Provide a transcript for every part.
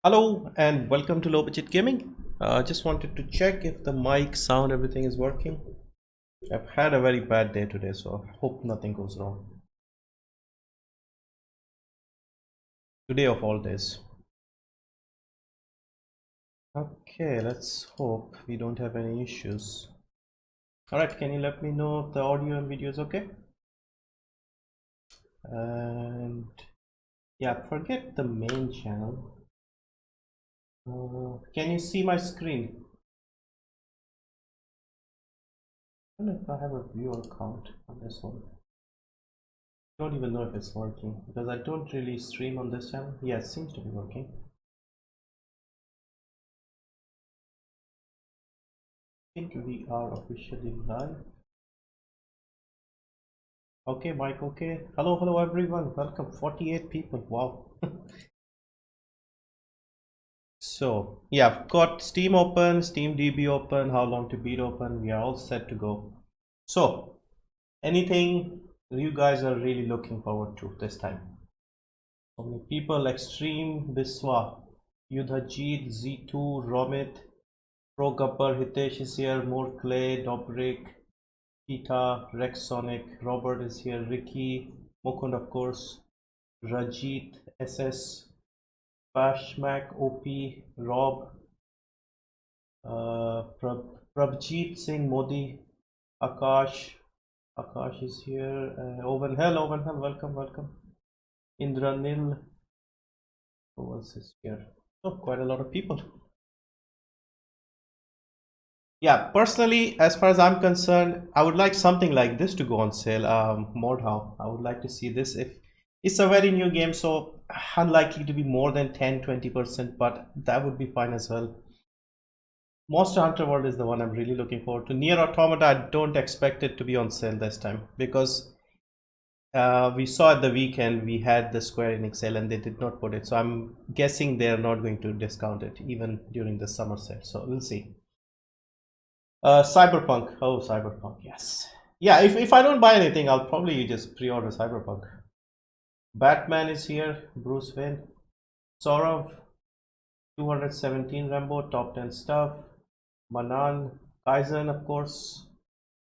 Hello and welcome to Low Budget Gaming. Just wanted to check if the mic, sound, everything is working. I've had a very bad day today, so I hope nothing goes wrong. Today of all days. Okay, let's hope we don't have any issues. Alright, can you let me know if the audio and video is okay? And yeah, forget the main channel. Can you see my screen? I don't know if I have a viewer count on this one. I don't even know if it's working because I don't really stream on this channel. Yeah, it seems to be working. I think we are officially live. Okay, Mike, okay. Hello everyone. Welcome. 48 people. Wow. So, yeah, I've got Steam open, Steam DB open, How Long to Beat open. We are all set to go. So, anything you guys are really looking forward to this time? So many people: Extreme, Biswa, Yudhajit, Z2, Romit, Pro Gabbar, Hitesh is here, More Clay, Dobrik, Peter, Rex Sonic, Robert is here, Ricky, Mukund of course, Rajit, SS, Pashmak, OP, Rob, Prabjit Singh Modi, Akash is here, Ovenhell, welcome, Indranil, who else is here? Oh, quite a lot of people. Yeah, personally, as far as I'm concerned, I would like something like this to go on sale. Mordhau, I would like to see this. If it's a very new game, so unlikely to be more than 10-20%, but that would be fine as well. Monster Hunter World is the one I'm really looking forward to. Nier Automata, I don't expect it to be on sale this time because we saw at the weekend we had the Square Enix sale and they did not put it. So I'm guessing they're not going to discount it even during the summer sale. So we'll see. Cyberpunk. Oh, Cyberpunk, yes. Yeah, if I don't buy anything, I'll probably just pre-order Cyberpunk. Batman is here. Bruce Wayne. Saurav. 217 Rambo. Top 10 stuff. Manan. Kaizen, of course.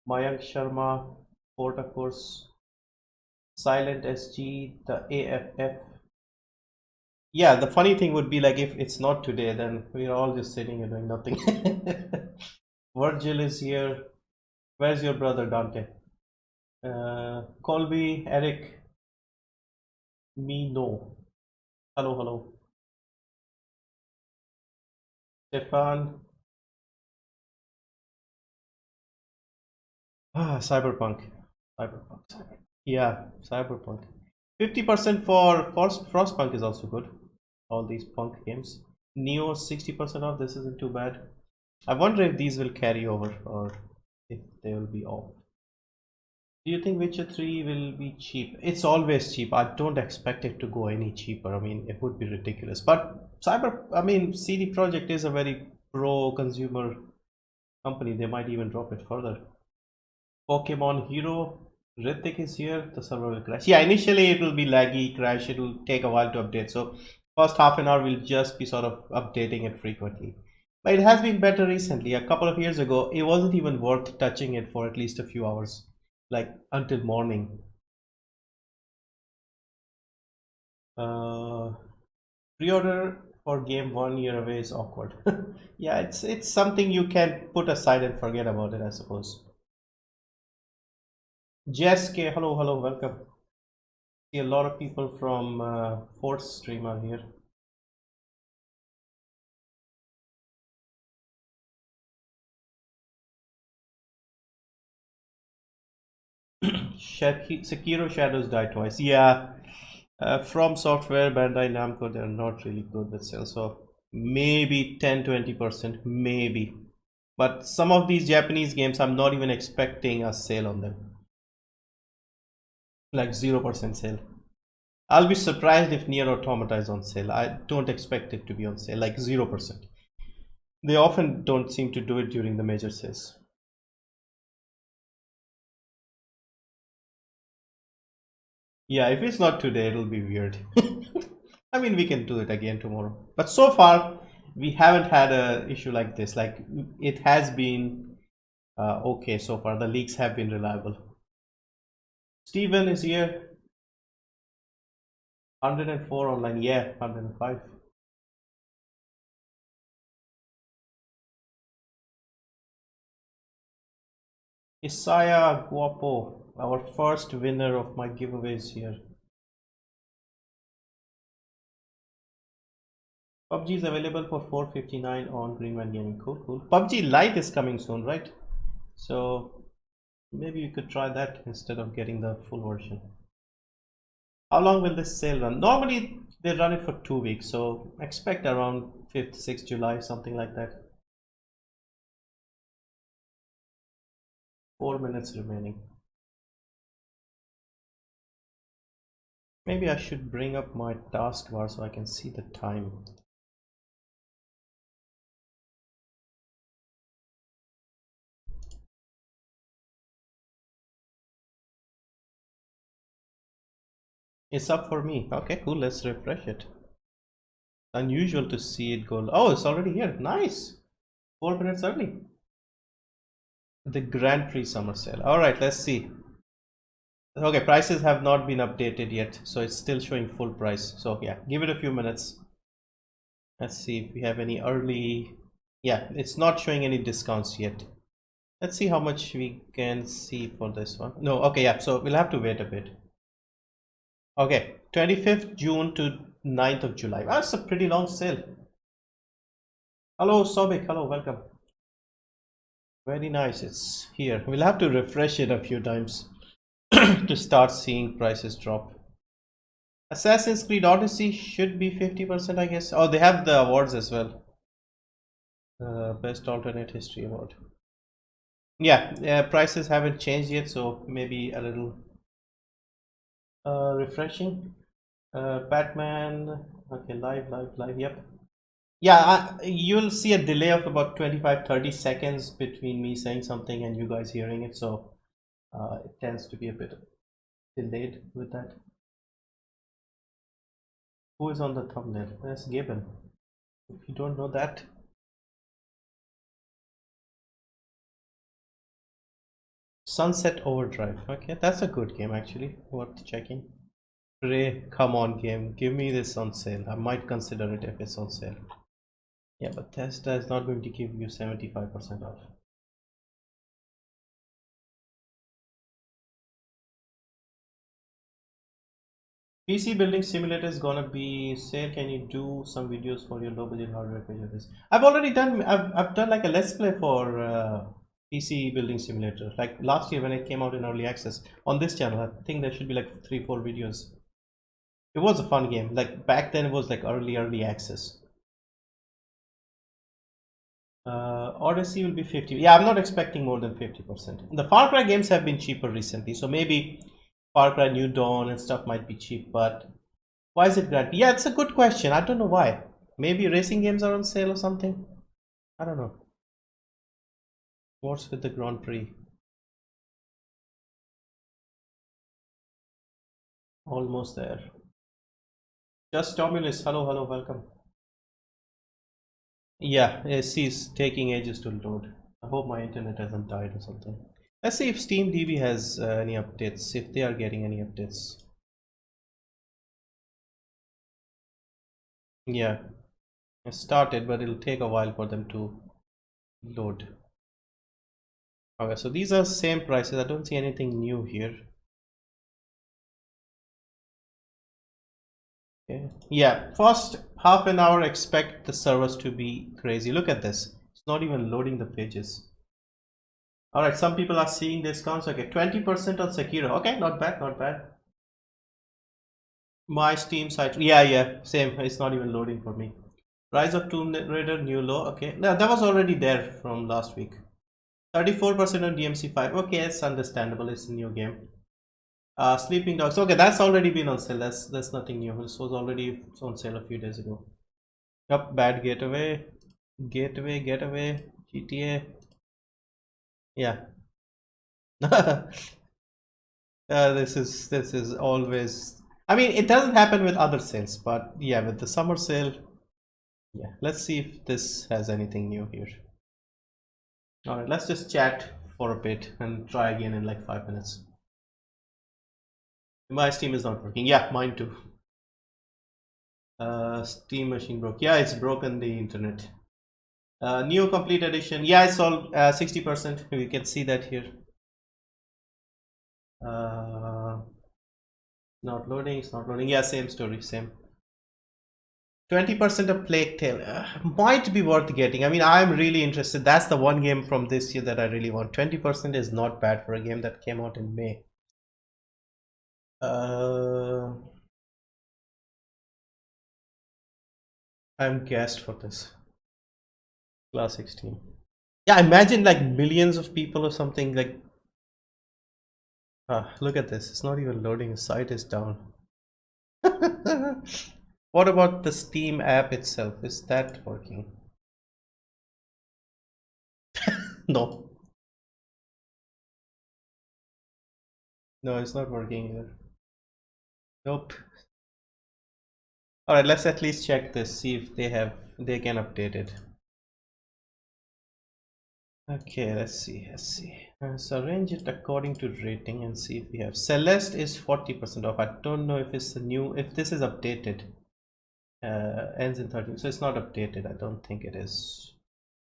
Mayank Sharma. Fort, of course. Silent SG. The AFF. Yeah, the funny thing would be like if it's not today, then we're all just sitting and doing nothing. Virgil is here. Where's your brother Dante? Colby, Eric, me no. Hello. Stefan. Cyberpunk. Yeah, Cyberpunk. 50% for Frostpunk is also good. All these punk games. Neo 60% off. This isn't too bad. I wonder if these will carry over or if they will be off. Do you think Witcher 3 will be cheap? It's always cheap. I don't expect it to go any cheaper. I mean, it would be ridiculous. But CD Projekt is a very pro-consumer company. They might even drop it further. Pokemon Hero, Ritik is here. The server will crash. Yeah, initially it will be laggy, crash. It will take a while to update. So first half an hour we'll just be sort of updating it frequently. But it has been better recently. A couple of years ago, it wasn't even worth touching it for at least a few hours, like until morning. Pre-order for game 1 year away is awkward. Yeah, it's something you can put aside and forget about it, I suppose. JSK, hello, welcome. See a lot of people from Force stream are here. Sekiro Shadows die twice. Yeah, from Software, Bandai Namco, they're not really good with sales. So maybe 10-20%, maybe. But some of these Japanese games, I'm not even expecting a sale on them. Like 0% sale. I'll be surprised if Nier Automata is on sale. I don't expect it to be on sale, like 0%. They often don't seem to do it during the major sales. Yeah, if it's not today, it'll be weird. I mean, we can do it again tomorrow. But so far, we haven't had a issue like this. Like, it has been okay so far. The leaks have been reliable. Steven is here. 104 online. Yeah, 105. 𝐿𝒂𝒏𝒂𝒓𝒅𝒂𝒂𝒂𝒂, our first winner of my giveaways here. PUBG is available for 459 on Greenman Gaming. Cool, cool. PUBG Lite is coming soon, right? So maybe you could try that instead of getting the full version. How long will this sale run? Normally they run it for 2 weeks, so expect around 5th, 6th July, something like that. 4 minutes remaining. Maybe I should bring up my taskbar so I can see the time. It's up for me. Okay, cool. Let's refresh it. Unusual to see it go. Oh, it's already here. Nice. 4 minutes early. The Grand Prix summer sale. All right, let's see. Okay, prices have not been updated yet, so it's still showing full price. So yeah, give it a few minutes. Let's see if we have any early. Yeah, it's not showing any discounts yet. Let's see how much we can see for this one. No, okay, yeah, so we'll have to wait a bit. Okay, 25th June to 9th of July. That's a pretty long sale. Hello, Sobik. Hello, welcome. Very nice. It's here. We'll have to refresh it a few times to start seeing prices drop. Assassin's Creed Odyssey should be 50%, I guess. Oh, they have the awards as well. Best alternate history award. Yeah, prices haven't changed yet, so maybe a little refreshing. Batman. Okay, live. Yep. Yeah, you'll see a delay of about 25-30 seconds between me saying something and you guys hearing it, so it tends to be a bit delayed with that. Who is on the thumbnail? That's Gaben. If you don't know that. Sunset Overdrive. Okay, that's a good game actually, worth checking. Prey, come on game, give me this on sale. I might consider it if it's on sale. Yeah, but Tesla is not going to give you 75% off. PC building simulator is gonna be sale. Can you do some videos for your low budget hardware pages? I've already done. I've done like a let's play for PC building simulator. Like last year when it came out in early access on this channel. I think there should be like 3-4 videos. It was a fun game. Like back then it was like early access. Odyssey will be 50. Yeah, I'm not expecting more than 50%. The Far Cry games have been cheaper recently, so maybe Far Cry New Dawn and stuff might be cheap, but why is it Grand Prix? Yeah, it's a good question. I don't know why. Maybe racing games are on sale or something. I don't know. What's with the Grand Prix? Almost there. Just Tomulus. Hello, welcome. Yeah, it's taking ages to load. I hope my internet hasn't died or something. Let's see if SteamDB has any updates, if they are getting any updates. Yeah, it started, but it'll take a while for them to load. Okay, so these are same prices. I don't see anything new here. Okay. Yeah, first half an hour expect the servers to be crazy. Look at this. It's not even loading the pages. Alright, some people are seeing discounts. Okay, 20% on Sekiro. Okay, not bad. My Steam site. Yeah, same. It's not even loading for me. Rise of Tomb Raider new low. Okay, no, that was already there from last week. 34% on DMC5. Okay, it's understandable. It's a new game. Sleeping Dogs. Okay, that's already been on sale. That's nothing new. This was already on sale a few days ago. Yep, bad getaway. GTA. Yeah. This is always I mean, it doesn't happen with other sales, but yeah, with the summer sale, yeah. Let's see if this has anything new here. All right, let's just chat for a bit and try again in like 5 minutes. My Steam is not working. Yeah, mine too. Steam machine broke. Yeah, it's broken the internet. New complete edition. Yeah, it's all 60%. We can see that here. Not loading. It's not loading. Yeah, same story. Same. 20% of Plague Tale might be worth getting. I mean, I'm really interested. That's the one game from this year that I really want. 20% is not bad for a game that came out in May. I'm gassed for this. Classic Steam. Yeah, imagine like millions of people or something like. Look at this. It's not even loading. The site is down. What about the Steam app itself? Is that working? No. No, it's not working either. Nope. Alright, let's at least check this, see if they can update it. Okay, let's see. So arrange it according to rating and see if we have. Celeste is 40% off. I don't know if it's if this is updated. Ends in 13, so it's not updated. I don't think it is.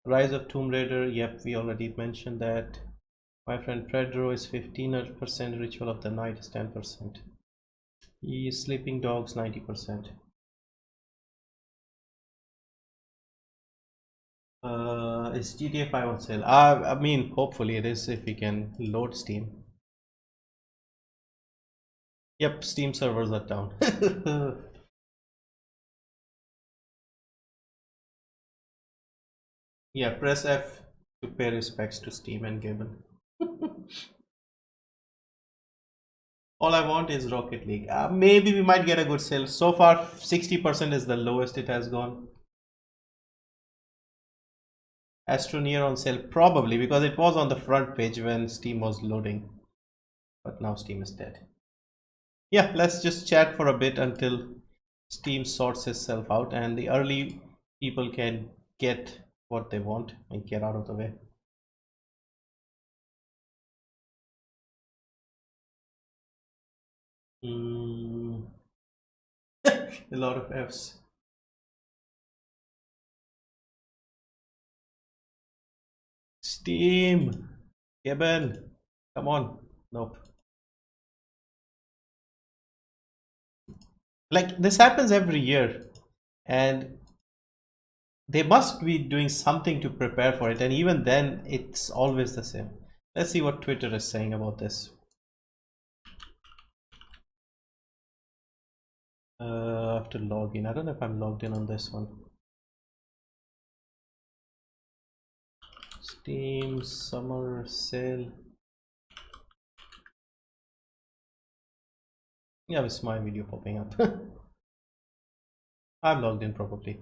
Rise of Tomb Raider, yep, we already mentioned that. My friend Pedro is 15%. Ritual of the Night is 10%. Sleeping Dogs 90%. Is GTA 5 on sale? I mean, hopefully it is if we can load Steam. Yep, Steam servers are down. Yeah, press F to pay respects to Steam and Gaben. All I want is Rocket League. Maybe we might get a good sale. So far, 60% is the lowest it has gone. Astroneer on sale, probably because it was on the front page when Steam was loading, but now Steam is dead. Yeah, let's just chat for a bit until Steam sorts itself out and the early people can get what they want and get out of the way. A lot of F's. Steam, Gaben, come on. Nope. Like this happens every year and they must be doing something to prepare for it, and even then it's always the same. Let's see what Twitter is saying about this. I have to log in. I don't know if I'm logged in on this one. Steam summer sale. Yeah, it's my video popping up. I'm logged in probably.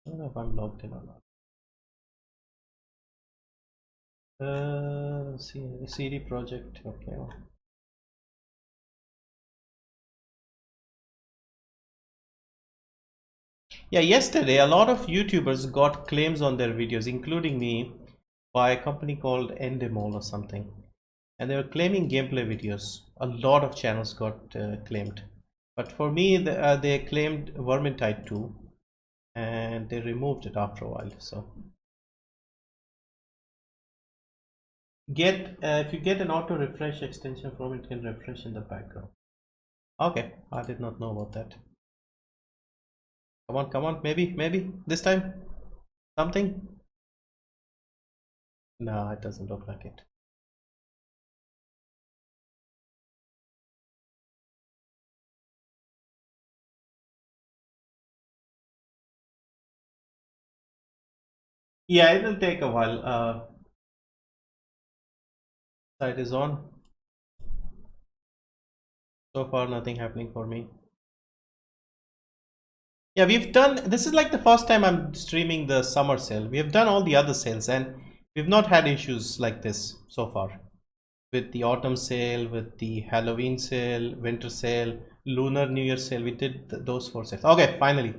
I don't know if I'm logged in or not. CD project. Okay. Yeah, yesterday a lot of YouTubers got claims on their videos, including me, by a company called Endemol or something, and they were claiming gameplay videos. A lot of channels got claimed, but for me they claimed Vermintide 2 and they removed it after a while. So if you get an auto refresh extension from it, can refresh in the background. Okay, I did not know about that. Come on, maybe this time something. No, it doesn't look like it. Yeah, it will take a while. Site is on. So far nothing happening for me. Yeah, this is like the first time I'm streaming the summer sale. We have done all the other sales and we've not had issues like this so far. with the autumn sale, with the Halloween sale, winter sale, Lunar New Year sale. We did those 4 sales. Okay, finally.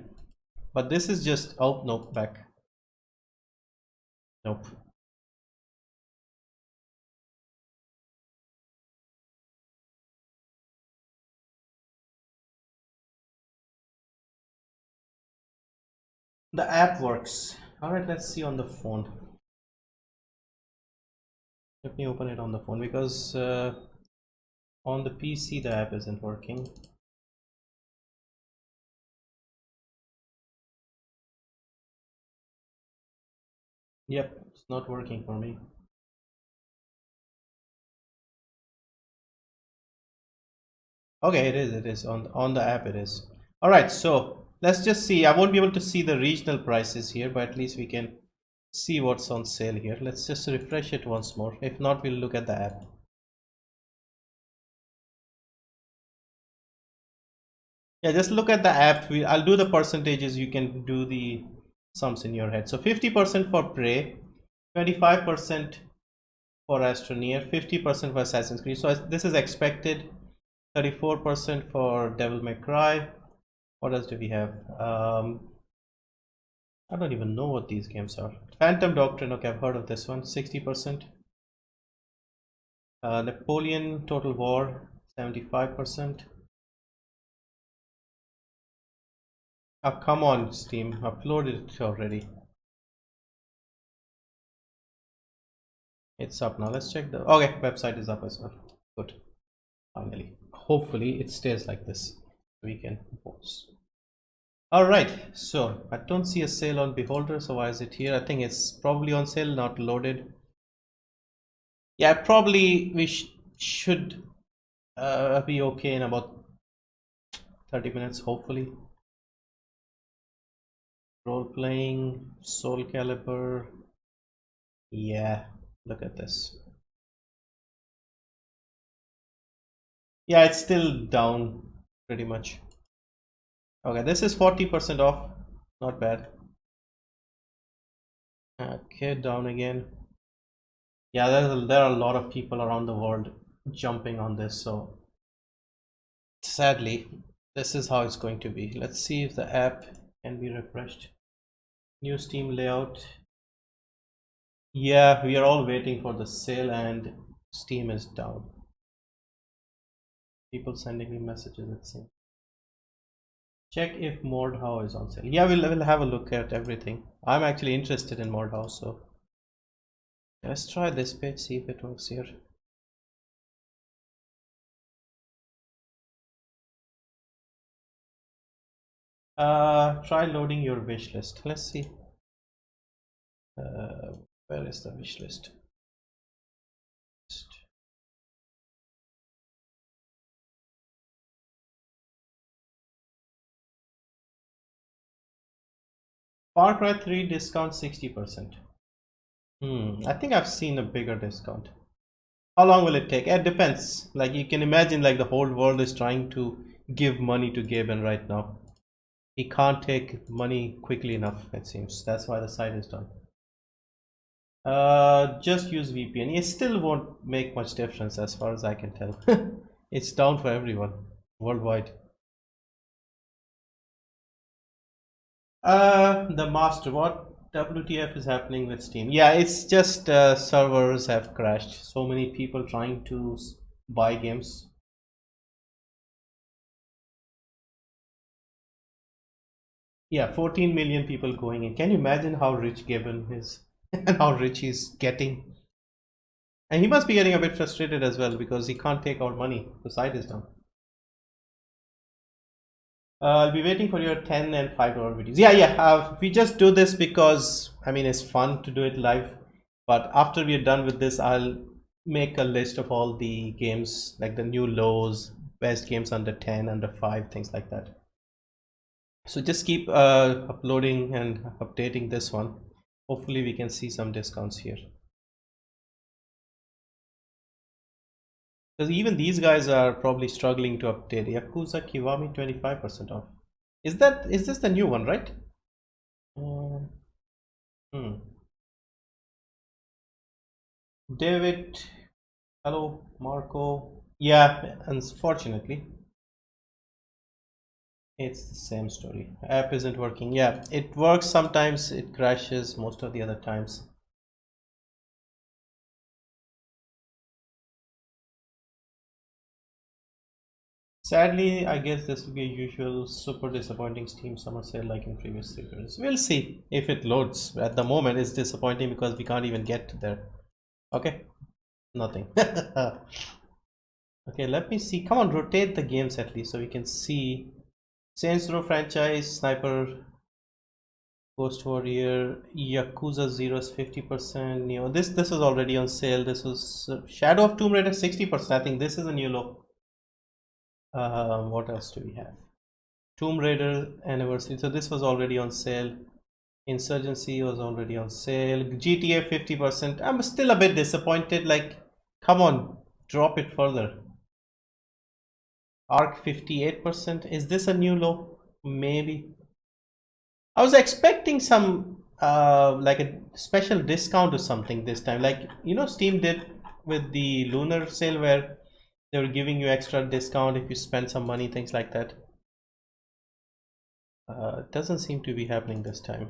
But this is just, oh, nope, back. Nope. The app works. All right, let's see on the phone. Let me open it on the phone because on the PC the app isn't working. Yep, it's not working for me. Okay, it is on the app it is. All right, so let's just see. I won't be able to see the regional prices here, but at least we can see what's on sale here. Let's just refresh it once more. If not, we'll look at the app. Yeah, just look at the app. I'll do the percentages. You can do the sums in your head. So 50% for Prey, 25% for Astroneer, 50% for Assassin's Creed. So this is expected. 34% for Devil May Cry. What else do we have? I don't even know what these games are. Phantom Doctrine, okay, I've heard of this one. 60%. Napoleon Total War, 75%. Oh, come on, Steam, uploaded it already. It's up now. Let's check the. Okay, website is up as well. Good. Finally. Hopefully it stays like this. We can post. Alright, so I don't see a sale on Beholder, so why is it here? I think it's probably on sale, not loaded. Yeah, probably we should be okay in about 30 minutes, hopefully. Role playing, Soul Calibur. Yeah, look at this. Yeah, it's still down pretty much. Okay, this is 40% off, not bad. Okay, down again. Yeah, there are a lot of people around the world jumping on this, so sadly this is how it's going to be. Let's see if the app can be refreshed. New Steam layout. Yeah, we are all waiting for the sale and Steam is down. People sending me messages, it seems. Check if Mordhau is on sale. Yeah, we'll have a look at everything. I'm actually interested in Mordhau, so let's try this page, see if it works here. Try loading your wish list. Let's see. Where is the wish list? Far Cry 3 discount 60%. I think I've seen a bigger discount. How long will it take? It depends. Like you can imagine, like the whole world is trying to give money to 𝐵𝒚 right now. He can't take money quickly enough, it seems. That's why the site is done. Just use VPN. It still won't make much difference as far as I can tell. It's down for everyone worldwide. The master, what WTF is happening with Steam? Yeah, it's just servers have crashed. So many people trying to buy games. Yeah, 14 million people going in. Can you imagine how rich 𝐵𝒚 is and how rich he's getting? And he must be getting a bit frustrated as well because he can't take our money. The site is down. I'll be waiting for your 10 and $5 videos. Yeah. We just do this because I mean it's fun to do it live. But after we're done with this, I'll make a list of all the games, like the new lows, best games under 10, under 5, things like that. So just keep uploading and updating this one. Hopefully we can see some discounts here. Because even these guys are probably struggling to update. Yakuza Kiwami 25% off. Is this the new one, right? David Hello, Marco. Yeah, unfortunately, it's the same story. App isn't working. Yeah, it works sometimes, it crashes most of the other times. Sadly, I guess this will be a usual super disappointing Steam summer sale like in previous years. We'll see if it loads. At the moment, it's disappointing because we can't even get there. Okay, nothing. Okay, let me see. Come on, rotate the games at least so we can see. Saints Row franchise, Sniper, Ghost Warrior, Yakuza 0 is 50%. Neo. This is already on sale. This was Shadow of Tomb Raider 60%. I think this is a new low. What else do we have? Tomb Raider Anniversary. So this was already on sale. Insurgency was already on sale. GTA 50%. I'm still a bit disappointed. Like, come on, drop it further. Arc 58%. Is this a new low? Maybe. I was expecting some like a special discount or something this time. Like, you know, Steam did with the lunar sale where they were giving you extra discount if you spend some money, things like that. It doesn't seem to be happening this time.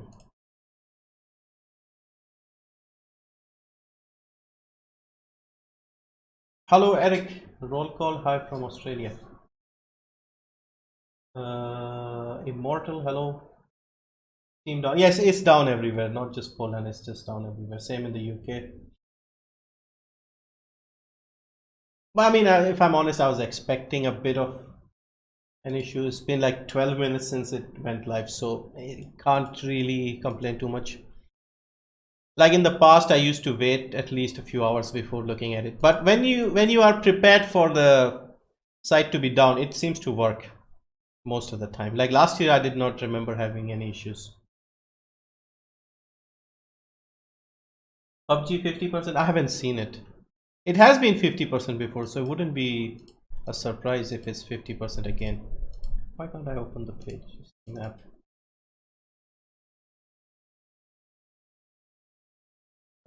Hello, Eric. Roll call. Hi from Australia. Immortal. Hello. Steam down. Yes, it's down everywhere. Not just Poland. It's just down everywhere. Same in the UK. But I mean, if I'm honest, I was expecting a bit of an issue. It's been like 12 minutes since it went live, so I can't really complain too much. Like in the past, I used to wait at least a few hours before looking at it. But when you are prepared for the site to be down, it seems to work most of the time. Like last year, I did not remember having any issues. PUBG 50%. I haven't seen it. It has been 50% before, so it wouldn't be a surprise if it's 50% again. Why can't I open the page? Map.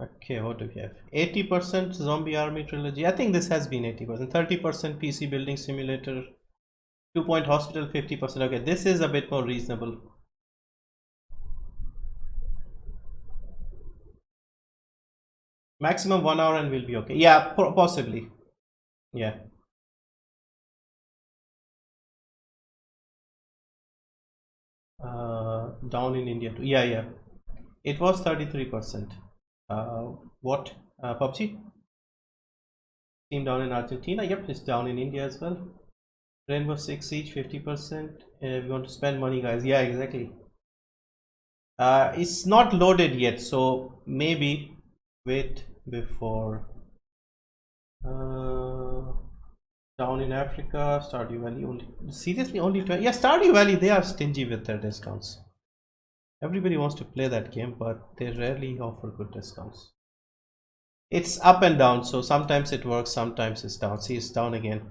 Okay, what do we have? 80% Zombie Army Trilogy. I think this has been 80%. 30% PC Building Simulator. 2 Point Hospital 50%. Okay, this is a bit more reasonable. Maximum 1 hour and we'll be okay. Yeah, possibly. Yeah. Down in India too. Yeah, yeah. It was 33%. What? PUBG? Team down in Argentina. Yep, it's down in India as well. Rainbow Six Siege 50%. We want to spend money, guys. Yeah, exactly. It's not loaded yet, so maybe wait before. Down in Africa, Stardew Valley only. Seriously, only 20. Yeah, Stardew Valley, they are stingy with their discounts. Everybody wants to play that game, but they rarely offer good discounts. It's up and down, so sometimes it works, sometimes it's down. See, it's down again.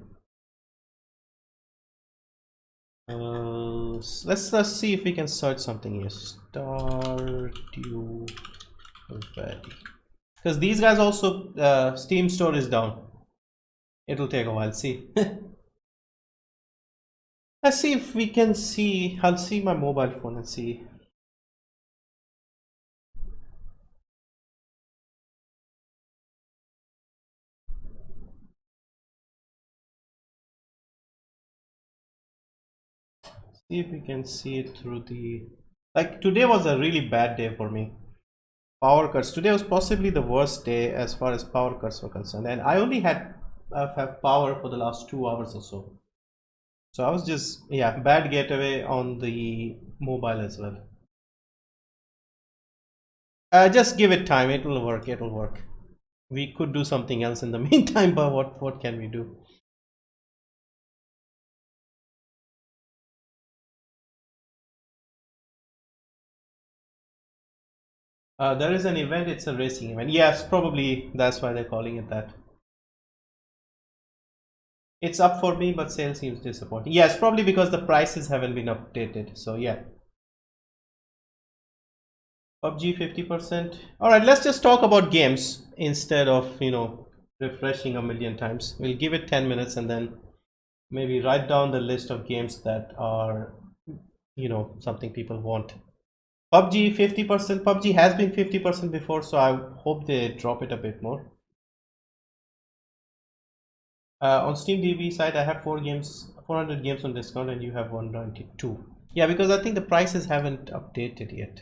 Let's see if we can search something here. Stardew Valley. Because these guys also, Steam store is down. It'll take a while. See. Let's see if we can see. I'll see my mobile phone and see. See if we can see it through the. Like today was a really bad day for me. Power cuts. Today was possibly the worst day as far as power cuts were concerned, and I only had have power for the last 2 hours or so. So I was just, yeah, bad getaway on the mobile as well. Just give it time. It will work. It will work. We could do something else in the meantime, but what can we do? There is an event. It's a racing event. Yes, probably that's why they're calling it that. It's up for me, but sale seems disappointing. Yes, probably because the prices haven't been updated. So yeah. PUBG 50%. All right, let's just talk about games instead of, you know, refreshing a million times. We'll give it 10 minutes and then maybe write down the list of games that are, you know, something people want. PUBG 50%. PUBG has been 50% before, so I hope they drop it a bit more. On Steam DB site, I have 400 games on discount, and you have 192. Yeah, because I think the prices haven't updated yet.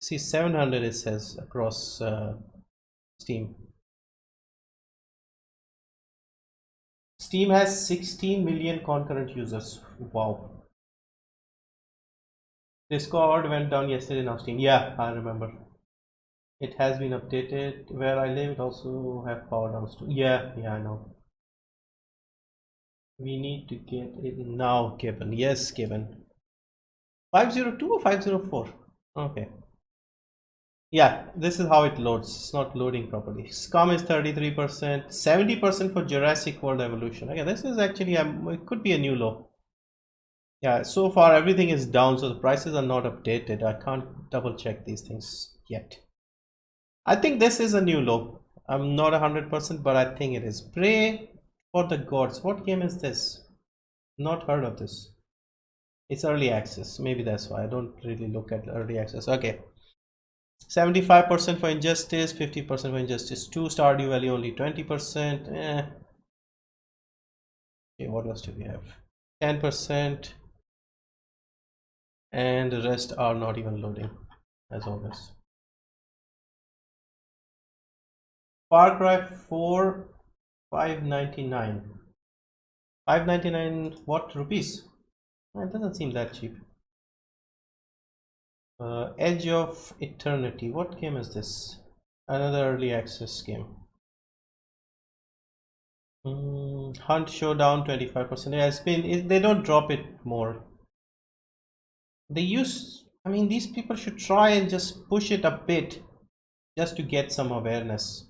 See, 700 it says across Steam. Steam has 16 million concurrent users. Wow. Discord went down yesterday, now Steam. Yeah, I remember. It has been updated. Where I live, it also have power downs too. Yeah, I know. We need to get it now, Kevin. Yes, Kevin. 502 or 504? Okay. Yeah, this is how it loads. It's not loading properly. SCOM is 33%, 70% for Jurassic World Evolution. Okay, this is actually it could be a new low. Yeah, so far everything is down, so the prices are not updated. I can't double check these things yet. I think this is a new low. I'm not 100%, but I think it is. Pray for the Gods. What game is this? Not heard of this. It's early access. Maybe that's why I don't really look at early access. Okay. 75% for Injustice, 50% for Injustice 2, Stardew Valley only 20%. Okay, what else do we have? 10%, and the rest are not even loading, as always. Far Cry 4, 599. 599 what rupees? It doesn't seem that cheap. Edge of Eternity. What game is this? Another early access game. Hunt Showdown 25%. Yeah, it's been. They don't drop it more. They use. I mean, these people should try and just push it a bit, just to get some awareness.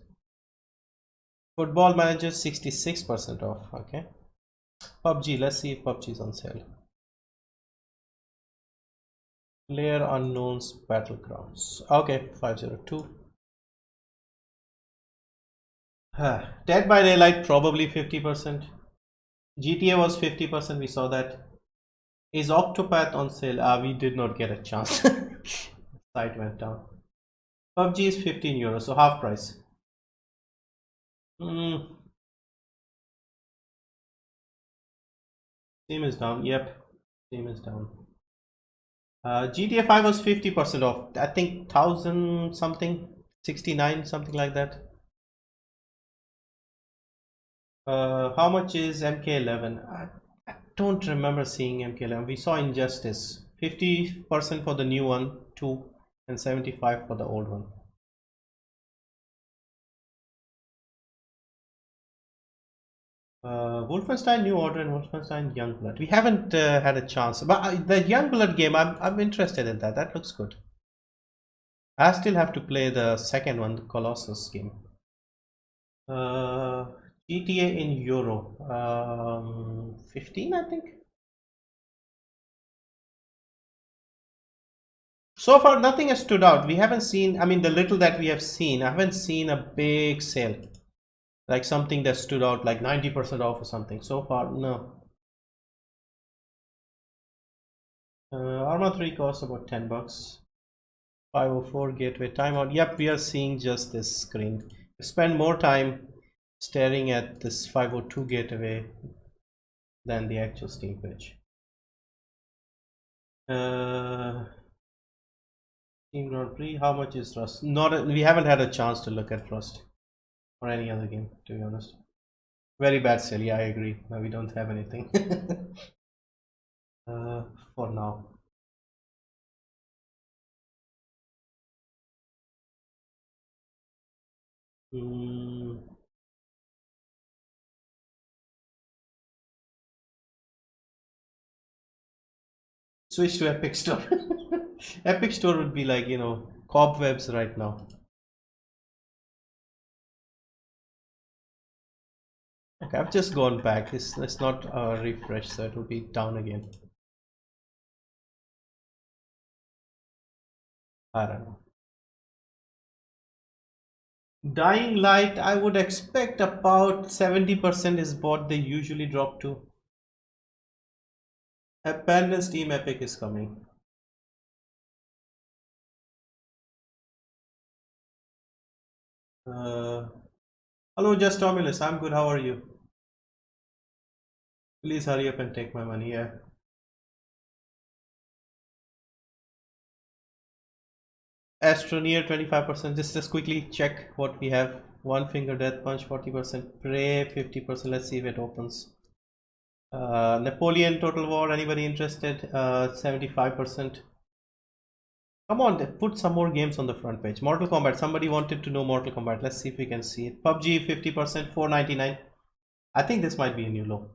Football Manager 66% off. Okay. PUBG. Let's see if PUBG is on sale. Player Unknown's Battlegrounds. Okay, 502. Dead by Daylight probably 50%. GTA was 50%. We saw that. Is Octopath on sale? We did not get a chance. Site went down. PUBG is 15 euros, so half price. Steam is down. Yep, Steam is down. GTA 5 was 50% off. I think 1000 something, 69 something like that. How much is MK11? I don't remember seeing MK11. We saw Injustice. 50% for the new one, 2, and 75 for the old one. Wolfenstein New Order and Wolfenstein Youngblood. We haven't had a chance, but the Youngblood game, I'm interested in that. That looks good. I still have to play the second one, the Colossus game. GTA in Euro, 15, I think. So far, nothing has stood out. We haven't seen. I mean, the little that we have seen, I haven't seen a big sale. Like something that stood out, like 90% off or something. So far, no. Arma 3 costs about 10 bucks. 504 gateway timeout. Yep, we are seeing just this screen. Spend more time staring at this 502 gateway than the actual Steam page. Steam Grand Prix. How much is Rust? We haven't had a chance to look at Rust or any other game, to be honest. Very bad sale. Yeah, I agree. No, we don't have anything for now. Switch to Epic Store. Epic Store would be like, you know, cobwebs right now. Okay, I've just gone back. It's not a refresh, so it will be down again. I don't know. Dying Light, I would expect about 70% is what they usually drop to. Abandoned Steam Epic is coming. Hello, Just Omulus. I'm good. How are you? Please hurry up and take my money. Yeah. Astroneer 25%. Just quickly check what we have. One Finger Death Punch 40%. Prey 50%. Let's see if it opens. Napoleon Total War. Anybody interested? 75%. Come on, put some more games on the front page. Mortal Kombat. Somebody wanted to know Mortal Kombat. Let's see if we can see it. PUBG 50%. 499. I think this might be a new low.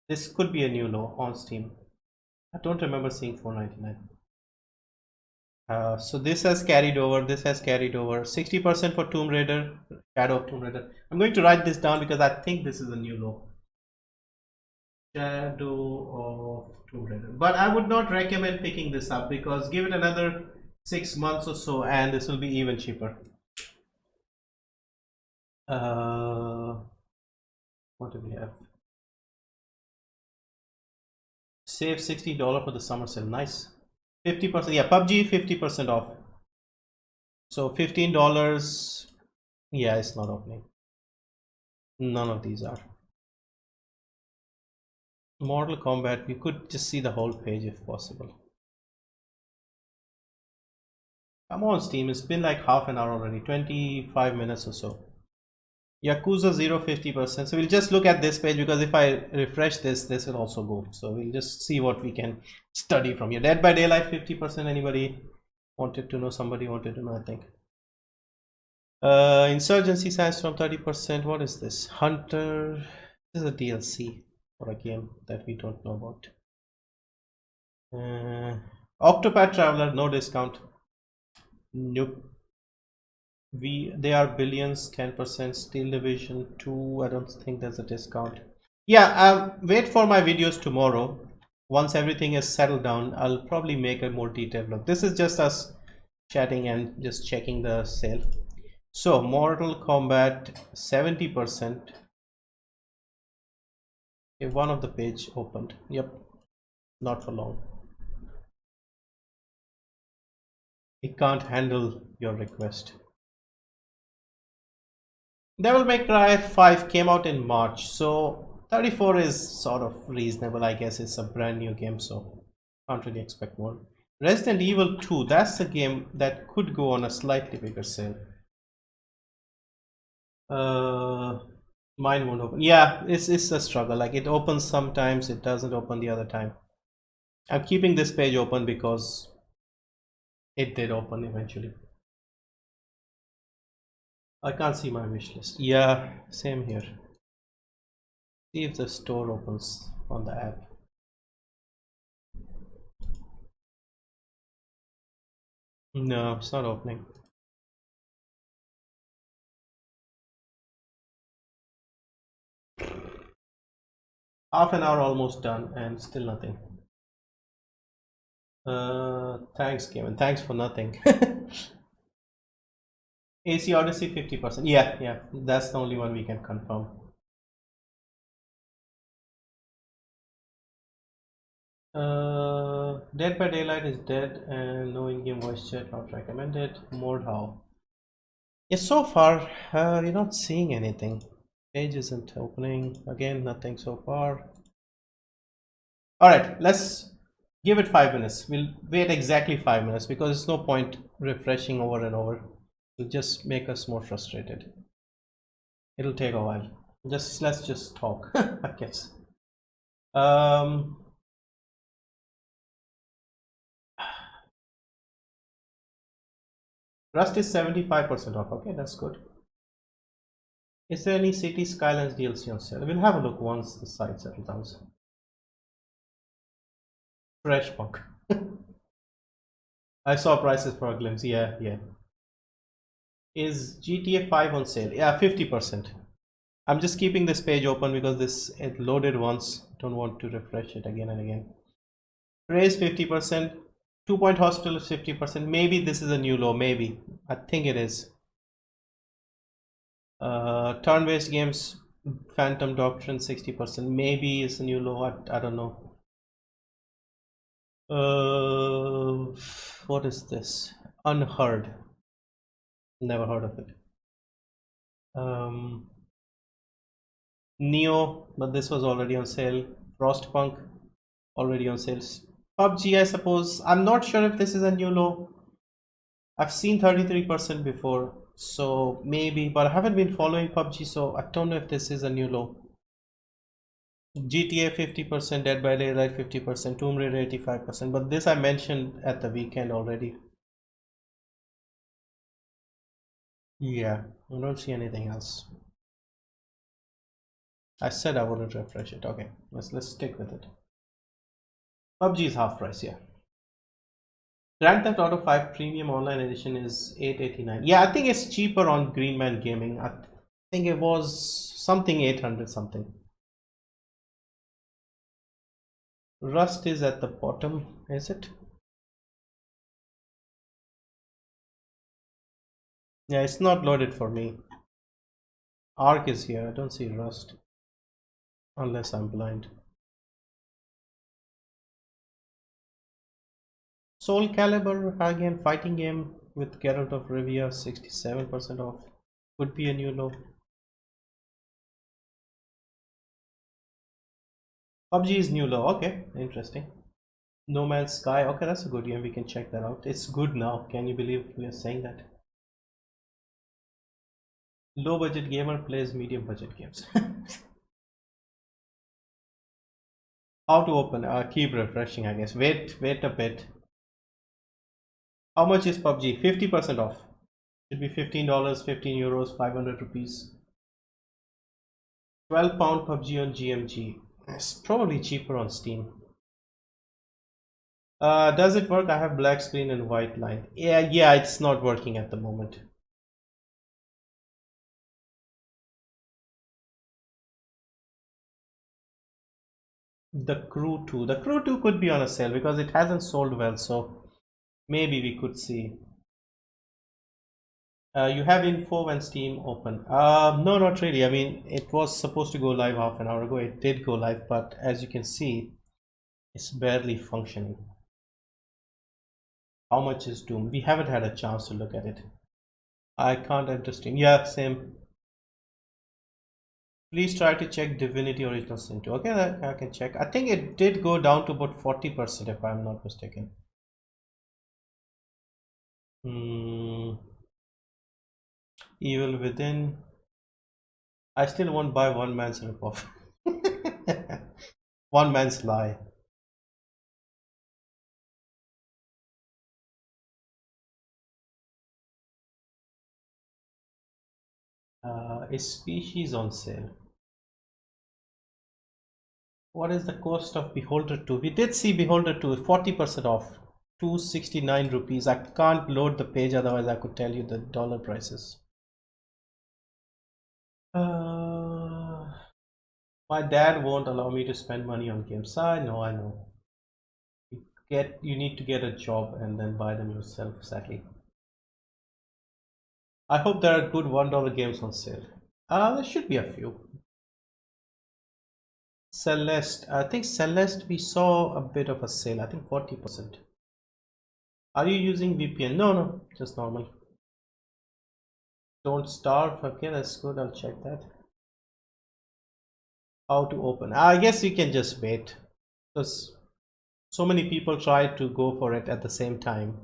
This could be a new low on Steam. I don't remember seeing 499. So this has carried over. This has carried over. 60% for Tomb Raider. Shadow of Tomb Raider. I'm going to write this down because I think this is a new low. Shadow of Tomb Raider. But I would not recommend picking this up because give it another 6 months or so and this will be even cheaper. What do we have? Save $60 for the summer sale. Nice. 50%. Yeah, PUBG 50% off. So $15. Yeah, it's not opening. None of these are. Mortal Kombat. We could just see the whole page if possible. Come on, Steam. It's been like half an hour already. 25 minutes or so. Yakuza 0 50%. So we'll just look at this page because if I refresh this will also go. So we'll just see what we can study from here. Dead by Daylight 50%. Anybody wanted to know? Somebody wanted to know, I think. Insurgency Sandstorm 30%. What is this? Hunter. This is a DLC for a game that we don't know about. Octopath Traveler, no discount. Nope. They are billions, 10%. Steel Division 2, I don't think there's a discount. Yeah, wait for my videos tomorrow. Once everything is settled down, I'll probably make a more detailed look. This is just us chatting and just checking the sale. So Mortal Kombat 70%. Okay, one of the page opened. Yep, not for long. It can't handle your request. Devil May Cry 5 came out in March, so 34 is sort of reasonable. I guess it's a brand new game, so can't really expect more. Resident Evil 2, that's a game that could go on a slightly bigger sale. Mine won't open. Yeah, it's a struggle. Like it opens sometimes, it doesn't open the other time. I'm keeping this page open because it did open eventually. I can't see my wish list. Yeah, same here. See if the store opens on the app. No, it's not opening. Half an hour almost done and still nothing. Thanks, Kevin. Thanks for nothing. AC Odyssey 50%. Yeah, that's the only one we can confirm. Dead by Daylight is dead and no in-game voice chat, not recommended. Mordhau. Yeah, so far we're not seeing anything. Page isn't opening. Again, nothing so far. Alright, let's give it 5 minutes. We'll wait exactly 5 minutes because there's no point refreshing over and over. It'll just make us more frustrated. It'll take a while. Let's just talk, I guess. Rust is 75% off. Okay, that's good. Is there any City Skylines DLC on sale? We'll have a look once the site settles down. Fresh punk. I saw prices for a glimpse. Yeah. Is GTA 5 on sale? Yeah, 50%. I'm just keeping this page open because it loaded once. Don't want to refresh it again and again. Praise 50%. 2 Point Hospital is 50%. Maybe this is a new low. Maybe. I think it is. Turn-based games, Phantom Doctrine 60%. Maybe it's a new low. I don't know. What is this? Unheard. Never heard of it. Neo, but this was already on sale. Frostpunk, already on sales. PUBG, I suppose. I'm not sure if this is a new low. I've seen 33% before, so maybe, but I haven't been following PUBG, so I don't know if this is a new low. GTA 50%, Dead by Daylight 50%, Tomb Raider 85%, but this I mentioned at the weekend already. Yeah, I don't see anything else. I said I wouldn't refresh it. Okay, let's stick with it. PUBG is half price, yeah. Grand Theft Auto 5 Premium Online Edition is $889. Yeah, I think it's cheaper on Greenman Gaming. I think it was something 800 something. Rust is at the bottom, is it? Yeah, it's not loaded for me. Arc is here. I don't see Rust. Unless I'm blind. Soul Calibur, again, fighting game with Geralt of Rivia, 67% off. Could be a new low. PUBG is new low. Okay, interesting. No Man's Sky. Okay, that's a good game. We can check that out. It's good now. Can you believe we are saying that? Low budget gamer plays medium budget games. How to open? Keep refreshing, I guess. Wait a bit. How much is PUBG? 50% off. Should be $15, 15 euros, 500 rupees. £12 PUBG on GMG. It's probably cheaper on Steam. Does it work? I have black screen and white line. Yeah, it's not working at the moment. The Crew 2. The Crew 2 could be on a sale because it hasn't sold well, so maybe we could see. You have info when Steam open. No, not really. I mean, it was supposed to go live half an hour ago. It did go live, but as you can see, it's barely functioning. How much is Doom? We haven't had a chance to look at it. I can't enter Steam. Yeah, same. Please try to check Divinity Original Sin 2. Okay, I can check. I think it did go down to about 40% if I'm not mistaken. Evil Within. I still won't buy One Man's Ripoff. One Man's Lie. Is Species on sale? What is the cost of Beholder 2? We did see Beholder 2 40% off, 269 rupees. I can't load the page, otherwise I could tell you the dollar prices. My dad won't allow me to spend money on games. I know. You need to get a job and then buy them yourself, sadly. I hope there are good $1 games on sale. There should be a few. Celeste. I think Celeste we saw a bit of a sale. I think 40%. Are you using VPN? No, just normal. Don't starve. Okay, that's good. I'll check that. How to open? I guess you can just wait because so many people try to go for it at the same time,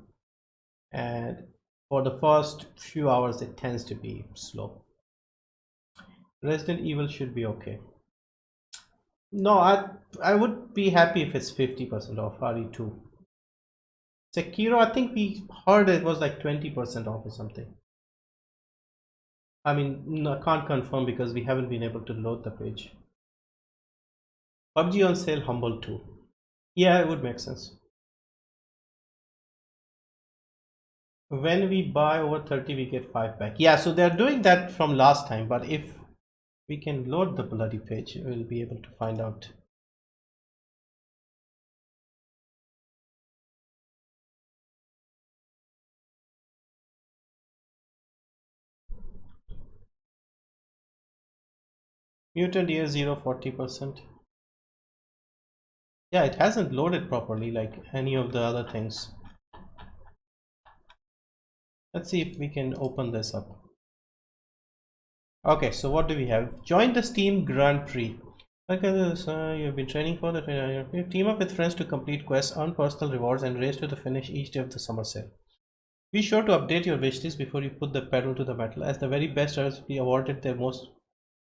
and for the first few hours it tends to be slow. Resident Evil should be okay. No, I would be happy if it's 50% off. RE2. Sekiro, I think we heard it was like 20% off or something. I mean, no, I can't confirm because we haven't been able to load the page. PUBG on sale, Humble 2. Yeah, it would make sense. When we buy over 30, we get 5 back. Yeah, so they're doing that from last time, but if we can load the bloody page, we'll be able to find out. Mutant year 0, 40%. Yeah, it hasn't loaded properly like any of the other things. Let's see if we can open this up. Okay, so what do we have? Join the Steam Grand Prix. Okay, you've been training for the team up with friends to complete quests, earn personal rewards, and race to the finish each day of the summer sale. Be sure to update your wishlist before you put the pedal to the metal, as the very best drivers will be awarded their most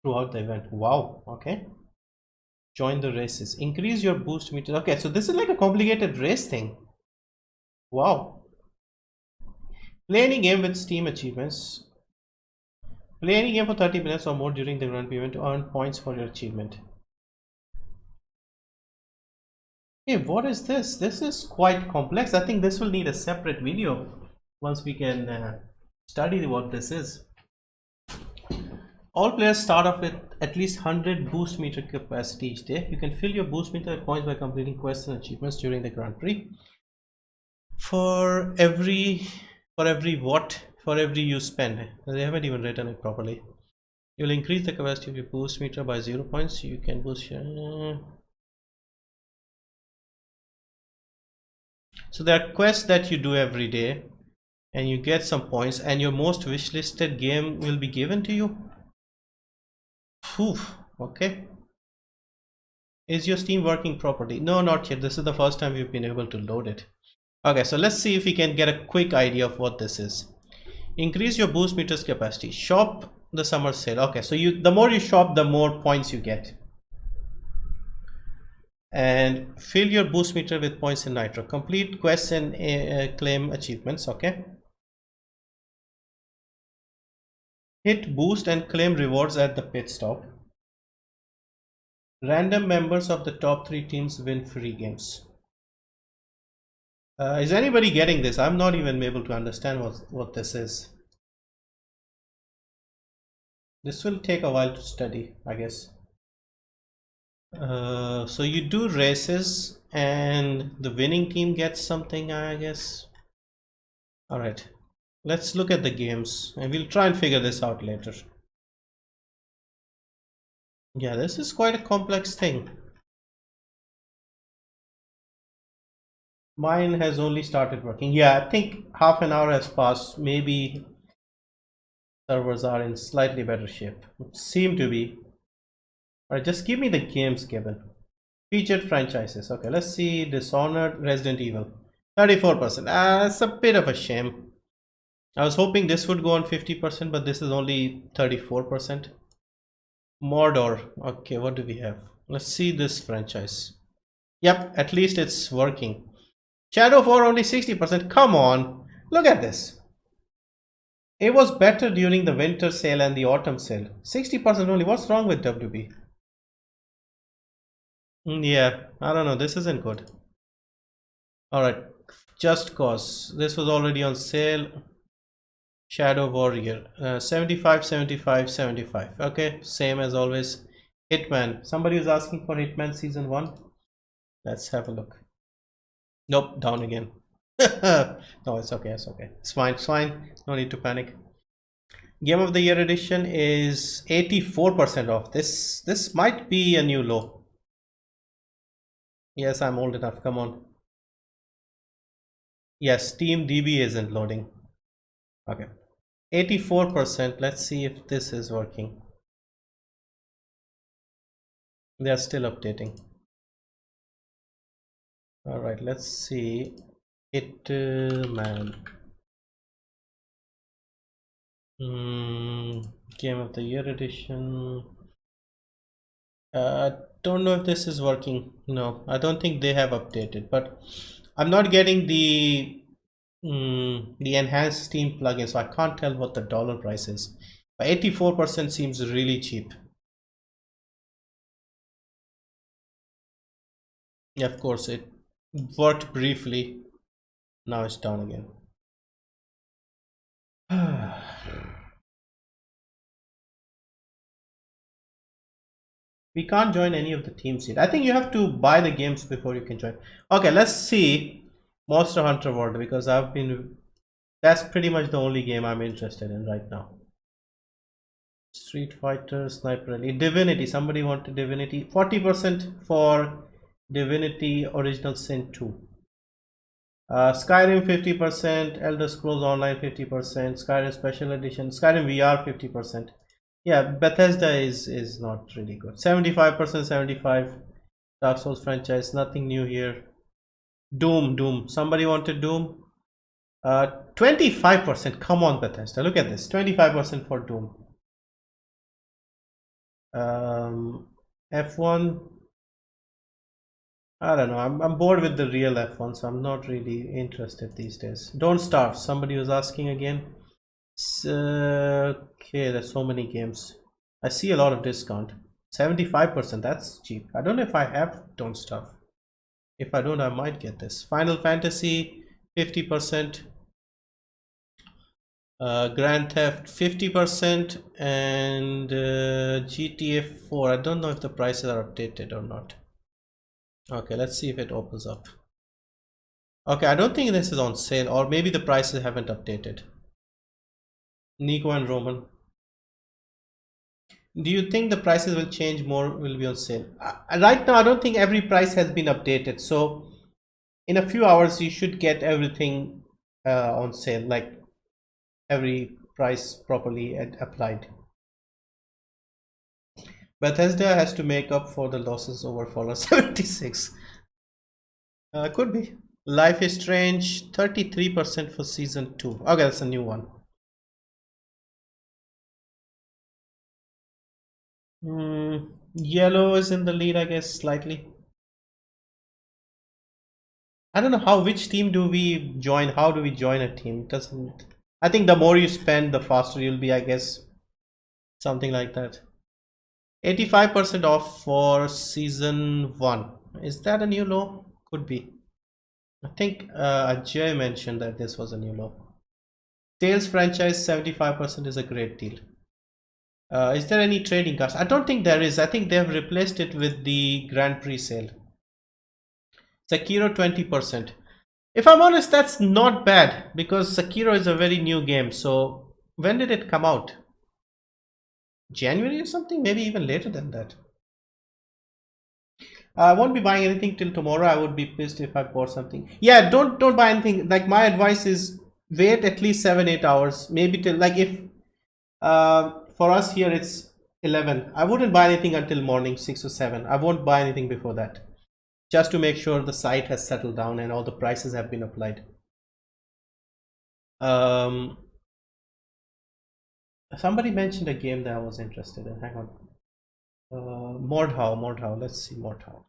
throughout the event. Wow, okay. Join the races. Increase your boost meter. Okay, so this is like a complicated race thing. Wow. Play any game with Steam achievements. Play any game for 30 minutes or more during the Grand Prix event to earn points for your achievement. Hey, what is this? This is quite complex. I think this will need a separate video once we can study what this is. All players start off with at least 100 boost meter capacity each day. You can fill your boost meter with points by completing quests and achievements during the Grand Prix. For every you spend, they haven't even written it properly. You'll increase the capacity of your boost meter by 0 points. You can boost your... So there are quests that you do every day and you get some points, and your most wishlisted game will be given to you. Oof, okay. Is your Steam working properly? No, not yet. This is the first time we've been able to load it. Okay, so let's see if we can get a quick idea of what this is. Increase your boost meters capacity. Shop the summer sale. Okay, so the more you shop, the more points you get. And fill your boost meter with points in Nitro. Complete quests and claim achievements. Okay. Hit boost and claim rewards at the pit stop. Random members of the top 3 teams win free games. Is anybody getting this? I'm not even able to understand what this is. This will take a while to study, I guess. So you do races and the winning team gets something, I guess. Alright, let's look at the games and we'll try and figure this out later. Yeah, this is quite a complex thing. Mine has only started working. Yeah, I think half an hour has passed. Maybe servers are in slightly better shape. Seem to be. Alright, just give me the games given. Featured franchises. Okay, let's see. Dishonored, Resident Evil. 34%. It's a bit of a shame. I was hoping this would go on 50%, but this is only 34%. Mordor. Okay, what do we have? Let's see this franchise. Yep, at least it's working. Shadow of War only 60%. Come on, look at this. It was better during the winter sale and the autumn sale. 60% only. What's wrong with WB? Yeah, I don't know. This isn't good. Alright, Just Cause. This was already on sale. Shadow Warrior. 75, 75, 75. Okay, same as always. Hitman. Somebody is asking for Hitman Season 1. Let's have a look. Nope, down again. No, it's okay, it's okay. It's fine, it's fine. No need to panic. Game of the Year edition is 84% off. This might be a new low. Yes, I'm old enough. Come on. Yes, Steam DB isn't loading. Okay. 84%. Let's see if this is working. They are still updating. Alright, let's see. Hitman. Game of the Year edition. Don't know if this is working. No, I don't think they have updated, but I'm not getting the enhanced Steam plugin, so I can't tell what the dollar price is. But 84% seems really cheap. Yeah, of course, it worked briefly. Now it's down again. We can't join any of the teams yet. I think you have to buy the games before you can join. Okay, let's see Monster Hunter World, because that's pretty much the only game I'm interested in right now. Street Fighter, Sniper Elite, Divinity. Somebody wanted Divinity. 40% for Divinity Original Sin 2. Skyrim 50%, Elder Scrolls Online 50%, Skyrim Special Edition, Skyrim VR 50%. Yeah, Bethesda is not really good. 75%, 75. Dark Souls franchise, nothing new here. Doom. Somebody wanted Doom. 25%. Come on, Bethesda. Look at this. 25% for Doom. F1. I don't know. I'm bored with the real F1, so I'm not really interested these days. Don't Starve. Somebody was asking again. Okay, there's so many games. I see a lot of discount. 75%. That's cheap. I don't know if I have Don't Starve. If I don't, I might get this. Final Fantasy 50%. Grand Theft 50%, and GTA 4. I don't know if the prices are updated or not. Okay, let's see if it opens up. Okay, I don't think this is on sale, or maybe the prices haven't updated. Nico and Roman, do you think the prices will change more, will be on sale? Right now I don't think every price has been updated, so in a few hours you should get everything on sale, like every price properly applied. Bethesda has to make up for the losses over Fallout 76. Could be. Life is Strange 33% for season 2. Okay, that's a new one. Yellow is in the lead, I guess, slightly. I don't know which team do we join? How do we join a team? Doesn't. I think the more you spend, the faster you'll be, I guess. Something like that. 85% off for season 1. Is that a new low? Could be. I think Ajay mentioned that this was a new low. Tales franchise 75% is a great deal. Is there any trading cards? I don't think there is. I think they have replaced it with the Grand Prix sale. Sekiro 20%. If I'm honest, that's not bad because Sekiro is a very new game. So when did it come out? January or something? Maybe even later than that. I won't be buying anything till tomorrow. I would be pissed if I bought something. Yeah, don't buy anything. Like, my advice is wait at least 7-8 hours, maybe till, like, if for us here it's 11. I wouldn't buy anything until morning 6 or 7. I won't buy anything before that, just to make sure the site has settled down and all the prices have been applied. Somebody mentioned a game that I was interested in. Hang on. Mordhau. Let's see Mordhau.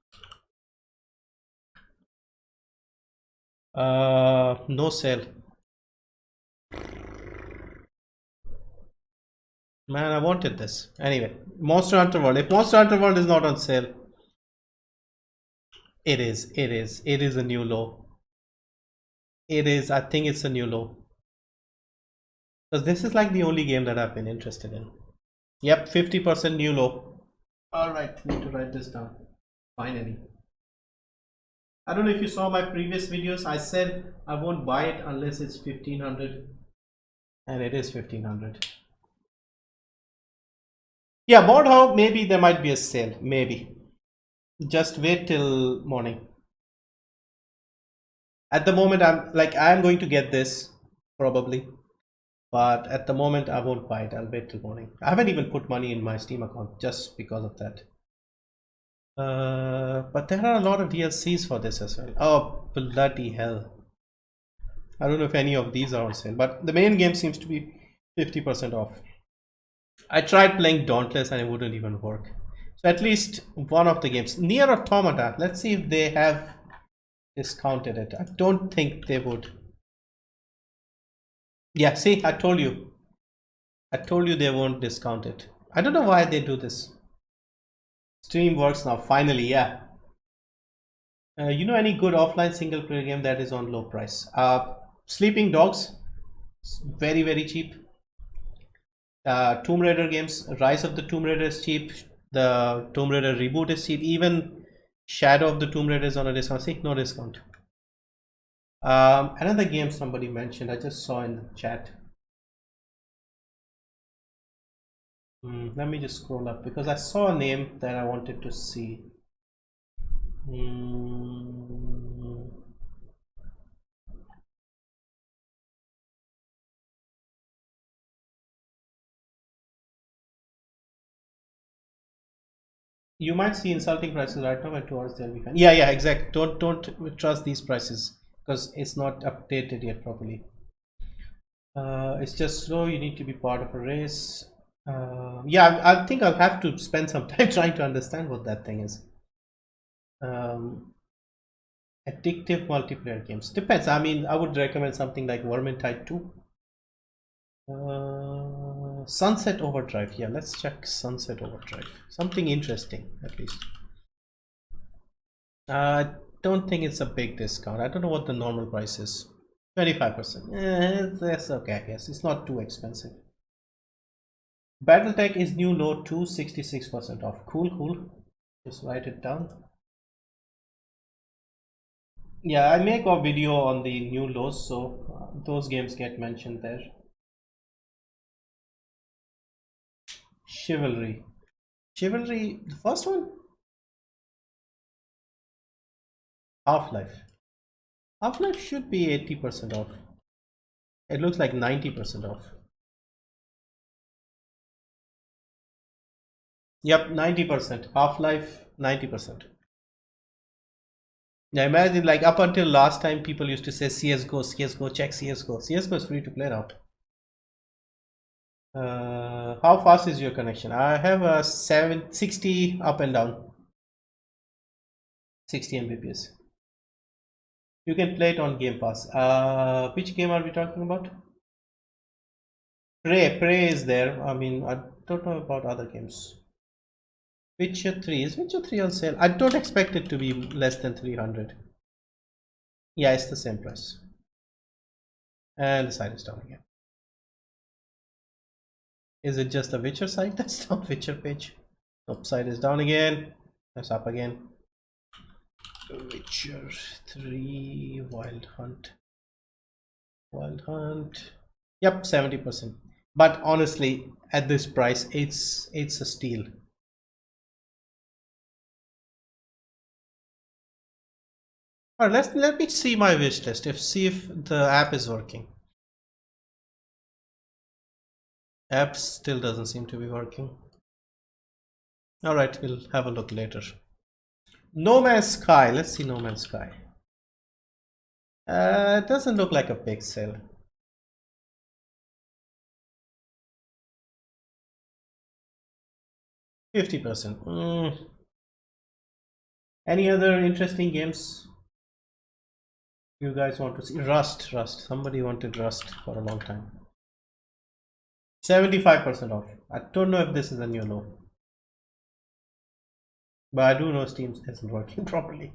No sale. Man, I wanted this. Anyway, Monster Hunter World. If Monster Hunter World is not on sale, it is a new low. I think it's a new low. Because this is like the only game that I've been interested in. Yep, 50% new low. Alright, need to write this down. Finally. I don't know if you saw my previous videos. I said I won't buy it unless it's 1500. And it is 1500. Yeah, Mordhau, maybe there might be a sale. Maybe. Just wait till morning. At the moment, I'm going to get this probably, but at the moment I won't buy it. I'll wait till morning. I haven't even put money in my Steam account just because of that. But there are a lot of DLCs for this as well. Oh, bloody hell. I don't know if any of these are on sale, but the main game seems to be 50% off. I tried playing Dauntless and it wouldn't even work. So at least one of the games. Nier Automata. Let's see if they have discounted it. I don't think they would. Yeah, see, I told you they won't discount it. I don't know why they do this. Stream works now, finally. Yeah. You know any good offline single player game that is on low price? Sleeping Dogs, very, very cheap. Tomb Raider games, Rise of the Tomb Raider is cheap. The Tomb Raider reboot is cheap. Even Shadow of the Tomb Raider is on a discount. See, no discount. Another game somebody mentioned, I just saw in the chat. Let me just scroll up because I saw a name that I wanted to see. You might see insulting prices right now, but towards there we can. Yeah, exactly. Don't trust these prices because it's not updated yet properly. It's just slow. You need to be part of a race. Yeah, I think I'll have to spend some time trying to understand what that thing is. Addictive multiplayer games depends. I mean, I would recommend something like Vermintide 2. Sunset Overdrive. Yeah, let's check Sunset Overdrive. Something interesting at least. I don't think it's a big discount. I don't know what the normal price is. 25%. That's okay, I guess. It's not too expensive. Battletech is new low to 66% off. Cool. Just write it down. Yeah, I make a video on the new lows, so those games get mentioned there. Chivalry, the first one. Half-Life should be 80% off. It looks like 90% off. Yep, 90%. Half-Life 90%. Yeah, imagine like up until last time people used to say CSGO, check CSGO. CSGO is free to play now. How fast is your connection? I have a 760 up and down. 60 Mbps. You can play it on Game Pass. Which game are we talking about? Prey is there. I mean, I don't know about other games. Witcher 3. Is Witcher 3 on sale? I don't expect it to be less than 300. Yeah, it's the same price. And the site is down again. Is it just the Witcher site that's down? Witcher page. Upside is down again. That's up again. Witcher 3 Wild Hunt. Yep, 70%. But honestly, at this price, it's a steal. Alright, let me see my wish list. See if the app is working. App still doesn't seem to be working. Alright, we'll have a look later. No Man's Sky. Let's see No Man's Sky. It doesn't look like a big sale. 50%. Any other interesting games you guys want to see? Rust. Somebody wanted Rust for a long time. 75% off. I don't know if this is a new low, but I do know Steam isn't working properly.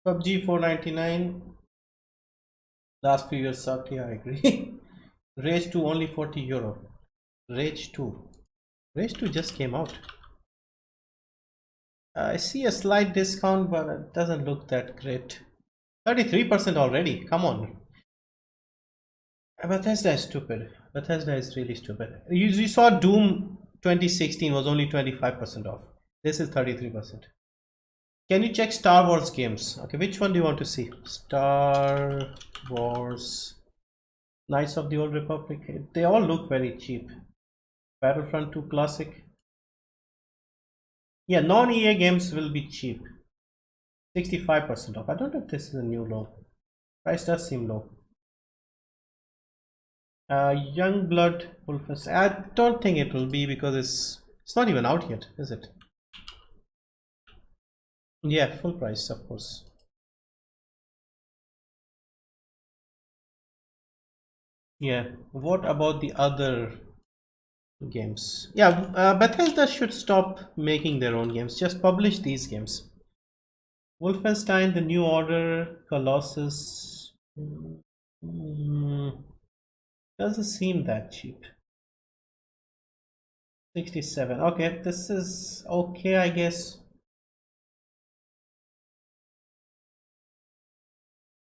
PUBG 499. Last few years sucked. Yeah, I agree. Rage 2 only 40 euro. Rage 2 just came out. I see a slight discount, but it doesn't look that great. 33% already. Come on. Bethesda is stupid. Bethesda is really stupid. You saw Doom 2016 was only 25% off. This is 33%. Can you check Star Wars games? Okay, which one do you want to see? Star Wars Knights of the Old Republic. They all look very cheap. Battlefront 2 Classic. Yeah, non-EA games will be cheap. 65% off. I don't know if this is a new low. Price does seem low. Youngblood Wolfenstein. I don't think it will be because it's not even out yet, is it? Yeah, full price, of course. Yeah. What about the other games? Yeah, Bethesda should stop making their own games. Just publish these games. Wolfenstein: The New Order, Colossus. Doesn't seem that cheap. 67. Okay, this is okay, I guess.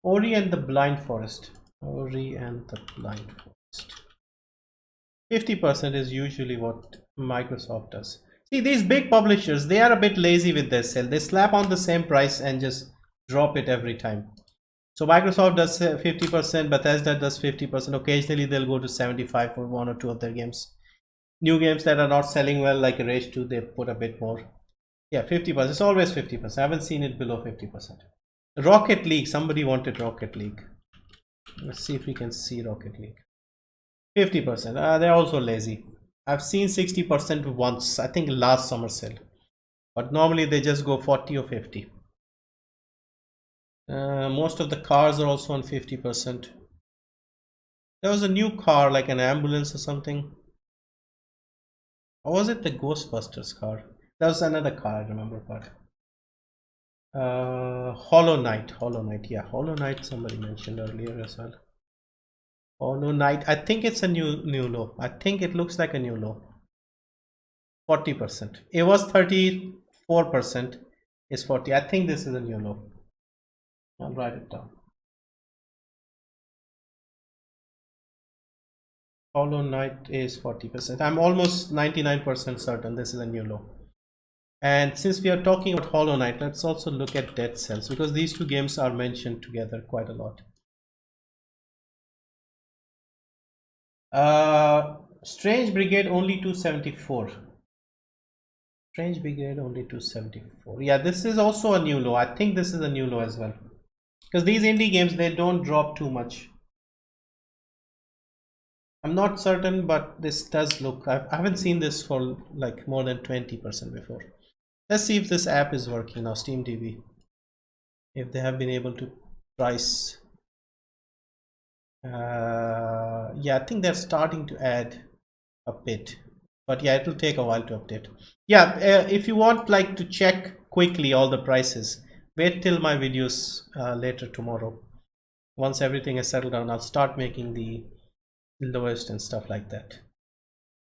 Ori and the Blind Forest. Ori and the Blind Forest. 50% is usually what Microsoft does. See, these big publishers, they are a bit lazy with their sale. They slap on the same price and just drop it every time. So Microsoft does 50%, Bethesda does 50%. Occasionally they'll go to 75 for one or two of their games. New games that are not selling well, like Rage 2, they put a bit more. Yeah, 50%. It's always 50%. I haven't seen it below 50%. Rocket League. Somebody wanted Rocket League. Let's see if we can see Rocket League. 50%. They're also lazy. I've seen 60% once, I think last summer sale. But normally they just go 40 or 50. Most of the cars are also on 50%. There was a new car, like an ambulance or something. Or was it the Ghostbusters car? That was another car, I remember. But Hollow Knight, yeah, Hollow Knight somebody mentioned earlier as well. Hollow Knight, I think it's a new low. I think it looks like a new low. 40%. It was 34%. Is 40. I think this is a new low. I'll write it down. Hollow Knight is 40%. I'm almost 99% certain this is a new low. And since we are talking about Hollow Knight, let's also look at Dead Cells, because these two games are mentioned together quite a lot. Strange Brigade only 274. Strange Brigade only 274. Yeah, this is also a new low. I think this is a new low as well, because these indie games, they don't drop too much. I'm not certain, but this does look, I haven't seen this for like more than 20% before. Let's see if this app is working now, SteamDB. If they have been able to price. Yeah, I think they're starting to add a bit, but yeah, it will take a while to update. Yeah, if you want like to check quickly all the prices, wait till my videos later tomorrow. Once everything is settled down, I'll start making the lowest and stuff like that.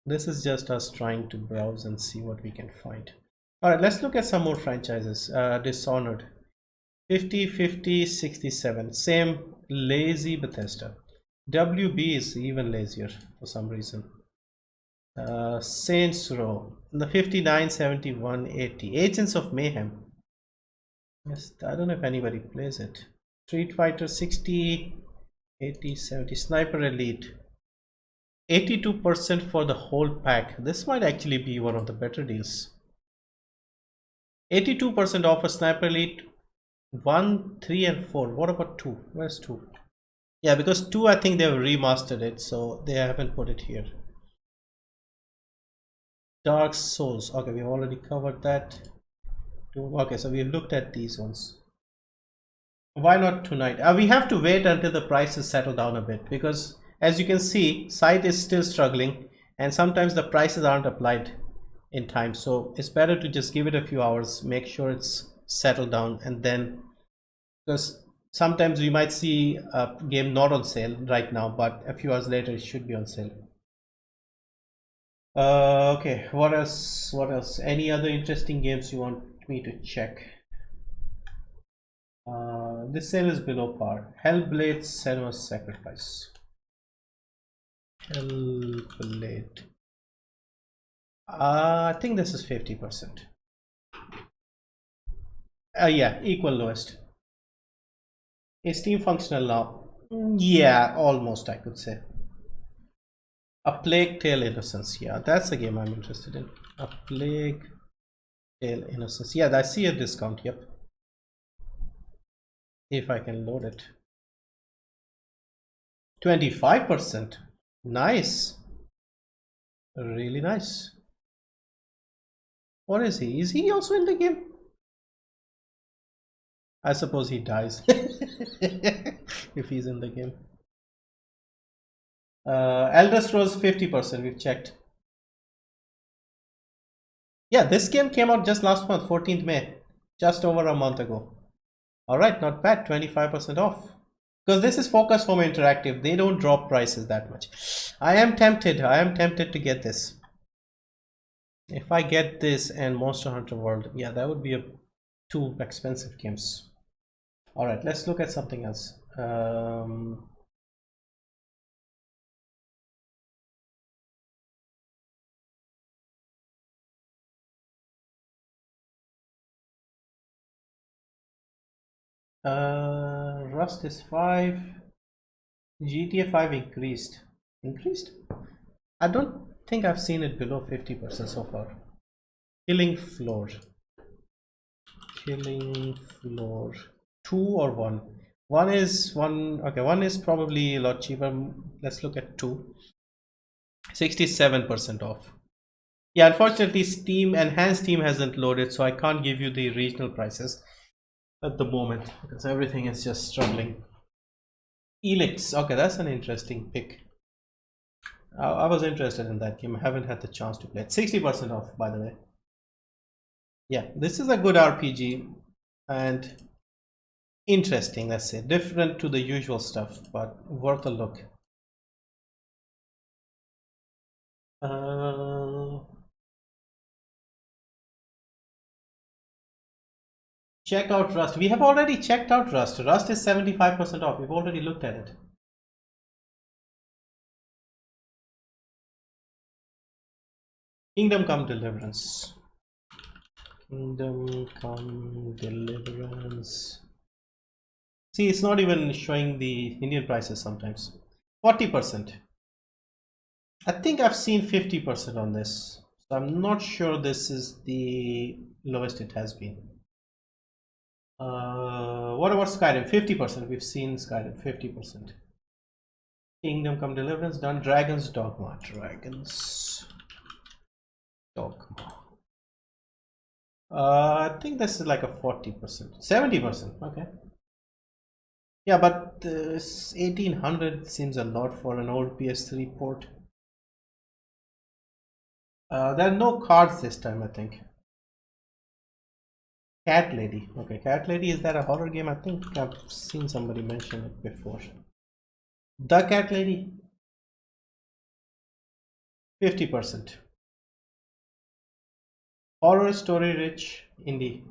This is just us trying to browse and see what we can find. All right, let's look at some more franchises. Dishonored, 50, 50, 67. Same, lazy Bethesda. WB is even lazier for some reason. Saints Row, the 59, 71, 80. Agents of Mayhem. Yes, I don't know if anybody plays it. Street Fighter, 60, 80, 70. Sniper Elite, 82% for the whole pack. This might actually be one of the better deals. 82% off a Sniper Elite 1, 3 and 4. What about 2? Where's 2? Yeah, because 2, I think they've remastered it, so they haven't put it here. Dark Souls. Okay, we've already covered that. Okay, so we've looked at these ones. Why not tonight? We have to wait until the prices settle down a bit, because as you can see, site is still struggling and sometimes the prices aren't applied in time. So it's better to just give it a few hours, make sure it's settled down, and then, because sometimes you might see a game not on sale right now, but a few hours later it should be on sale. Okay, what else? Any other interesting games you want me to check? This sale is below par. Hellblade: Senua's Sacrifice. Hellblade. I think this is 50%. Yeah, equal lowest. Is Steam functional now? Yeah, almost, I could say. A Plague Tale: Innocence. Yeah, that's a game I'm interested in. A Plague Tale: Innocence. Yeah, I see a discount. Yep. If I can load it. 25%. Nice. Really nice. What is he? Is he also in the game? I suppose he dies if he's in the game. Elder Scrolls 50%. We've checked. Yeah, this game came out just last month, 14th May, just over a month ago. All right, not bad. 25% off. Because this is Focus Home Interactive. They don't drop prices that much. I am tempted. I am tempted to get this. If I get this and Monster Hunter World, yeah, that would be two expensive games. All right, let's look at something else. Rust is 5. GTA 5 increased. Increased? I don't think I've seen it below 50% so far. Killing Floor. Killing Floor. 2 or 1? One is probably a lot cheaper. Let's look at 2. 67% off. Yeah, unfortunately Steam Enhanced Steam hasn't loaded, so I can't give you the regional prices at the moment because everything is just struggling. Elix, okay, that's an interesting pick. I was interested in that game. I haven't had the chance to play it. 60% off, by the way. Yeah, this is a good RPG and interesting, let's say. Different to the usual stuff, but worth a look. Check out Rust. We have already checked out Rust. Rust is 75% off. We've already looked at it. Kingdom Come Deliverance. Kingdom Come Deliverance. See, it's not even showing the Indian prices sometimes. 40%. I think I've seen 50% on this. So I'm not sure this is the lowest it has been. What about Skyrim? 50%. We've seen Skyrim 50%. Kingdom Come Deliverance done. Dragon's Dogma. Dragon's Dogma. I think this is like a 40%. 70%. Okay. Yeah, but 1800 seems a lot for an old PS3 port. There are no cards this time, I think. Cat Lady. Okay, Cat Lady, is that a horror game? I think I've seen somebody mention it before. The Cat Lady. 50%. Horror story rich indie.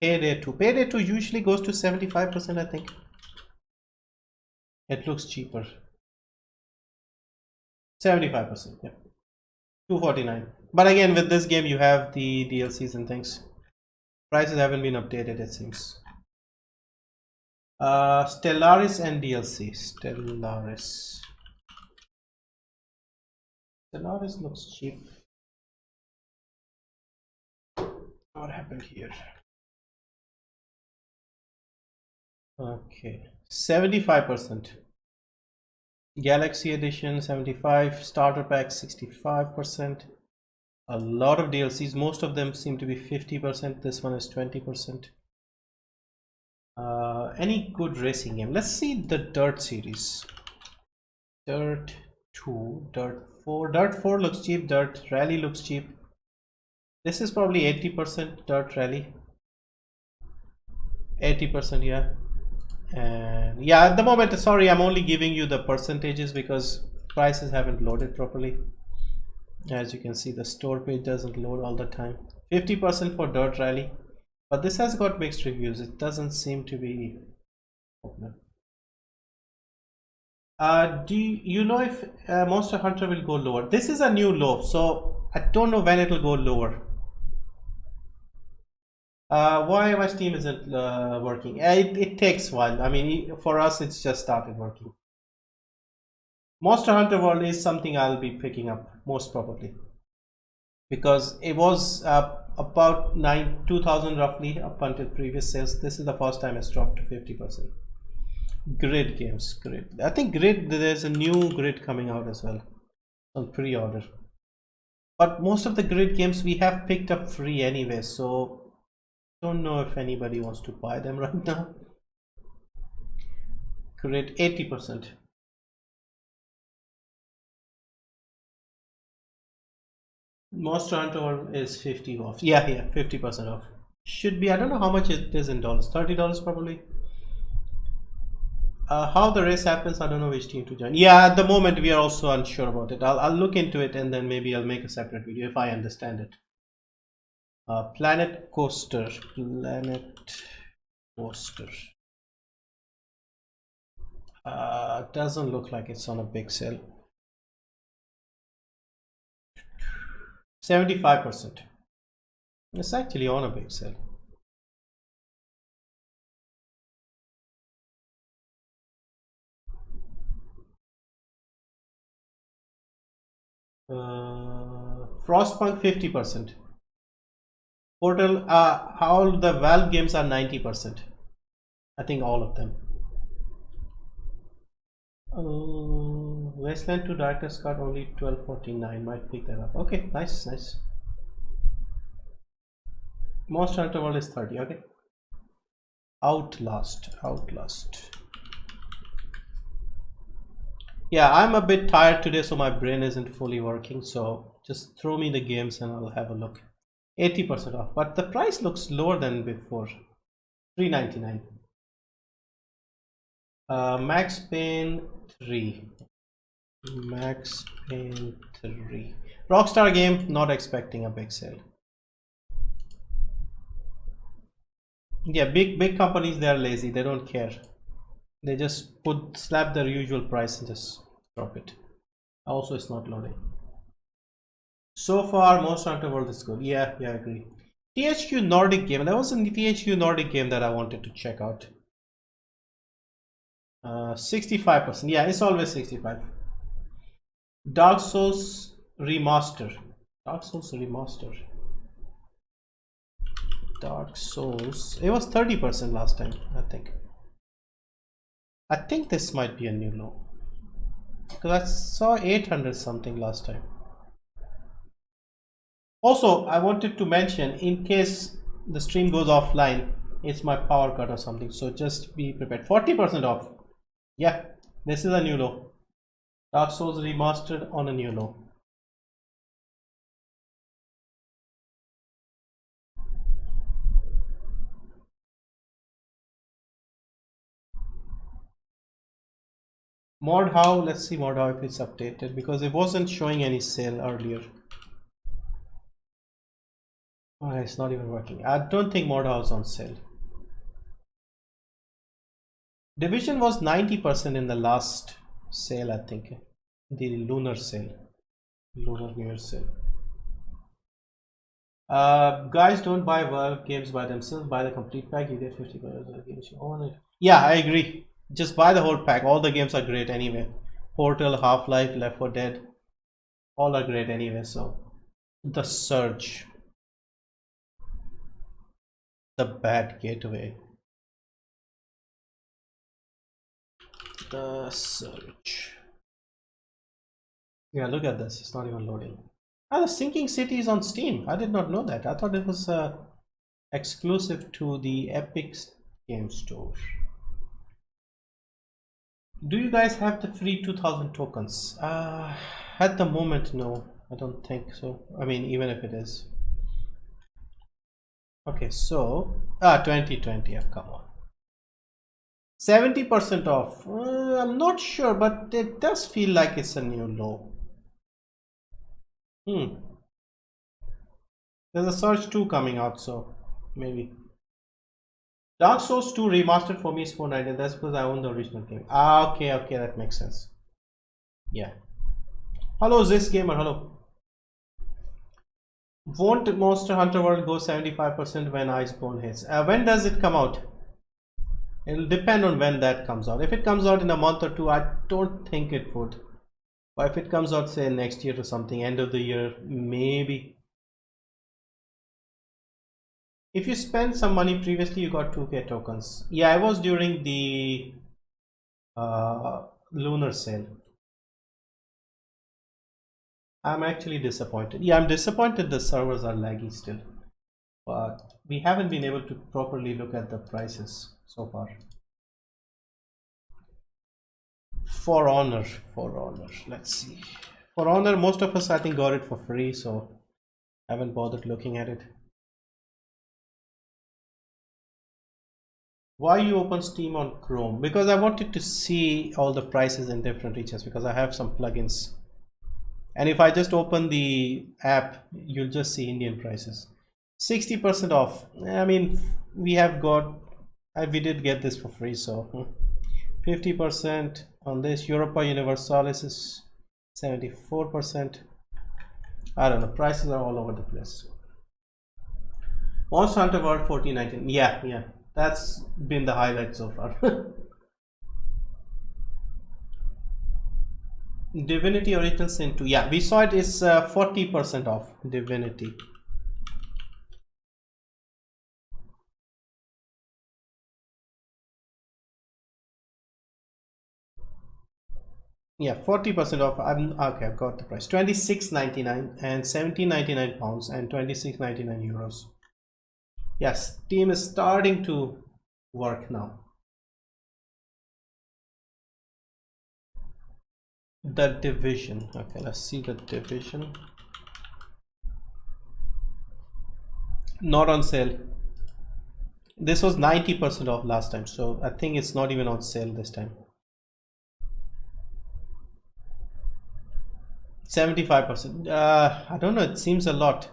Payday 2. Payday 2 usually goes to 75%, I think. It looks cheaper. 75%, yeah. 249. But again, with this game you have the DLCs and things. Prices haven't been updated, it seems. Stellaris and DLC. Stellaris looks cheap. What happened here? Okay, 75%. Galaxy Edition 75, Starter Pack 65%. A lot of DLCs, most of them seem to be 50%. This one is 20%. Any good racing game? Let's see the Dirt series. Dirt 2, Dirt 4. Dirt 4 looks cheap. Dirt Rally looks cheap. This is probably 80% Dirt Rally. 80%, yeah. And yeah, at the moment, sorry, I'm only giving you the percentages because prices haven't loaded properly. As you can see, the store page doesn't load all the time. 50% for Dirt Rally, but this has got mixed reviews. It doesn't seem to be popular. Do you know if Monster Hunter will go lower? This is a new low, so I don't know when it will go lower. Why my Steam isn't working? It takes a while. I mean, for us, it's just started working. Monster Hunter World is something I'll be picking up most probably because it was about 2,000 roughly up until previous sales. This is the first time it's dropped to 50%. Grid games, Grid. I think Grid, there's a new Grid coming out as well on pre-order. But most of the Grid games we have picked up free anyway, so don't know if anybody wants to buy them right now. Grid 80%. Monster Hunter is 50 off. Yeah, 50% off. Should be, I don't know how much it is in dollars, $30 probably. How the race happens, I don't know which team to join. Yeah, at the moment we are also unsure about it. I'll look into it and then maybe I'll make a separate video if I understand it. Planet Coaster. Doesn't look like it's on a big sale. 75%. It's actually on a big sale. Frostpunk 50%. Portal, all the Valve games are 90%. I think all of them. Wasteland 2 Director's Cut only 12.49. Might pick that up. Okay, nice. Monster Hunter World is 30. Okay. Outlast. Yeah, I'm a bit tired today, so my brain isn't fully working. So just throw me the games and I'll have a look. 80% off, but the price looks lower than before. $3.99. Max Payne 3. Rockstar game, not expecting a big sale. Yeah, big companies, they are lazy, they don't care. They just slap their usual price and just drop it. Also, it's not loading. So far, Monster Hunter World is good. Yeah, I agree. THQ Nordic game. That was a THQ Nordic game that I wanted to check out. 65%. Yeah, it's always 65. Dark Souls Remaster. It was 30% last time, I think. I think this might be a new low, because I saw 800 something last time. Also, I wanted to mention, in case the stream goes offline, it's my power cut or something, so just be prepared. 40% off. Yeah, this is a new low. Dark Souls Remastered on a new low. Mod How, let's see Mod How if it's updated, because it wasn't showing any sale earlier. Oh, it's not even working. I don't think Mod How is on sale. Division was 90% in the last sale, I think. The lunar New Year sale. Guys, don't buy Valve games by themselves. Buy the complete pack. You get 50% of the games you own it. Yeah, I agree. Just buy the whole pack. All the games are great anyway. Portal, Half-Life, Left 4 Dead, all are great anyway. So the Surge, the bad gateway, the Surge. Yeah, look at this. It's not even loading. The Sinking City is on Steam. I did not know that. I thought it was exclusive to the Epic Game Store. Do you guys have the free 2000 tokens? At the moment, no, I don't think so. I mean, even if it is. Okay, so 2020, yeah, come on. 70% off. I'm not sure, but it does feel like it's a new low. There's a Surge 2 coming out, so maybe. Dark Souls 2 remastered for me is $4.99. That's because I own the original game. Okay, that makes sense. Yeah. Hello, this gamer. Hello. Won't Monster Hunter World go 75% when Iceborne hits? When does it come out? It'll depend on when that comes out. If it comes out in a month or two, I don't think it would. But if it comes out, say, next year or something, end of the year, maybe. If you spend some money previously, you got 2K tokens. Yeah, I was during the lunar sale. I'm actually disappointed. Yeah, I'm disappointed the servers are laggy still. But we haven't been able to properly look at the prices so far. For Honor. Let's see. For Honor, most of us I think got it for free, so I haven't bothered looking at it. Why you open Steam on Chrome? Because I wanted to see all the prices in different regions, because I have some plugins. And if I just open the app, you'll just see Indian prices. 60% off. I mean, we have got, we did get this for free, so 50% on this. Europa Universalis is 74%. I don't know, prices are all over the place. Monster Hunter World 1419. Yeah, that's been the highlight so far. Divinity Original Sin 2. Yeah, we saw it is 40% off. Divinity. Yeah, 40% off. Okay, I've got the price. 26.99 and 17.99 pounds and 26.99 euros. Yes, Steam is starting to work now. The Division. Okay, let's see the Division. Not on sale. This was 90% off last time, so I think it's not even on sale this time. 75%. I don't know, it seems a lot.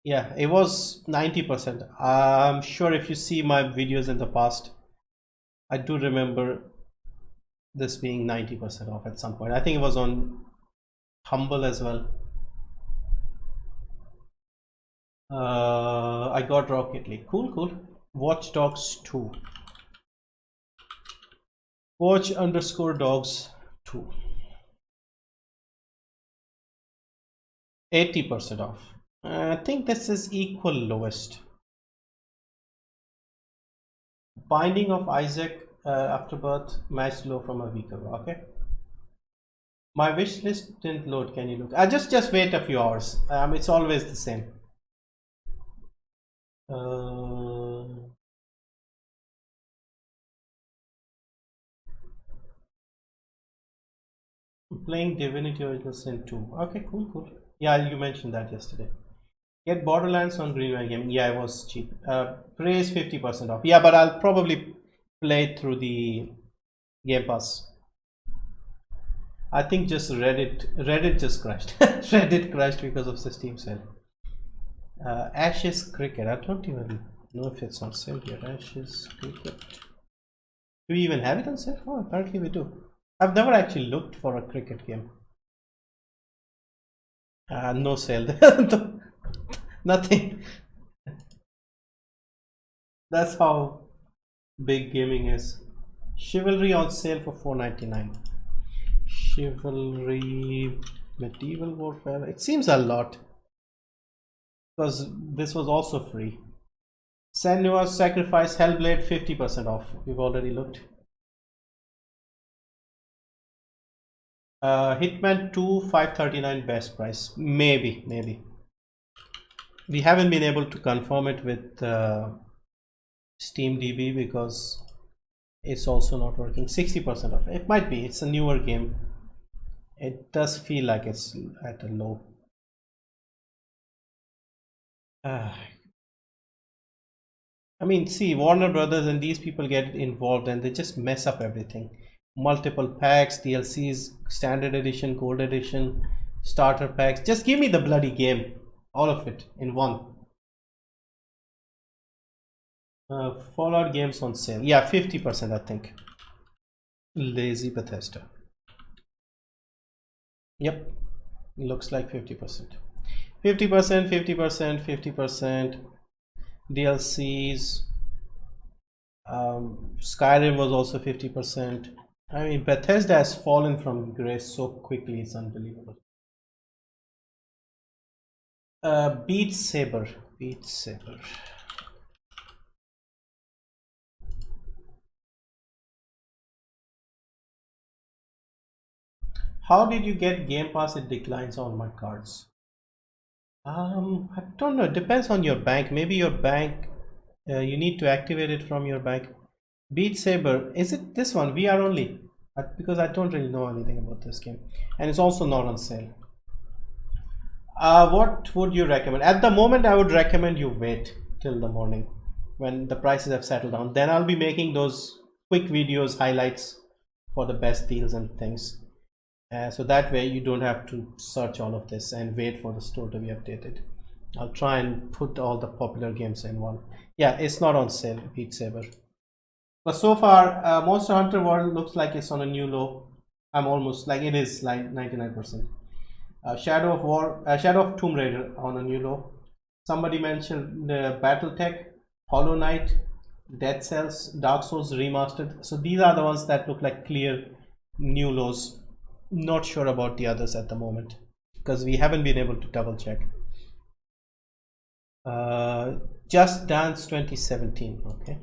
Yeah, it was 90%. I'm sure if you see my videos in the past, I do remember this being 90% off at some point. I think it was on Humble as well. I got Rocket League. Cool. Watch Dogs 2. Watch_dogs 2. 80% off. I think this is equal lowest. Binding of Isaac Afterbirth matched low from a week ago. Okay. My wish list didn't load. Can you look? Just wait a few hours. It's always the same. Playing Divinity Original Sin 2. Okay, cool. Yeah, you mentioned that yesterday. Get Borderlands on Greenway Gaming. Yeah, it was cheap. Prey is 50% off. Yeah, but I'll probably play it through the Game Pass. I think just Reddit just crashed. Reddit crashed because of the Steam sale. Ashes Cricket. I don't even know if it's on sale here. Ashes Cricket. Do we even have it on sale? Oh, apparently we do. I've never actually looked for a cricket game. No sale. Nothing. That's how big gaming is. Chivalry on sale for $4.99. Chivalry Medieval Warfare. It seems a lot, because this was also free. Senua's Sacrifice Hellblade 50% off. We've already looked. Hitman 2 $5.39 best price. Maybe. We haven't been able to confirm it with SteamDB because it's also not working. 60% off. It might be. It's a newer game. It does feel like it's at a low. I mean, see, Warner Brothers and these people get involved and they just mess up everything. Multiple packs, DLCs, standard edition, gold edition, starter packs. Just give me the bloody game, all of it in one. Fallout games on sale. Yeah, 50% I think. Lazy Bethesda. Yep, looks like 50%. 50%. DLCs. Skyrim was also 50%. I mean, Bethesda has fallen from grace so quickly, it's unbelievable. Beat Saber. How did you get Game Pass? It declines on my cards. I don't know. It depends on your bank. Maybe your bank, you need to activate it from your bank. Beat Saber. Is it this one? VR only? Because I don't really know anything about this game, and it's also not on sale. What would you recommend? At the moment, I would recommend you wait till the morning. when the prices have settled down. Then I'll be making those quick videos, highlights for the best deals and things. So that way you don't have to search all of this and wait for the store to be updated. I'll try and put all the popular games in one. Yeah, it's not on sale, Beat Saber. But so far, Monster Hunter World looks like it's on a new low. I'm almost like it is like 99%. Shadow of Tomb Raider on a new low. Somebody mentioned BattleTech, Hollow Knight, Dead Cells, Dark Souls Remastered. So these are the ones that look like clear new lows. Not sure about the others at the moment because we haven't been able to double check. Just Dance 2017. Okay,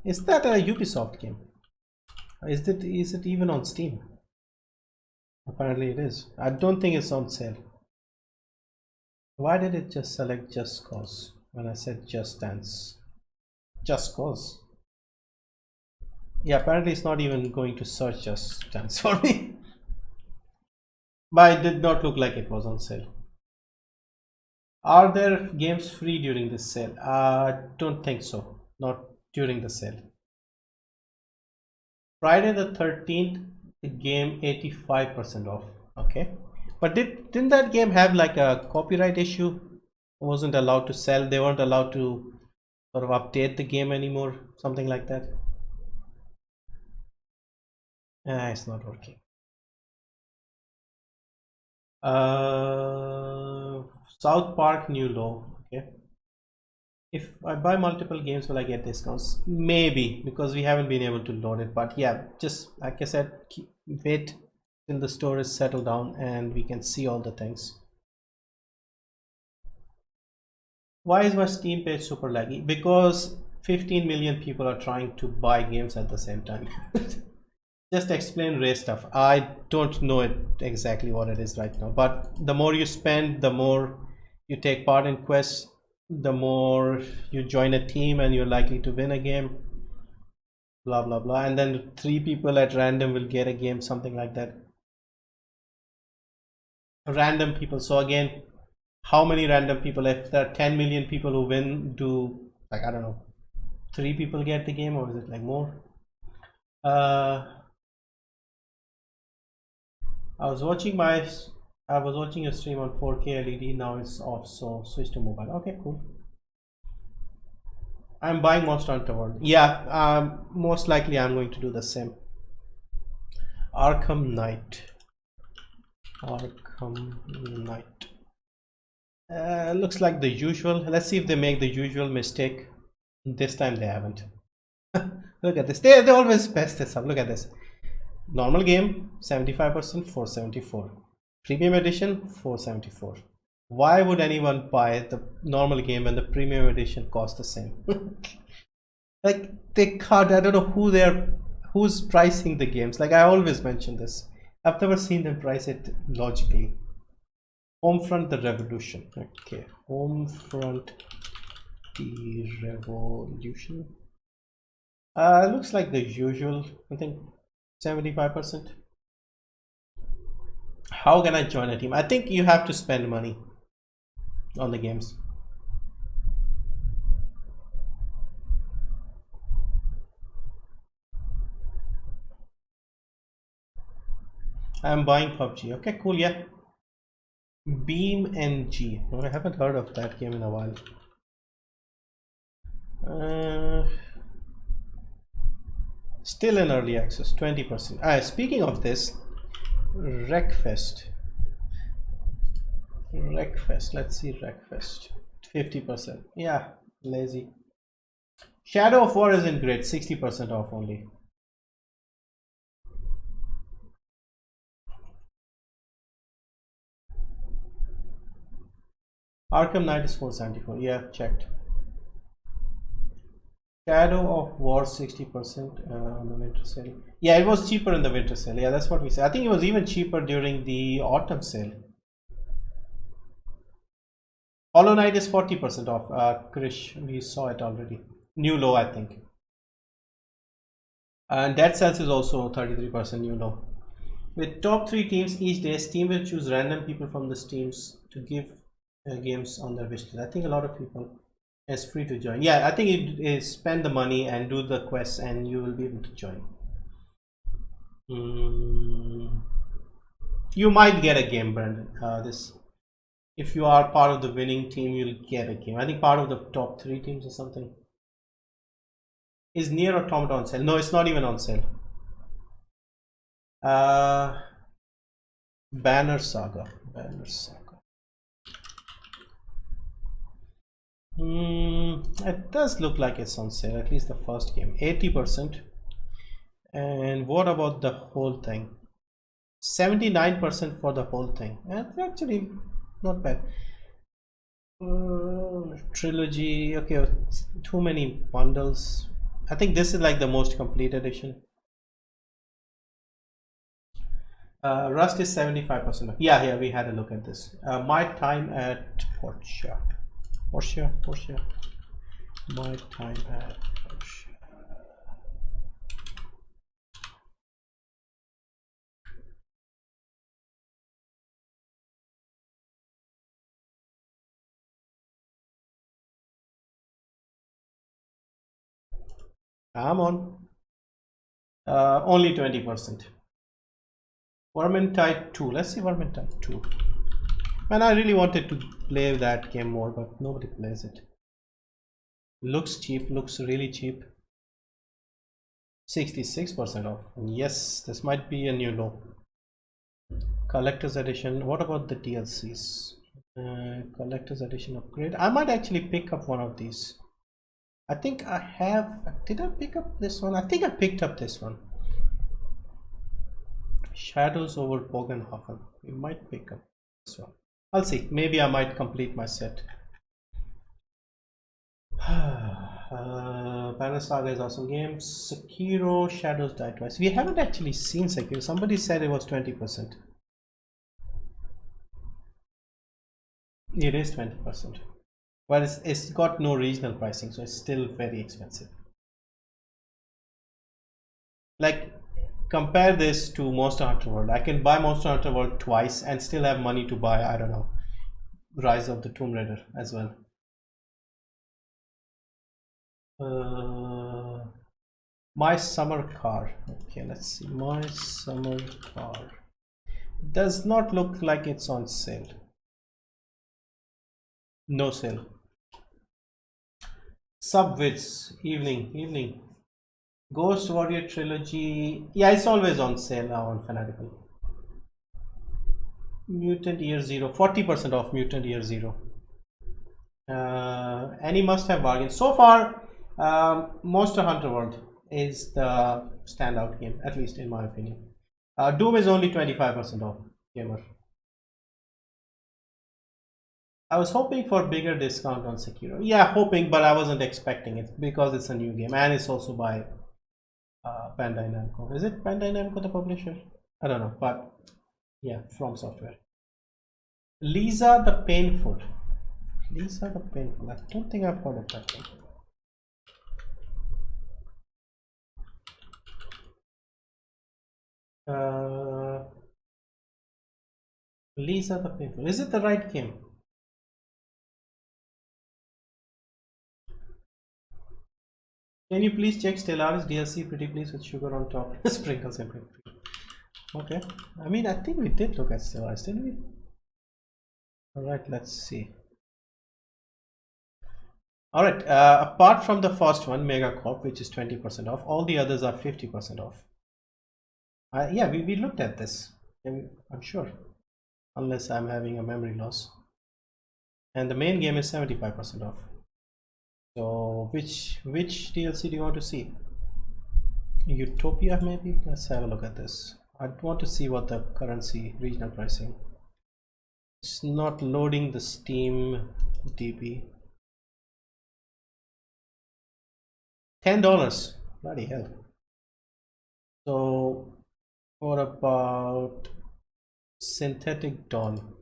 is that a Ubisoft game? Is it even on Steam? Apparently it is. I don't think it's on sale. Why did it just select Just Cause when I said Just Dance? Just Cause. Yeah, apparently it's not even going to search Just Dance for me. But it did not look like it was on sale. Are there games free during this sale? Don't think so. Not during the sale. Friday the 13th, the game 85% off. Okay, but didn't that game have like a copyright issue? Wasn't allowed to sell. They weren't allowed to sort of update the game anymore. Something like that. It's not working. South Park new low. Okay, if I buy multiple games, will I get discounts? Maybe, because we haven't been able to load it. But yeah, just like I said, wait till the store is settled down and we can see all the things. Why is my Steam page super laggy? Because 15 million people are trying to buy games at the same time. Just explain Ray stuff. I don't know it exactly what it is right now, but the more you spend, the more you take part in quests, the more you join a team and you're likely to win a game, blah blah blah, and then 3 people at random will get a game, something like that. Random people. So again, how many random people? If there are 10 million people who win, do like, I don't know, 3 people get the game, or is it like more? I was watching your stream on 4K LED. Now it's off, so switch to mobile. Okay, cool. I'm buying Monster Hunter World. Yeah, most likely I'm going to do the same. Arkham Knight. Looks like the usual. Let's see if they make the usual mistake. This time they haven't. Look at this. They always mess this up. Look at this. Normal game 75%, 474. Premium edition 474. Why would anyone buy the normal game when the premium edition costs the same? Like, they can't. I don't know who's pricing the games. Like, I always mention this. I've never seen them price it logically. Homefront the Revolution. Okay, Homefront the Revolution. Looks like the usual. I think 75%. How can I join a team? I think you have to spend money on the games. I'm buying PUBG. Okay, cool. Yeah, 𝐵𝒚. I haven't heard of that game in a while. Still in early access, 20%. Speaking of this, Wreckfest. Let's see, Wreckfest. 50%. Yeah, lazy. Shadow of War isn't great. 60% off only. Arkham Knight is 474. Yeah, checked. Shadow of War 60% on the winter sale. Yeah, it was cheaper in the winter sale. Yeah, that's what we said. I think it was even cheaper during the autumn sale. Hollow Knight is 40% off. Krish, we saw it already. New low, I think. And Dead Cells is also 33% new low. With top 3 teams each day, Steam will choose random people from the teams to give games on their wishlist. I think a lot of people It's free to join. Yeah, I think it is spend the money and do the quests and you will be able to join. You might get a game, Brandon. This, if you are part of the winning team, you'll get a game. I think part of the top 3 teams or something. Is Nier Automata on sale? No, it's not even on sale. Banner Saga. It does look like it's on sale, at least the first game, 80%. And what about the whole thing? 79% for the whole thing. That's actually not bad. Trilogy, okay, too many bundles. I think this is like the most complete edition. Rust is 75%. Yeah, we had a look at this. My time at Porsche. My time at Porsche. Come on. Only 20%. Vermintide 2. Let's see Vermintide 2. Man, I really wanted to play that game more, but nobody plays it. Looks cheap, looks really cheap. 66% off. Yes, this might be a new low. Collector's edition. What about the DLCs? Collector's edition upgrade. I might actually pick up one of these. I think I have. Did I pick up this one? I think I picked up this one. Shadows over Bogenhofen. We might pick up this one. I'll see. Maybe I might complete my set. Banner Saga is awesome game. Sekiro Shadows Die Twice. We haven't actually seen Sekiro. Somebody said it was 20%. It is 20%. But it's got no regional pricing, so it's still very expensive. Like, compare this to Monster Hunter World. I can buy Monster Hunter World twice and still have money to buy, I don't know, Rise of the Tomb Raider as well. My summer car. Okay, let's see. My summer car does not look like it's on sale. No sale. Subwits. Evening. Ghost Warrior Trilogy. Yeah, it's always on sale now on Fanatical. Mutant Year Zero. 40% off Mutant Year Zero. Any must-have bargain. So far, Monster Hunter World is the standout game, at least in my opinion. Doom is only 25% off, gamer. I was hoping for bigger discount on Sekiro. Yeah, hoping, but I wasn't expecting it because it's a new game and it's also by Bandai Namco. Is it Bandai Namco the publisher? I don't know, but yeah, From Software. Lisa the Painful. I don't think I've heard of that one. Lisa the Painful. Is it the right game? Can you please check Stellaris DLC pretty please with sugar on top? Sprinkles and okay. I mean, I think we did look at Stellaris, didn't we? Alright, let's see. Alright, apart from the first one, Megacorp, which is 20% off, all the others are 50% off. Yeah, we looked at this, I'm sure, unless I'm having a memory loss. And the main game is 75% off. So which DLC do you want to see? Utopia maybe? Let's have a look at this. I want to see what the currency regional pricing. It's not loading the Steam DB. $10. Bloody hell. So what about Synthetic Dawn?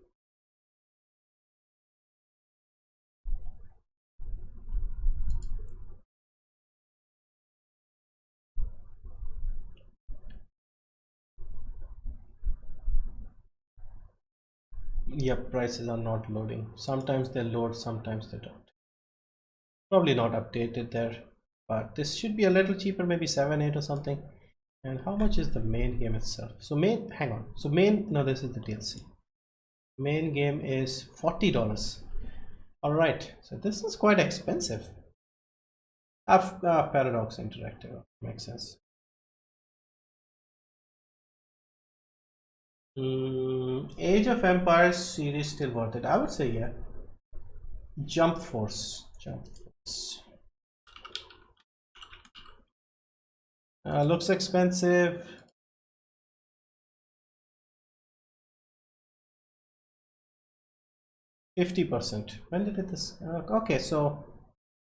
Yep, prices are not loading. Sometimes they load, sometimes they don't. Probably not updated there, but this should be a little cheaper, maybe 7, 8 or something. And how much is the main game itself? So main, hang on. So main, no, this is the DLC. Main game is $40. All right, so this is quite expensive. Paradox Interactive, makes sense. Age of Empires series still worth it? I would say yeah. Jump Force. Looks expensive. %50. When did this? Okay, so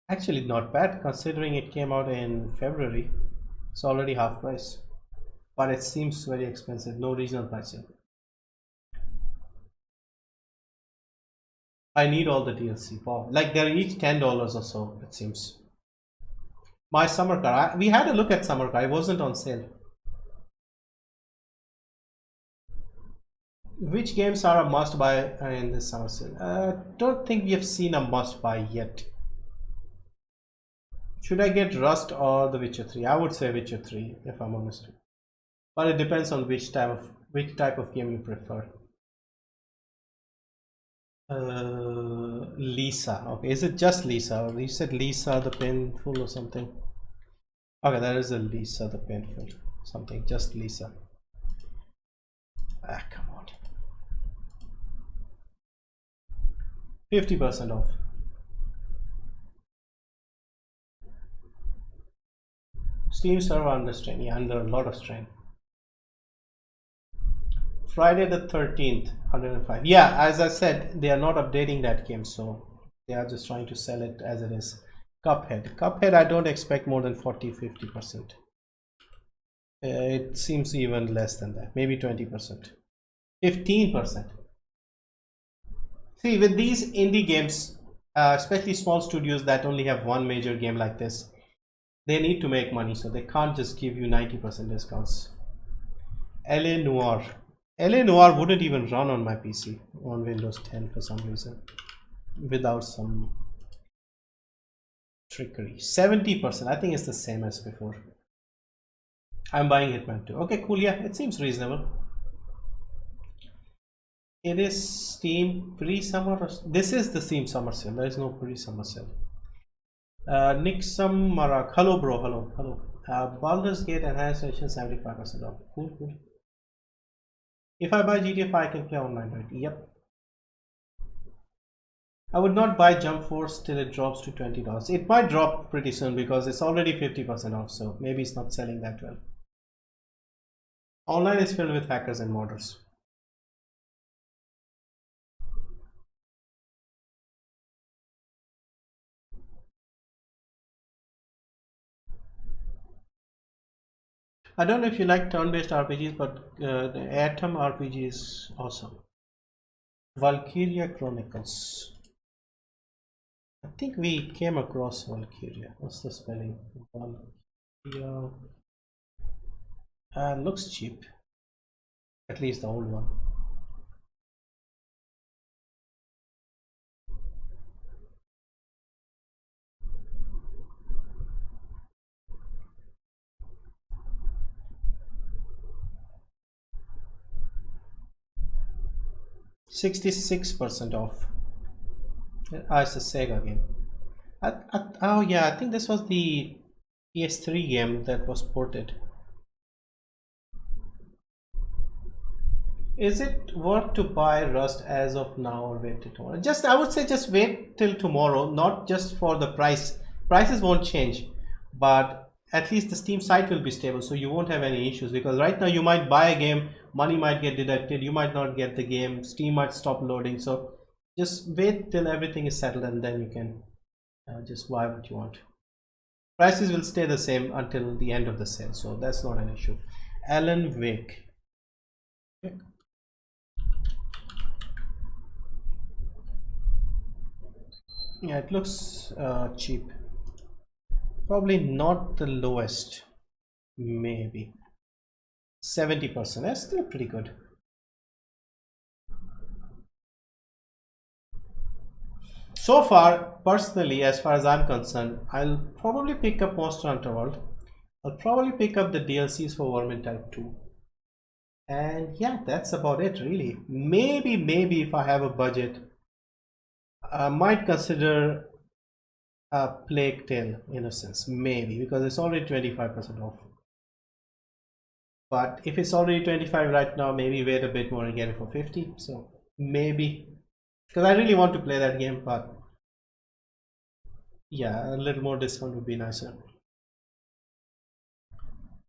actually not bad considering it came out in February. It's already half price, but it seems very expensive. No regional pricing. I need all the DLC. Wow. Like they're each $10 or so, it seems. My summer car. We had a look at summer car. It wasn't on sale. Which games are a must buy in this summer sale? Don't think we have seen a must buy yet. Should I get Rust or The Witcher 3? I would say Witcher 3 if I'm honest. But it depends on which type of game you prefer. Lisa. Okay, is it just Lisa? You said Lisa the Painful or something. Okay, there is a Lisa the Painful. Something, just Lisa. Ah, come on. 50% off. Steam server under strain. Yeah, under a lot of strain. Friday the 13th, 105. Yeah, as I said, they are not updating that game, so they are just trying to sell it as it is. Cuphead, I don't expect more than 40-50%. It seems even less than that, maybe 20%, 15%. See, with these indie games, especially small studios that only have one major game like this, they need to make money, so they can't just give you 90% discounts. LA Noire wouldn't even run on my PC on Windows 10 for some reason, without some trickery. 70%, I think it's the same as before. I'm buying Hitman 2. Okay, cool. Yeah, it seems reasonable. It is Steam pre-summer. This is the Steam summer sale. There is no pre-summer sale. Nixam Marak. Hello, bro. Hello. Baldur's Gate Enhanced Edition 75% off. Cool. If I buy GTA 5, I can play online, right? Yep. I would not buy Jump Force till it drops to $20. It might drop pretty soon because it's already 50% off, so maybe it's not selling that well. Online is filled with hackers and modders. I don't know if you like turn-based RPGs, but the 𝒚 RPG is awesome. Valkyria Chronicles. I think we came across Valkyria. What's the spelling? Valkyria. Looks cheap. At least the old one. $66 off. It's a Sega game. Oh yeah, I think this was the PS3 game that was ported. Is it worth to buy Rust as of now or wait till tomorrow? I would say just wait till tomorrow, not just for the price. Prices won't change, but at least the Steam site will be stable, so you won't have any issues, because right now you might buy a game, money might get deducted, you might not get the game, Steam might stop loading, so just wait till everything is settled and then you can just buy what you want. Prices will stay the same until the end of the sale, so that's not an issue. Alan Wake. Okay. Yeah, it looks cheap. Probably not the lowest. Maybe 70%. That's still pretty good. So far, personally, as far as I'm concerned, I'll probably pick up Monster Hunter World. I'll probably pick up the DLCs for Vermintide 2. And yeah, that's about it really. Maybe if I have a budget, I might consider a Plague Tale Innocence, maybe, because it's already 25% off. But if it's already 25 right now, maybe wait a bit more and get it for 50. So maybe, because I really want to play that game, but yeah, a little more discount would be nicer.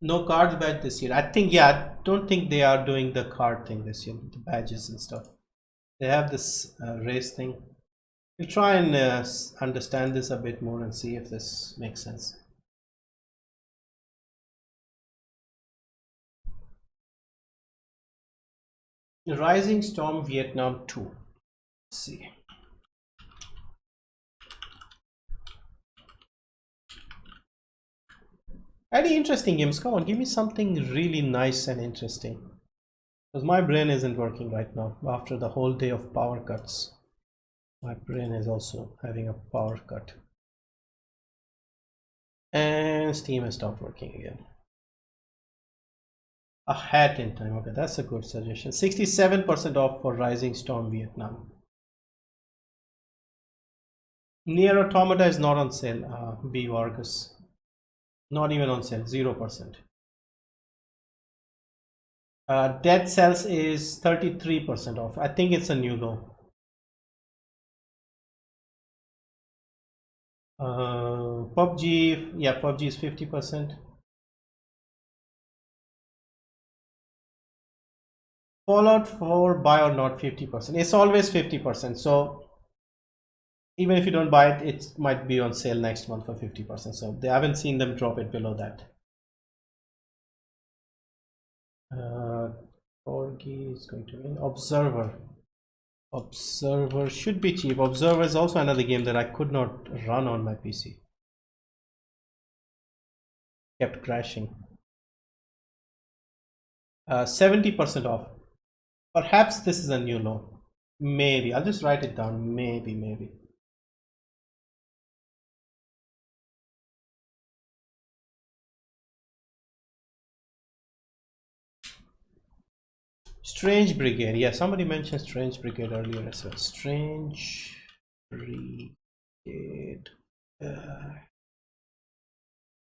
No cards badge this year. I think, yeah, I don't think they are doing the card thing this year, the badges and stuff. They have this race thing. We'll try and understand this a bit more and see if this makes sense. Rising Storm Vietnam 2. Let's see. Any interesting games? Come on, give me something really nice and interesting. Because my brain isn't working right now after the whole day of power cuts. My brain is also having a power cut. And Steam has stopped working again. A Hat in Time. Okay, that's a good suggestion. 67% off for Rising Storm Vietnam. Nier Automata is not on sale. B. Vargas. Not even on sale. 0%. Dead Cells is 33% off. I think it's a new low. PUBG, yeah, PUBG is 50%. Fallout 4, buy or not, 50%. It's always 50%. So even if you don't buy it, it might be on sale next month for 50%. So they haven't seen them drop it below that. Corgi is going to win. Observer. Observer should be cheap. Observer is also another game that I could not run on my PC. Kept crashing. 70% off. Perhaps this is a new low. Maybe. I'll just write it down. Maybe. Strange Brigade. Yeah, somebody mentioned Strange Brigade earlier as well. Strange Brigade.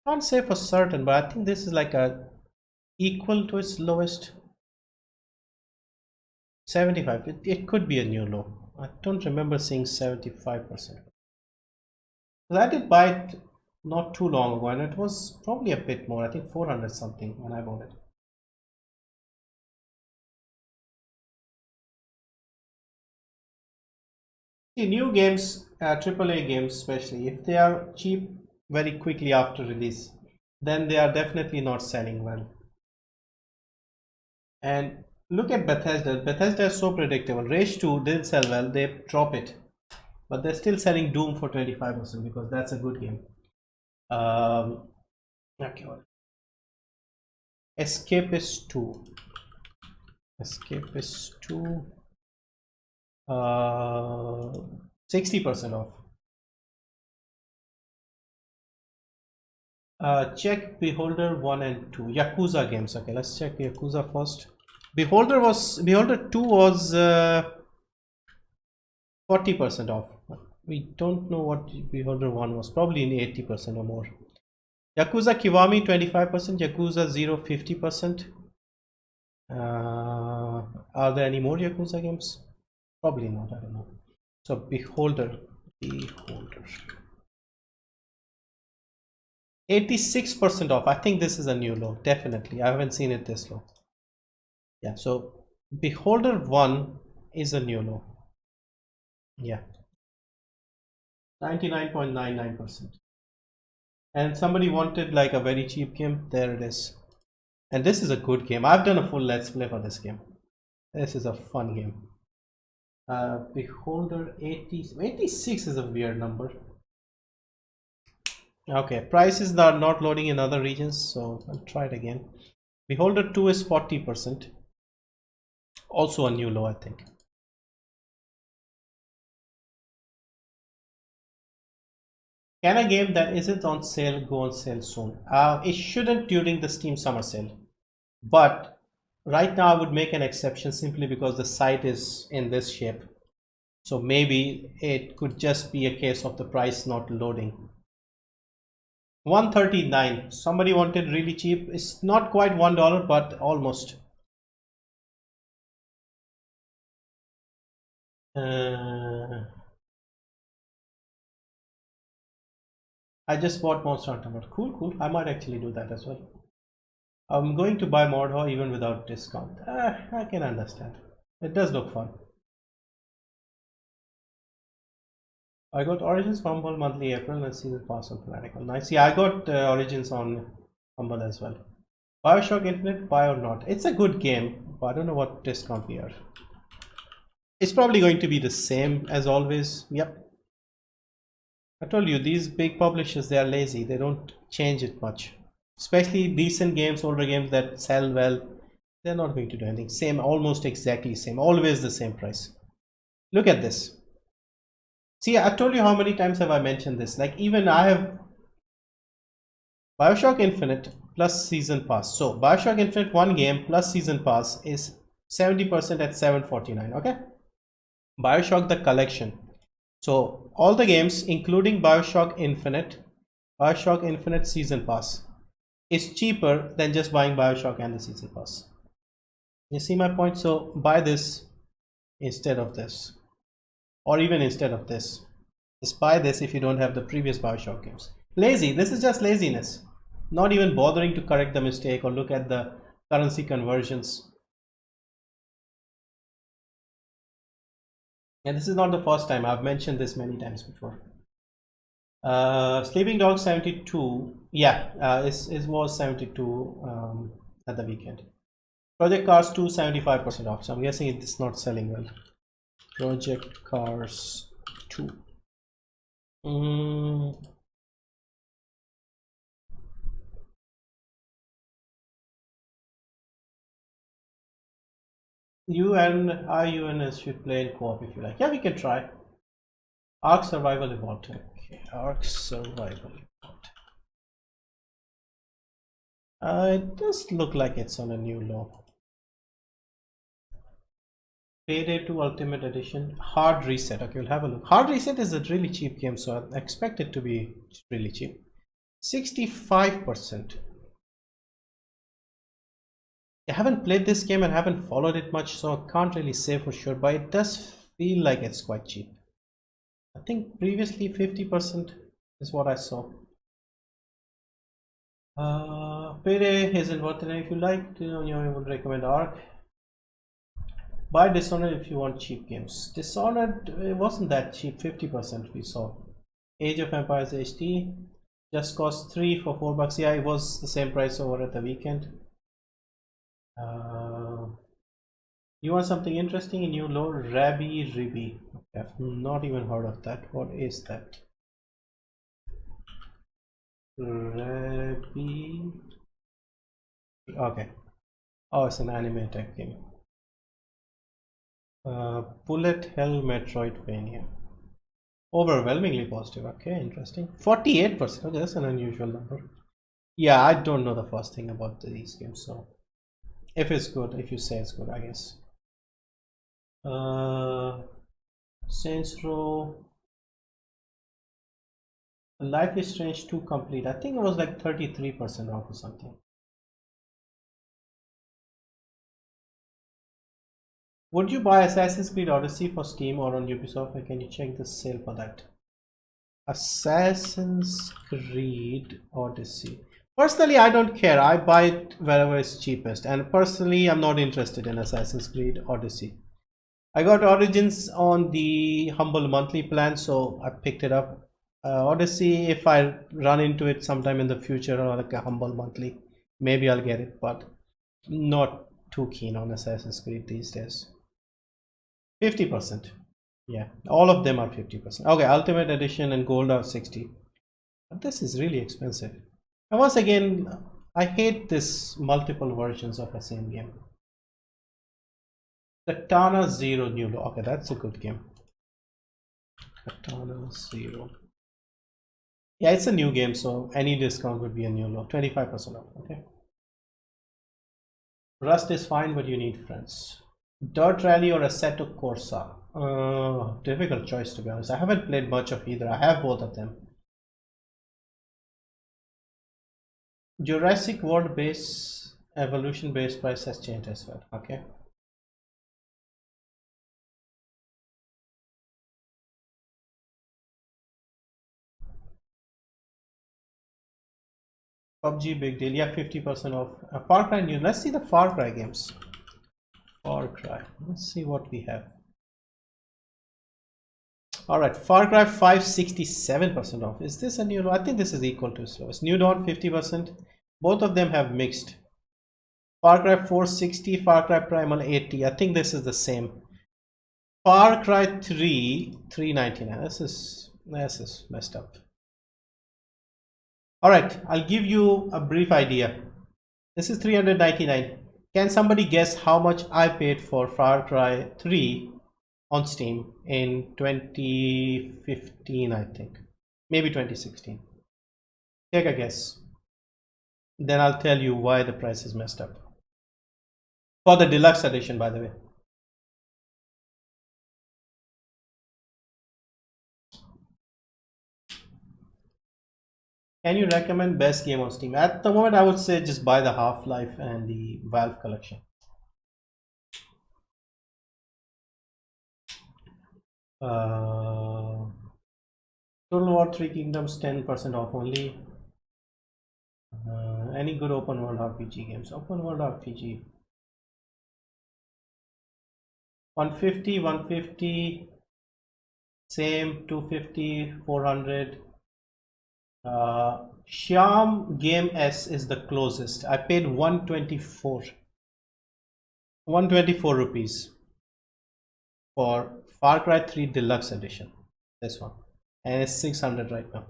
Can't say for certain, but I think this is like a equal to its lowest. 75. It could be a new low. I don't remember seeing 75%. I did buy it not too long ago, and it was probably a bit more. I think 400 something when I bought it. See, new games, AAA games especially, if they are cheap very quickly after release, then they are definitely not selling well. And look at Bethesda. Bethesda is so predictable. Rage 2 didn't sell well, they drop it, but they're still selling Doom for 25% because that's a good game. Okay. Escapist 2. 60% off. Check Beholder 1 and 2. Yakuza games. Okay, let's check Yakuza first. Beholder 2 was 40% off. We don't know what Beholder 1 was. Probably in 80% or more. Yakuza Kiwami 25%. Yakuza 0 50%. Are there any more Yakuza games? Probably not. I don't know. So Beholder. 86% off. I think this is a new low. Definitely. I haven't seen it this low. Yeah. So Beholder 1 is a new low. Yeah. 99.99%. And somebody wanted like a very cheap game. There it is. And this is a good game. I've done a full let's play for this game. This is a fun game. Beholder 86 is a weird number. Okay, prices are not loading in other regions, so I'll try it again. Beholder 2 is 40%. Also a new low, I think. Can a game that isn't on sale go on sale soon? It shouldn't during the Steam summer sale. But right now I would make an exception simply because the site is in this shape. So maybe it could just be a case of the price not loading. 139. Somebody wanted really cheap. It's not quite $1, but almost. I just bought Monster Hunter. Cool. I might actually do that as well. I'm going to buy Mordor even without discount. I can understand. It does look fun. I got Origins for Humble monthly April and Season Pass on Fanatical. Nice. Yeah, I got Origins on Humble as well. Bioshock Infinite, buy or not? It's a good game, but I don't know what discount we are. It's probably going to be the same as always. Yep. I told you, these big publishers, they are lazy. They don't change it much. Especially decent games, older games that sell well, they're not going to do anything. Same, almost exactly same, always the same price. Look at this. See, I told you how many times have I mentioned this. Like even I have Bioshock Infinite plus Season Pass. So Bioshock Infinite one game plus Season Pass is 70% at $749. Okay. Bioshock the collection. So all the games including Bioshock Infinite Season Pass is cheaper than just buying Bioshock and the Season Pass. You see my point? So buy this instead of this, or even instead of this. Just buy this if you don't have the previous Bioshock games. Lazy. This is just laziness. Not even bothering to correct the mistake or look at the currency conversions. And this is not the first time. I've mentioned this many times before. Sleeping Dogs 72. Yeah, it was 72 at the weekend. Project Cars 2 75% off. So I'm guessing it's not selling well. Project Cars 2. You and 𝐿 should play in co-op if you like. Yeah, we can try. Ark Survival Evolved. Okay, Ark Survival Evolved. It does look like it's on a new low. Payday 2 Ultimate Edition. Hard Reset. Okay, we'll have a look. Hard Reset is a really cheap game, so I expect it to be really cheap. 65%. I haven't played this game and haven't followed it much, so I can't really say for sure, but it does feel like it's quite cheap. I think previously 50% is what I saw. Payday isn't worth it. If you like, I would recommend Ark. Buy Dishonored if you want cheap games. Dishonored, it wasn't that cheap. 50% we saw. Age of Empires HD just cost $3 for $4. Yeah, it was the same price over at the weekend. You want something interesting in new low? 𝑴𝒚 I've not even heard of that. What is that? 𝒚. Okay. Oh, it's an anime tech game. Bullet Hell Metroidvania. Overwhelmingly positive. Okay, interesting. 48%. Okay, that's an unusual number. Yeah, I don't know the first thing about these games, so if it's good, if you say it's good, I guess. Saints Row. Life is Strange 2 complete. I think it was like 33% off or something. Would you buy Assassin's Creed Odyssey for Steam or on Ubisoft? Can you check the sale for that? Assassin's Creed Odyssey. Personally, I don't care. I buy it wherever it's cheapest. And personally, I'm not interested in Assassin's Creed Odyssey. I got Origins on the Humble monthly plan, so I picked it up. Odyssey, if I run into it sometime in the future or like a Humble monthly, maybe I'll get it, but not too keen on Assassin's Creed these days. 50%. Yeah, all of them are 50%. Okay, Ultimate Edition and Gold are 60. But this is really expensive. And once again, I hate this multiple versions of the same game. Katana Zero New Law. Okay, that's a good game. Katana Zero. Yeah, it's a new game, so any discount would be a new low. 25% off. Okay. Rust is fine, but you need friends. Dirt Rally or Assetto Corsa? Difficult choice, to be honest. I haven't played much of either. I have both of them. Jurassic World base evolution base price has changed as well. Okay. PUBG big deal. Yeah, 50% off. Far Cry new. Let's see the Far Cry games. Far Cry. Let's see what we have. Alright, Far Cry 5 67% off. Is this a new low? I think this is equal to its lowest. New Dawn 50%. Both of them have mixed. Far Cry 4 60, Far Cry Primal 80. I think this is the same. Far Cry 3 399. This is messed up. Alright, I'll give you a brief idea. This is 399. Can somebody guess how much I paid for Far Cry 3 on Steam in 2015, I think. Maybe 2016. Take a guess. Then I'll tell you why the price is messed up. For the deluxe edition, by the way. Can you recommend best game on Steam? At the moment, I would say just buy the Half-Life and the Valve collection. Total War 3 Kingdoms 10% off only. Any good open world RPG games? Open world RPG. 150, 150, same 250, 400. 𝐿 Game S is the closest. I paid 124 rupees for Far Cry 3 Deluxe Edition. This one, and it's 600 right now.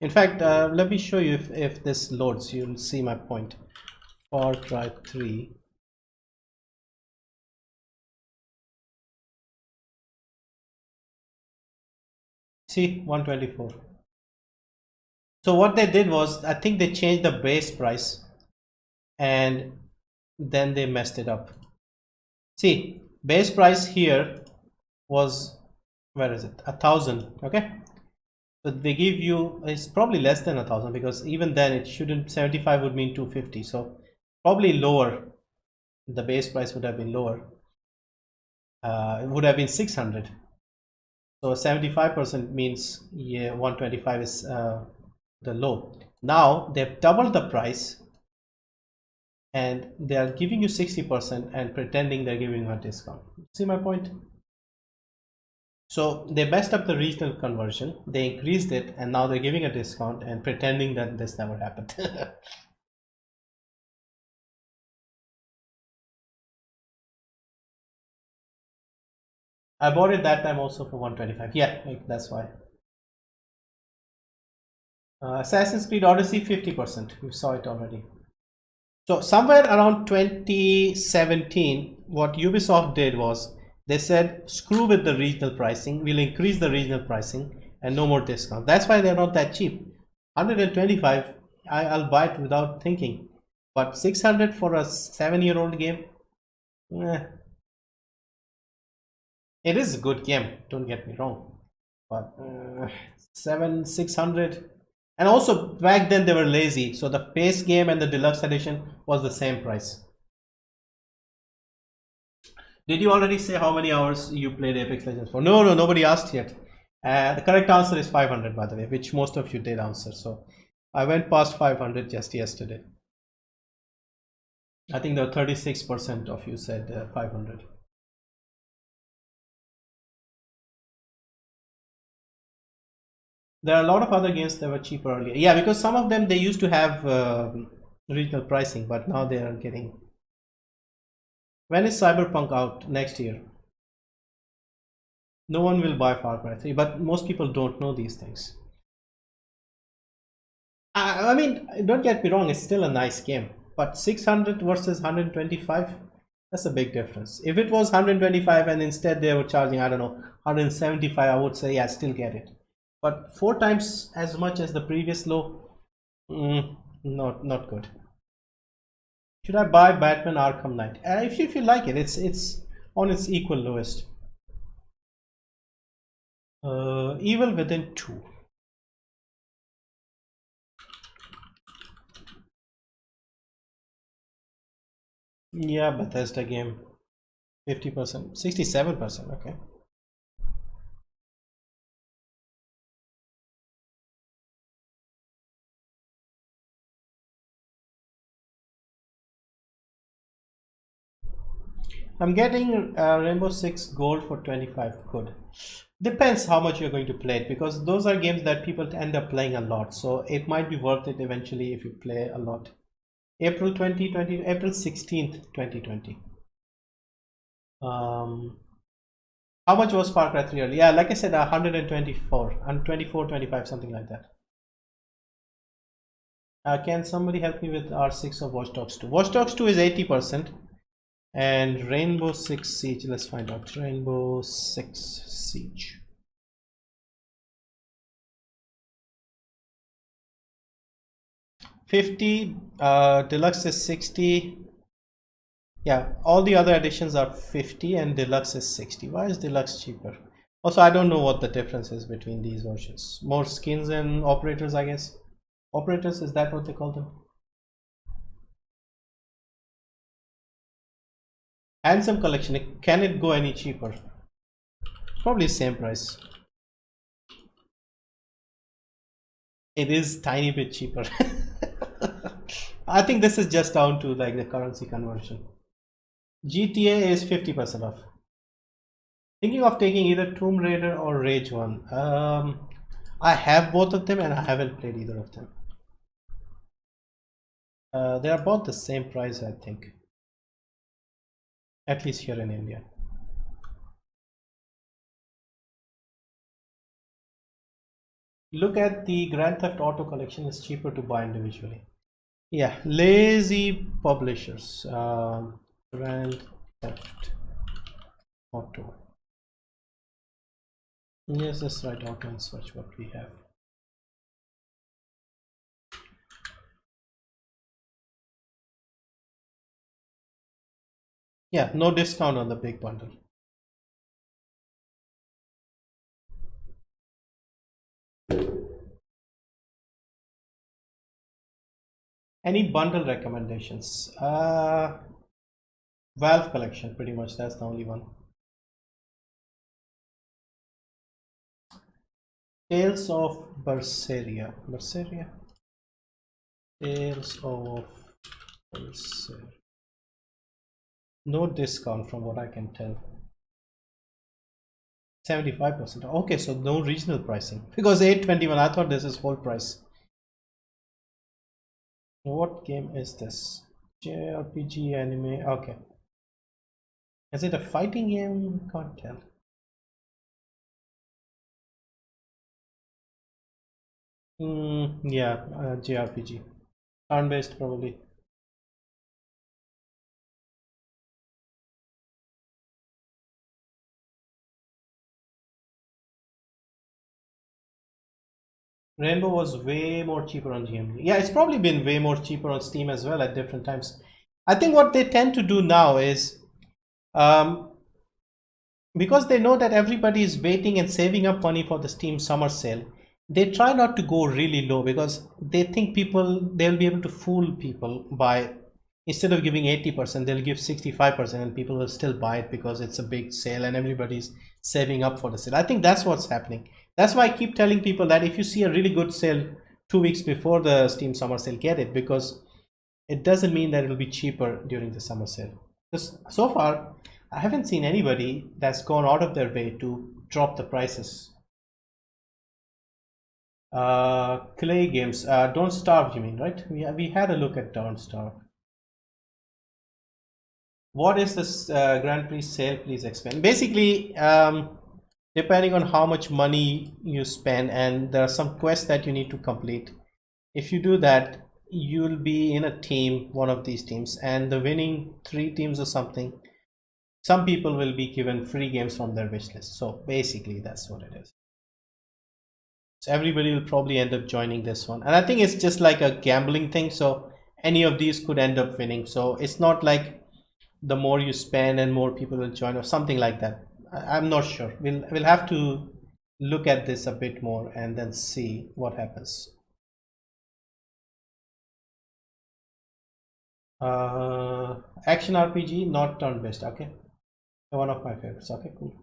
In fact, let me show you if this loads. You'll see my point. Far Cry 3. See, 124. So what they did was, I think they changed the base price and then they messed it up. See, base price here was, where is it, 1,000. Okay, so they give you, it's probably less than 1,000, because even then it shouldn't, 75 would mean 250, so probably lower. The base price would have been lower. It would have been 600. So 75% means, yeah, 125 is the low. Now they've doubled the price and they are giving you 60% and pretending they're giving you a discount. See my point? So they messed up the regional conversion, they increased it, and now they're giving a discount and pretending that this never happened. I bought it that time also for 125. Yeah, that's why. Assassin's Creed Odyssey 50%. You saw it already. So somewhere around 2017, what Ubisoft did was they said, screw with the regional pricing, we'll increase the regional pricing and no more discount. That's why they're not that cheap. 125, I'll buy it without thinking. But 600 for a 7-year-old game? It is a good game, don't get me wrong. But 600. And also back then they were lazy, so the base game and the deluxe edition was the same price. Did you already say how many hours you played Apex Legends for? No, nobody asked yet. The correct answer is 500, by the way, which most of you did answer. So I went past 500 just yesterday. I think the 36% of you said 500. There are a lot of other games that were cheaper earlier. Yeah, because some of them they used to have regional pricing, but now they are getting. When is Cyberpunk out? Next year. No one will buy Far Cry 3, but most people don't know these things. I mean, don't get me wrong, it's still a nice game, but 600 versus 125, that's a big difference. If it was 125 and instead they were charging, I don't know, 175, I would say, yeah, still get it. but 4 times as much as the previous low. Not good. Should I buy Batman Arkham Knight? If you like it, it's on its equal lowest. Evil Within 2. Yeah, Bethesda game. 50%, 67%. Okay. I'm getting Rainbow Six Gold for 25. Good. Depends how much you're going to play it, because those are games that people end up playing a lot. So it might be worth it eventually if you play a lot. April 2020, April 16th, 2020. How much was Far Cry 3 early? Yeah, like I said, 124, 124, 25, something like that. Can somebody help me with R6 of Watch Dogs 2? Watch Dogs 2 is 80%. And Rainbow Six Siege, let's find out. Rainbow Six Siege. $50, deluxe is 60. Yeah, all the other editions are 50 and deluxe is 60. Why is deluxe cheaper? Also, I don't know what the difference is between these versions. More skins and operators, I guess. Operators, is that what they call them? Handsome collection, can it go any cheaper? Probably same price. It is tiny bit cheaper. I think this is just down to like the currency conversion. GTA is 50% off. Thinking of taking either Tomb Raider or Rage 1. I have both of them and I haven't played either of them. They are both the same price, I think. At least here in India. Look at the Grand Theft Auto collection, is cheaper to buy individually. Yeah, lazy publishers. Grand Theft Auto. Yes, that's right. I can search what we have. Yeah, no discount on the big bundle. Any bundle recommendations? Valve collection, pretty much. That's the only one. Tales of Berseria. Tales of Berseria. No discount from what I can tell. 75%. Okay, so no regional pricing. Because 821, I thought this is whole price. What game is this? JRPG anime. Okay. Is it a fighting game? Can't tell. Yeah, JRPG. Turn-based probably. Rainbow was way more cheaper on GMT. Yeah, it's probably been way more cheaper on Steam as well at different times. I think what they tend to do now is, because they know that everybody is waiting and saving up money for the Steam summer sale, they try not to go really low because they think they'll be able to fool people by, instead of giving 80%, they'll give 65% and people will still buy it because it's a big sale and everybody's saving up for the sale. I think that's what's happening. That's why I keep telling people that if you see a really good sale 2 weeks before the Steam summer sale, get it, because it doesn't mean that it'll be cheaper during the summer sale. Because so far, I haven't seen anybody that's gone out of their way to drop the prices. Clay games. Don't Starve, you mean, right? We had a look at Don't Starve. What is this Grand Prix sale? Please explain. Basically, depending on how much money you spend, and there are some quests that you need to complete. If you do that, you'll be in a team, one of these teams, and the winning 3 teams or something, some people will be given free games from their wish list. So basically that's what it is. So everybody will probably end up joining this one, and I think it's just like a gambling thing, so any of these could end up winning. So it's not like the more you spend and more people will join or something like that. I'm not sure. We'll have to look at this a bit more and then see what happens. Action RPG, not turn-based. Okay, one of my favorites. Okay, cool.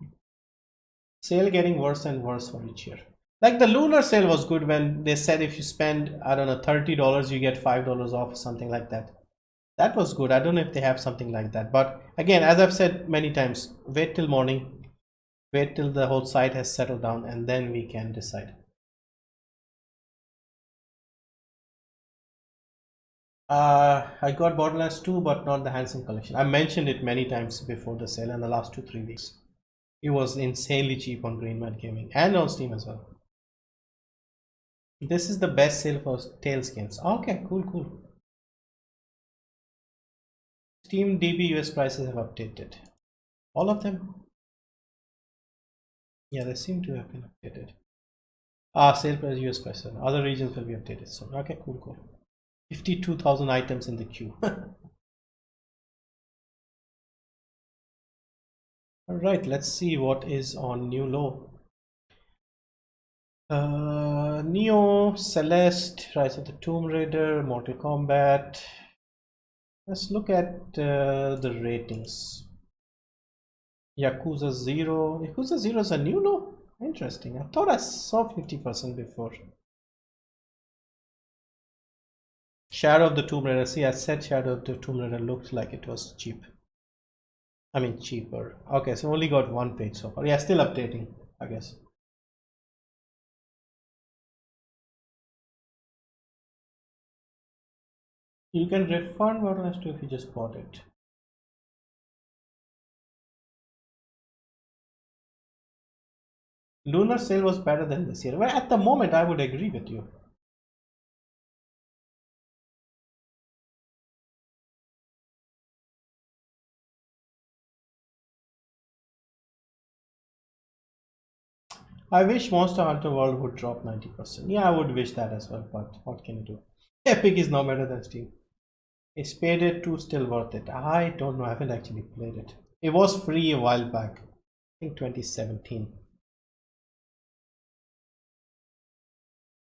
Sale getting worse and worse for each year. Like the lunar sale was good when they said if you spend, I don't know, $30 you get $5 off, something like that. That was good. I don't know if they have something like that, but again, as I've said many times, wait till morning, wait till the whole site has settled down, and then we can decide. I got Borderlands 2, but not the Handsome Collection. I mentioned it many times before the sale in the last 2-3 weeks. It was insanely cheap on Greenman Gaming and on Steam as well. This is the best sale for Tales games. Okay, cool. Steam DB US prices have updated. All of them? Yeah, they seem to have been updated. Sale price US prices. Other regions will be updated soon. Okay, cool. 52,000 items in the queue. Alright, let's see what is on new low. Neo, Celeste, Rise of the Tomb Raider, Mortal Kombat. Let's look at the ratings. Yakuza 0. Yakuza 0 is a new low? Interesting. I thought I saw 50% before. Shadow of the Tomb Raider. See, I said Shadow of the Tomb Raider looked like it was cheap. I mean cheaper. Okay, so only got one page so far. Yeah, still updating, I guess. You can refund Borderlands 2 if you just bought it. Lunar sale was better than this year. Well, at the moment, I would agree with you. I wish Monster Hunter World would drop 90%. Yeah, I would wish that as well, but what can you do? Epic is no better than Steam. Is Payday 2 still worth it? I don't know. I haven't actually played it. It was free a while back. I think 2017.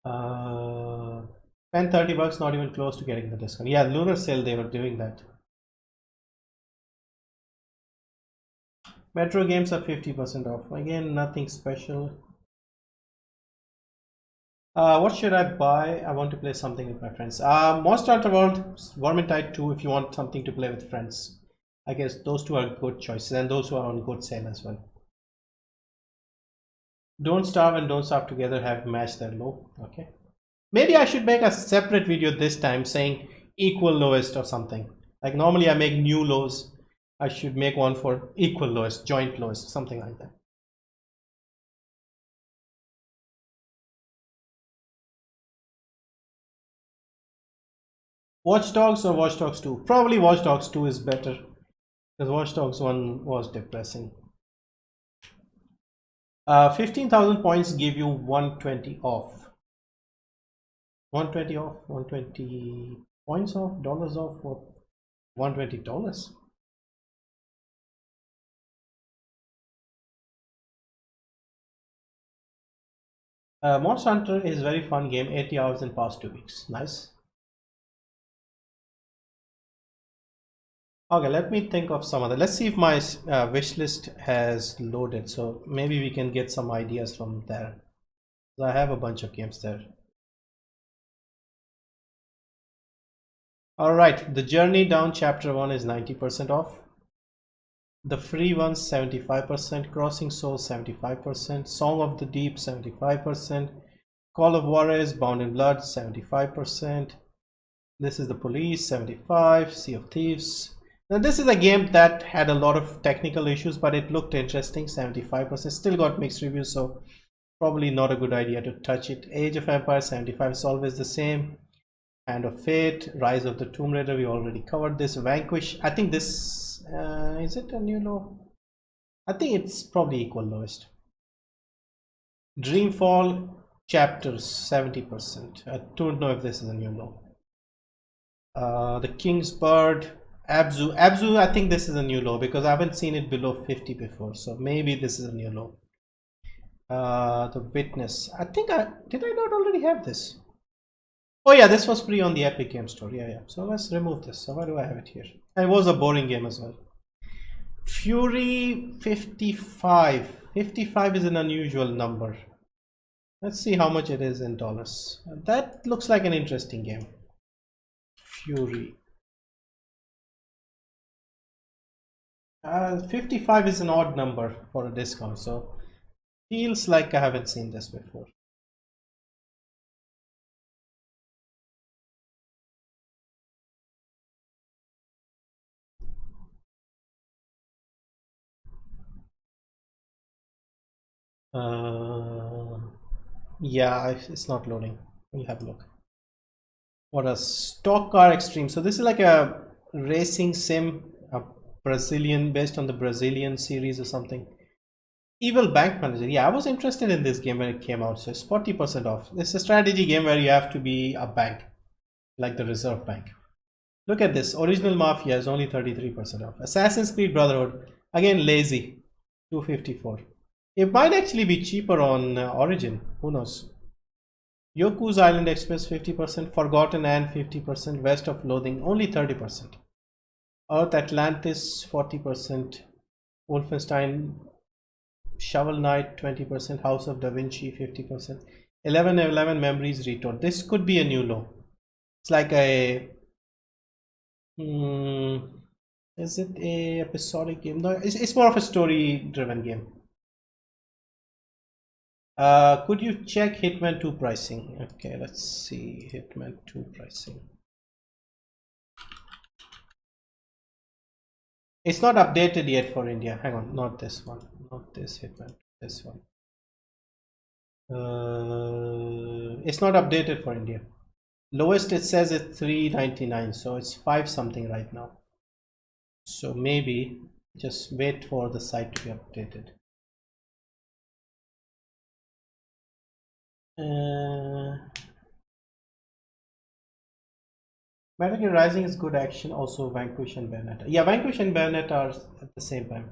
Spend $30, not even close to getting the discount. Yeah, Lunar sale, they were doing that. Metro games are 50% off. Again, nothing special. What should I buy? I want to play something with my friends. Monster Hunter World, Vermintide 2 if you want something to play with friends. I guess those two are good choices, and those who are on good sale as well. Don't Starve and Don't Starve Together have matched their low. Okay. Maybe I should make a separate video this time saying equal lowest or something. Like normally I make new lows. I should make one for equal lowest, joint lowest, something like that. Watch Dogs or Watch Dogs 2? Probably Watch Dogs 2 is better, because Watch Dogs 1 was depressing. 15,000 points give you 120 off. 120 off, 120 points off, dollars off, what? $120. Monster Hunter is very fun game, 80 hours in past 2 weeks. Nice. Okay, let me think of some other. Let's see if my wish list has loaded, so maybe we can get some ideas from there. I have a bunch of games there. Alright, The Journey Down Chapter 1 is 90% off. The free ones 75%, Crossing Souls 75%, Song of the Deep 75%, Call of Juarez Bound in Blood 75%. This is The Police 75%, Sea of Thieves. Now this is a game that had a lot of technical issues, but it looked interesting. 75%, still got mixed reviews, so probably not a good idea to touch it. Age of Empires 75 is always the same. Hand of Fate, Rise of the Tomb Raider, we already covered this. Vanquish, I think this is it a new low? I think it's probably equal lowest. Dreamfall Chapters 70%. I don't know if this is a new low. The King's Bird, Abzu, I think this is a new low because I haven't seen it below 50 before, so maybe this is a new low. The Witness, I think did I not already have this? Oh yeah, this was free on the Epic Game Store. Yeah. So let's remove this. So why do I have it here? And it was a boring game as well. Fury 55. 55 is an unusual number. Let's see how much it is in dollars. That looks like an interesting game. Fury. 55 is an odd number for a discount, so feels like I haven't seen this before. Yeah, it's not loading. We'll have a look. What a stock car extreme. So this is like a racing sim, a Brazilian, based on the Brazilian series or something. Evil Bank Manager. Yeah, I was interested in this game when it came out. So it's 40% off. It's a strategy game where you have to be a bank, like the Reserve Bank. Look at this. Original Mafia is only 33% off. Assassin's Creed Brotherhood, again lazy, 254. It might actually be cheaper on Origin. Who knows? Yoku's Island Express 50%, Forgotten and 50%, West of Loathing only 30%. Earth Atlantis 40%, Wolfenstein Shovel Knight 20%, House of Da Vinci 50%, 1111 Memories Retold. This could be a new low. It's like a is it a episodic game? No, it's more of a story driven game. Could you check Hitman 2 pricing? Okay, let's see Hitman 2 pricing. It's not updated yet for India. Hang on, not this one, not this Hitman, this one. It's not updated for India. Lowest it says it's 399, so it's 5 something right now. So maybe just wait for the site to be updated. Metal Gear Rising is good action, also Vanquish and Bayonetta. Yeah, Vanquish and Bayonetta are at the same time.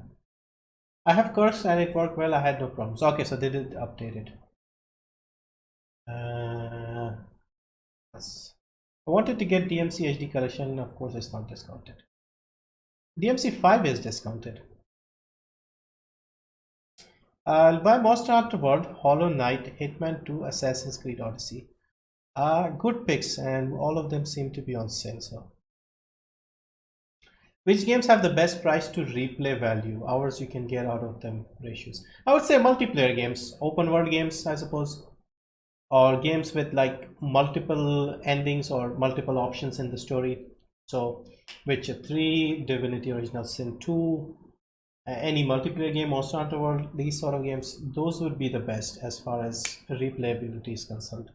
I have cursed and it worked well, I had no problems. Okay, so they did update it. Yes. I wanted to get DMC HD collection, of course it's not discounted. DMC 5 is discounted. I'll buy Monster Hunter World, Hollow Knight, Hitman 2, Assassin's Creed Odyssey. Good picks, and all of them seem to be on sale. So, which games have the best price to replay value? Hours you can get out of them ratios. I would say multiplayer games, open world games, I suppose, or games with like multiple endings or multiple options in the story. So, Witcher 3, Divinity Original Sin 2, any multiplayer game, Monster Hunter World, these sort of games, those would be the best as far as replayability is concerned.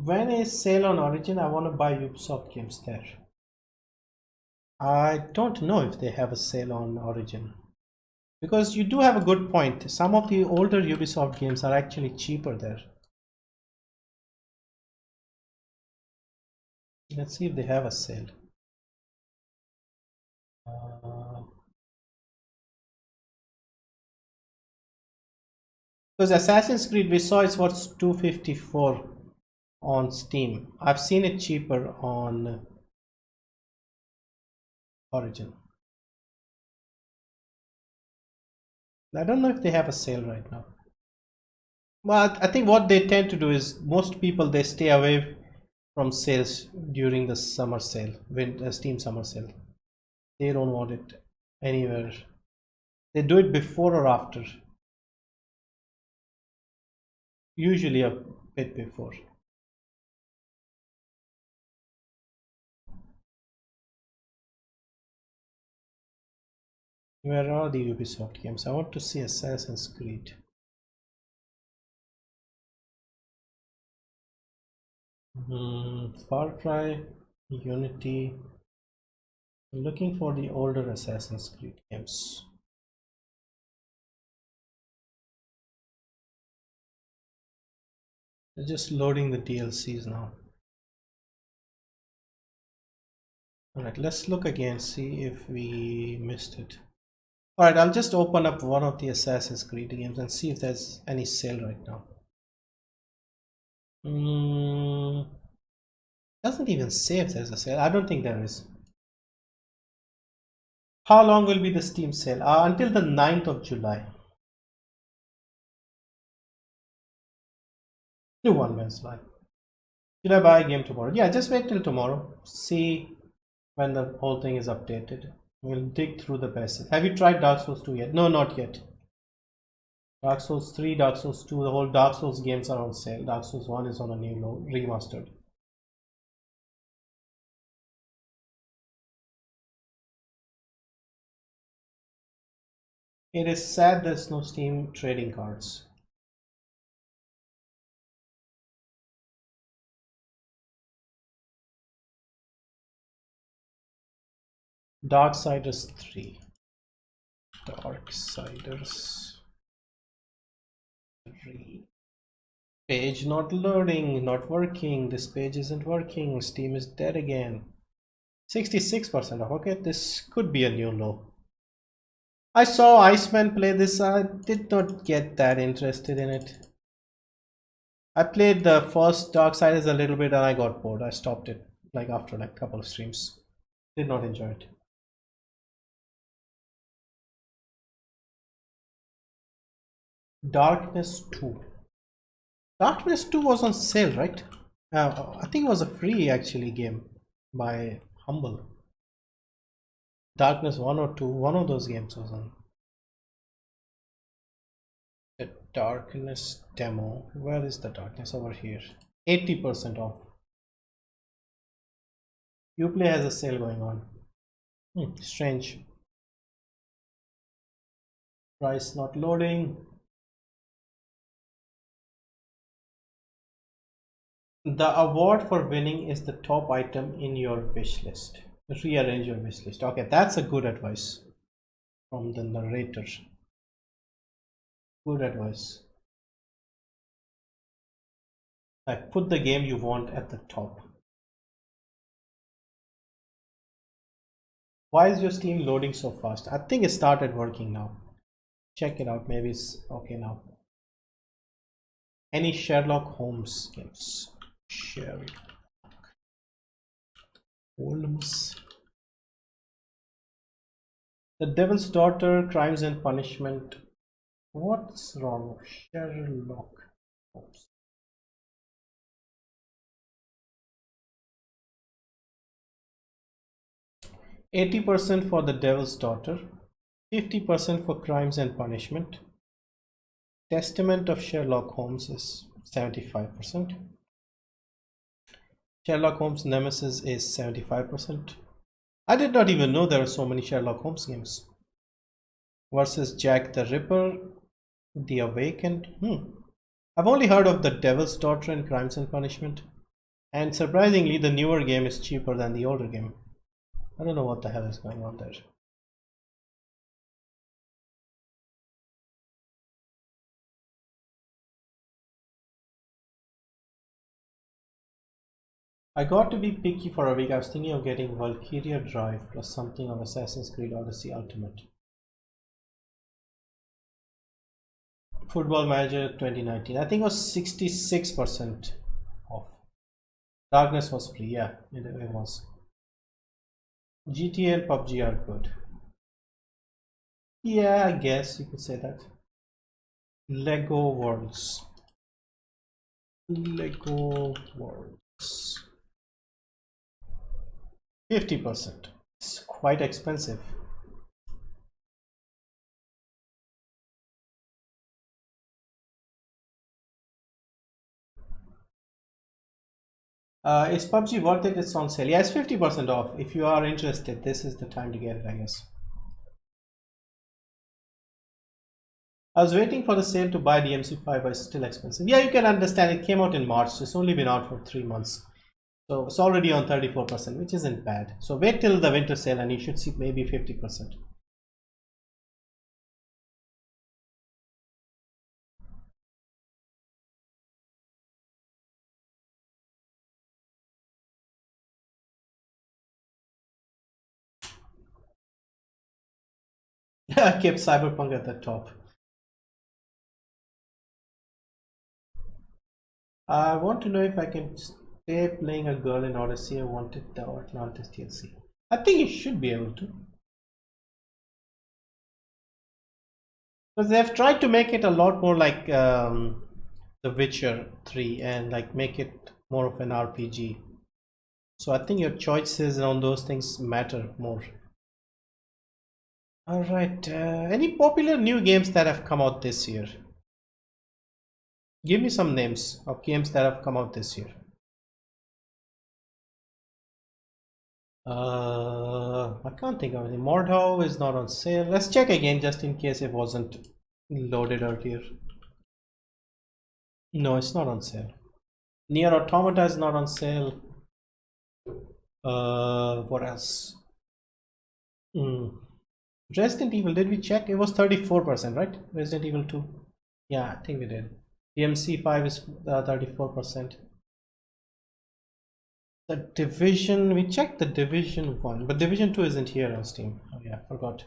When is sale on Origin? I want to buy Ubisoft games there. I don't know if they have a sale on Origin, because you do have a good point. Some of the older Ubisoft games are actually cheaper there. Let's see if they have a sale. Because Assassin's Creed, we saw it's worth 254 on Steam. I've seen it cheaper on Origin. I don't know if they have a sale right now. Well, I think what they tend to do is most people, they stay away from sales during the summer sale, when Steam summer sale. They don't want it anywhere. They do it before or after. Usually a bit before. Where are the Ubisoft games? I want to see Assassin's Creed. Far Cry, Unity. I'm looking for the older Assassin's Creed games. They're just loading the DLCs now. Alright, let's look again, see if we missed it. Alright, I'll just open up one of the Assassin's Creed games and see if there's any sale right now. Doesn't even say if there's a sale. I don't think there is. How long will be the Steam sale? Until the 9th of July. New one wins by. Should I buy a game tomorrow? Yeah, just wait till tomorrow. See when the whole thing is updated. We'll dig through the best. Have you tried Dark Souls 2 yet? No, not yet. Dark Souls 3, Dark Souls 2, the whole Dark Souls games are on sale. Dark Souls 1 is on a new low, remastered. It is sad there's no Steam trading cards. Darksiders 3. Darksiders 3. Page not loading, not working. This page isn't working. Steam is dead again. 66% off. Okay, this could be a new low. I saw Iceman play this. I did not get that interested in it. I played the first Darksiders a little bit and I got bored. I stopped it like after like a couple of streams. Did not enjoy it. Darkness 2. Darkness 2 was on sale, right? I think it was a free actually game by Humble. Darkness 1 or 2, one of those games was on. The Darkness demo. Where is the Darkness? Over here. 80% off. Uplay has a sale going on. Strange. Price not loading. The award for winning is the top item in your wish list. Rearrange your wish list. Okay, that's a good advice from the narrator. Good advice. Like put the game you want at the top. Why is your Steam loading so fast? I think it started working now. Check it out. Maybe it's okay now. Any Sherlock Holmes games? Sherlock Holmes. The Devil's Daughter, Crimes and Punishment. What's wrong? Sherlock Holmes. $80 for The Devil's Daughter, 50% for Crimes and Punishment. Testament of Sherlock Holmes is 75%. Sherlock Holmes Nemesis is 75%. I did not even know there are so many Sherlock Holmes games. Versus Jack the Ripper, The Awakened. I've only heard of The Devil's Daughter and Crimes and Punishment. And surprisingly, the newer game is cheaper than the older game. I don't know what the hell is going on there. I got to be picky for a week. I was thinking of getting Valkyria Drive plus something of Assassin's Creed Odyssey Ultimate. Football Manager 2019. I think it was 66% off. Darkness was free. Yeah, it was. GTA and PUBG are good. Yeah, I guess you could say that. Lego Worlds. Lego Worlds. 50%. It's quite expensive. Is PUBG worth it? It's on sale. Yeah, it's 50% off. If you are interested, this is the time to get it, I guess. I was waiting for the sale to buy DMC5, but it's still expensive. Yeah, you can understand. It came out in March, so it's only been out for 3 months. So it's already on 34%, which isn't bad. So wait till the winter sale and you should see maybe 50%. I kept Cyberpunk at the top. I want to know if I can stay playing a girl in Odyssey. I wanted the Atlantis DLC. I think you should be able to. Because they've tried to make it a lot more like The Witcher 3 and like make it more of an RPG. So I think your choices on those things matter more. Alright, any popular new games that have come out this year? Give me some names of games that have come out this year. I can't think of any. Mordhau is not on sale. Let's check again just in case it wasn't loaded earlier. No, it's not on sale. Nier Automata is not on sale. What else? Resident Evil, did we check? It was 34%, right? Resident Evil 2. Yeah, I think we did. DMC5 is 34%. The Division, we checked the Division 1, but Division 2 isn't here on Steam. Oh yeah, forgot.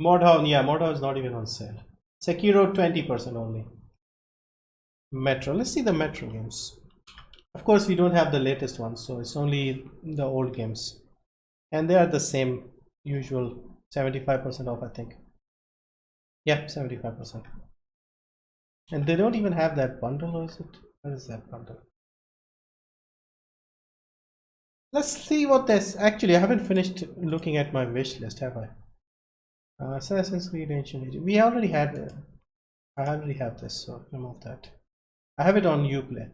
Mordhau, yeah, Mordhau is not even on sale. Sekiro 20% only. Metro, let's see the Metro games. Of course, we don't have the latest ones, so it's only the old games. And they are the same usual 75% off, I think. Yeah, 75%. And they don't even have that bundle, or is it? What is that bundle? Let's see what this. Actually, I haven't finished looking at my wish list, have I? Assassin's Creed Ancient Age. We already had. I already have this, so remove that. I have it on Uplay.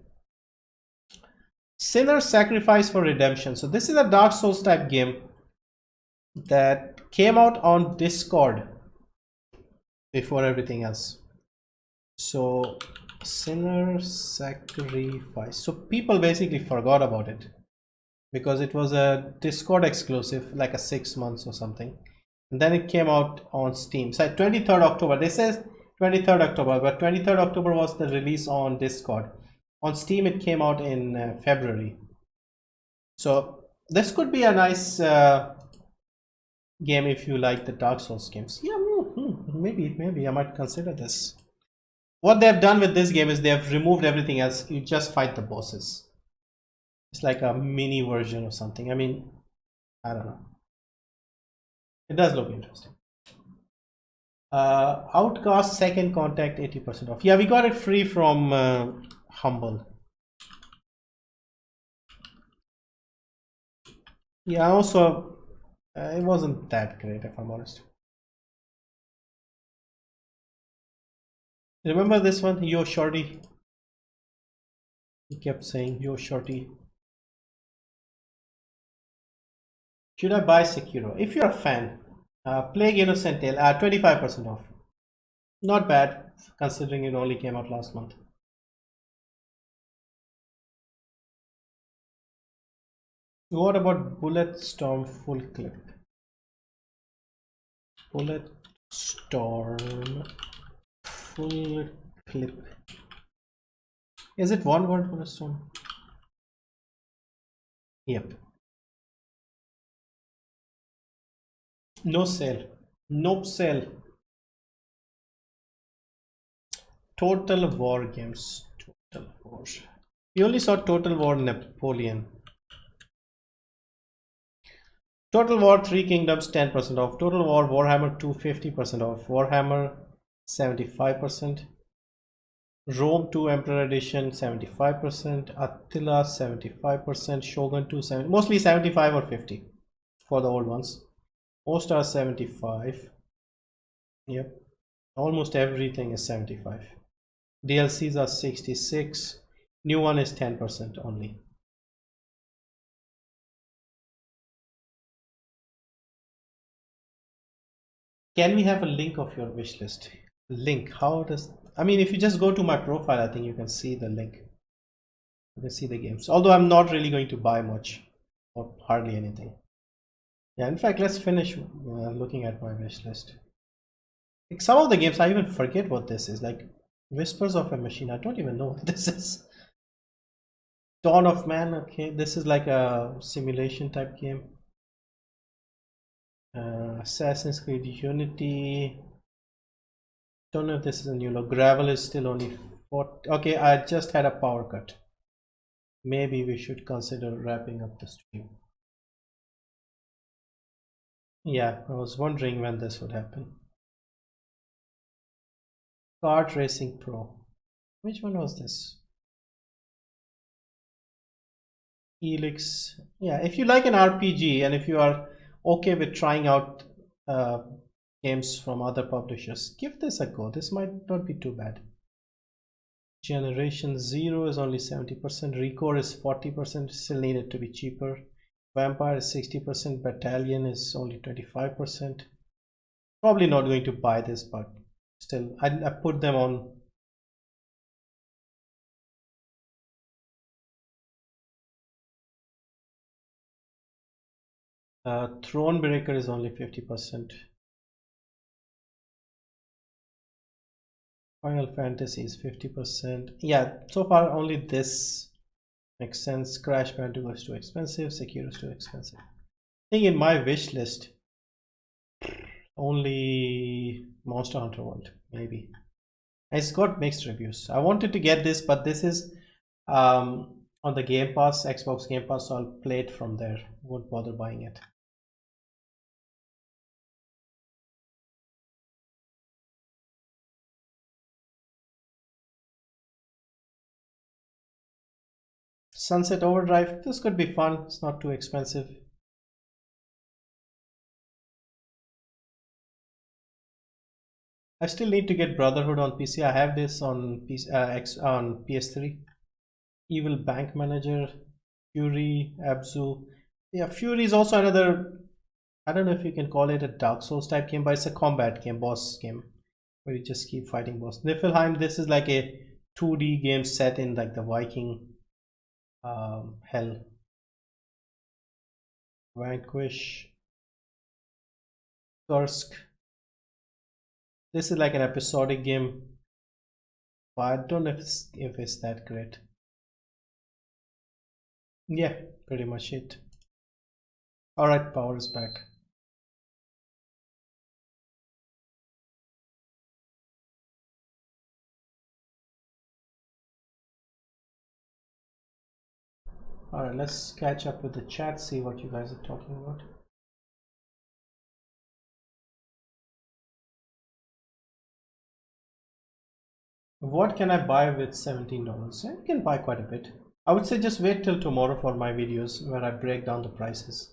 Sinner's Sacrifice for Redemption. So this is a Dark Souls type game that came out on Discord before everything else. So Sinner's Sacrifice. So people basically forgot about it because it was a Discord exclusive, like a 6 months or something. And then it came out on Steam. So 23rd October. This says 23rd October, but 23rd October was the release on Discord. On Steam, it came out in February. So this could be a nice game if you like the Dark Souls games. Yeah, maybe I might consider this. What they have done with this game is they have removed everything else. You just fight the bosses. It's like a mini version or something. I mean, I don't know. It does look interesting. Outcast Second Contact 80% off. Yeah, we got it free from Humble. Yeah, also it wasn't that great, if I'm honest. Remember this one, Yo Shorty? He kept saying Yo Shorty. Should I buy Sekiro? If you're a fan, Plague Innocent Tale, 25% off. Not bad, considering it only came out last month. What about Bulletstorm Full Clip? Bulletstorm Full Clip. Is it one word, Bulletstorm? Yep. No sale. Nope sale. Total War games. Total War. We only saw Total War Napoleon. Total War 3 Kingdoms 10% off. Total War Warhammer 2 50% off. Warhammer 75%. Rome 2 Emperor Edition 75%. Attila 75%. Shogun 2 70, mostly 75 or 50 for the old ones. Most are 75. Yep, almost everything is 75. DLCs are 66. New one is 10% only. Can we have a link of your wish list? Link, how does, I mean, if you just go to my profile, I think you can see the link. You can see the games, although I'm not really going to buy much or hardly anything. Yeah, in fact, let's finish looking at my wish list. Like some of the games I even forget what this is, like Whispers of a Machine. I don't even know what this is. Dawn of Man. Okay, this is like a simulation type game. Assassin's Creed Unity. Don't know if this is a new logo. Gravel is still only 40. Okay, I just had a power cut. Maybe we should consider wrapping up the stream. Yeah, I was wondering when this would happen. Kart Racing Pro. Which one was this? Helix. Yeah, if you like an RPG and if you are okay with trying out games from other publishers, give this a go. This might not be too bad. Generation 0 is only 70%. Recore is 40%. Still needed to be cheaper. Vampire is 60%. Battalion is only 25%. Probably not going to buy this, but still, I put them on. Thronebreaker is only 50%. Final Fantasy is 50%. Yeah, so far only this makes sense. Crash Bandicoot is too expensive. Sekiro is too expensive. I think in my wish list, only Monster Hunter World, maybe. It's got mixed reviews. I wanted to get this, but this is on the Game Pass, Xbox Game Pass, so I'll play it from there. Won't bother buying it. Sunset Overdrive, this could be fun. It's not too expensive. I still need to get Brotherhood on PC. I have this on on PS3. Evil Bank Manager, Fury, Abzu. Yeah, Fury is also another, I don't know if you can call it a Dark Souls type game, but it's a combat game, boss game, where you just keep fighting boss. Niflheim, this is like a 2D game set in like the Viking hell. Vanquish, Kursk. This is like an episodic game, but I don't know if it's that great. Yeah, pretty much it. Alright, power is back. Alright, let's catch up with the chat, see what you guys are talking about. What can I buy with $17? You can buy quite a bit. I would say just wait till tomorrow for my videos where I break down the prices.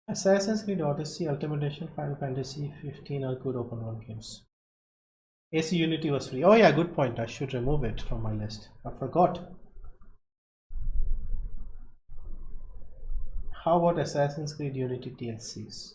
Assassin's Creed Odyssey, Ultimate Edition, Final Fantasy 15 are good open world games. AC Unity was free. Oh yeah, good point. I should remove it from my list. I forgot. How about Assassin's Creed Unity DLCs?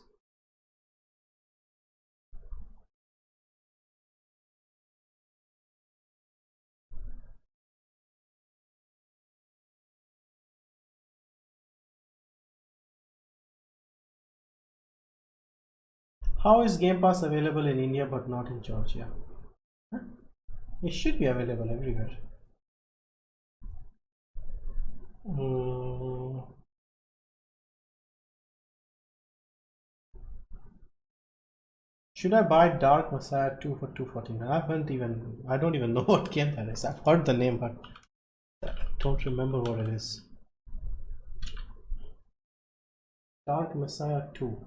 How is Game Pass available in India but not in Georgia? Huh? It should be available everywhere. Should I buy Dark Messiah 2 for $249? I don't even know what game that is. I've heard the name but I don't remember what it is. Dark Messiah 2.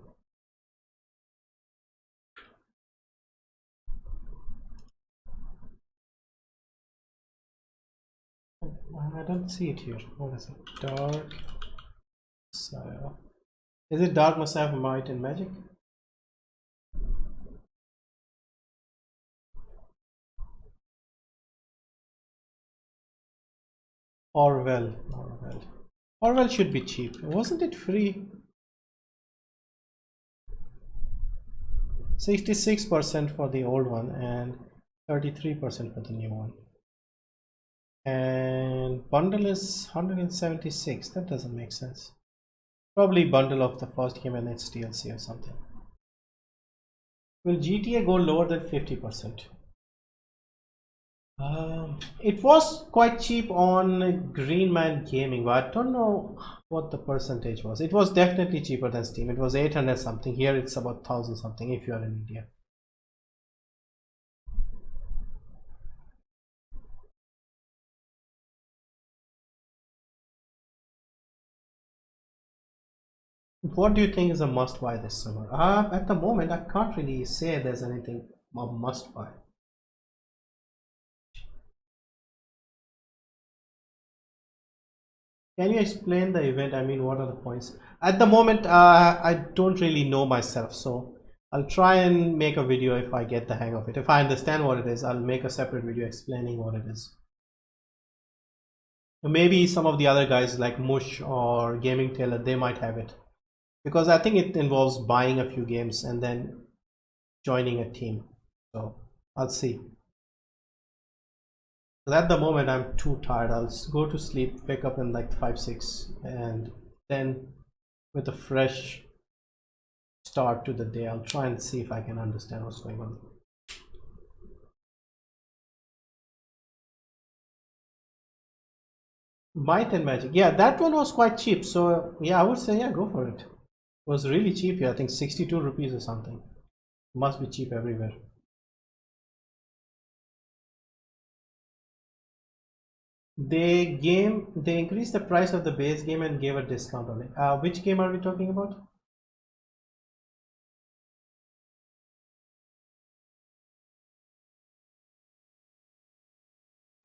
I don't see it here. What is it? Dark Messiah. Is it Dark Messiah of Might and Magic? Orwell should be cheap. Wasn't it free? 66% for the old one and 33% for the new one. And bundle is 176. That doesn't make sense. Probably bundle of the first game and its DLC or something. Will GTA go lower than 50%? It was quite cheap on Green Man Gaming, but I don't know what the percentage was. It was definitely cheaper than Steam. It was 800 something. Here it's about 1000 something if you are in India. What do you think is a must buy this summer? At the moment, I can't really say there's anything a must buy. Can you explain the event? I mean, what are the points? At the moment, I don't really know myself, so I'll try and make a video if I get the hang of it. If I understand what it is, I'll make a separate video explaining what it is. Maybe some of the other guys like Mush or Gaming Tailor, they might have it. Because I think it involves buying a few games and then joining a team. So I'll see. But at the moment I'm too tired. I'll go to sleep, wake up in like 5-6, and then with a fresh start to the day, I'll try and see if I can understand what's going on. Might and Magic, yeah, that one was quite cheap. So yeah, I would say yeah, go for it. It was really cheap here. I think 62 rupees or something. Must be cheap everywhere. They increased the price of the base game and gave a discount on it. Which game are we talking about?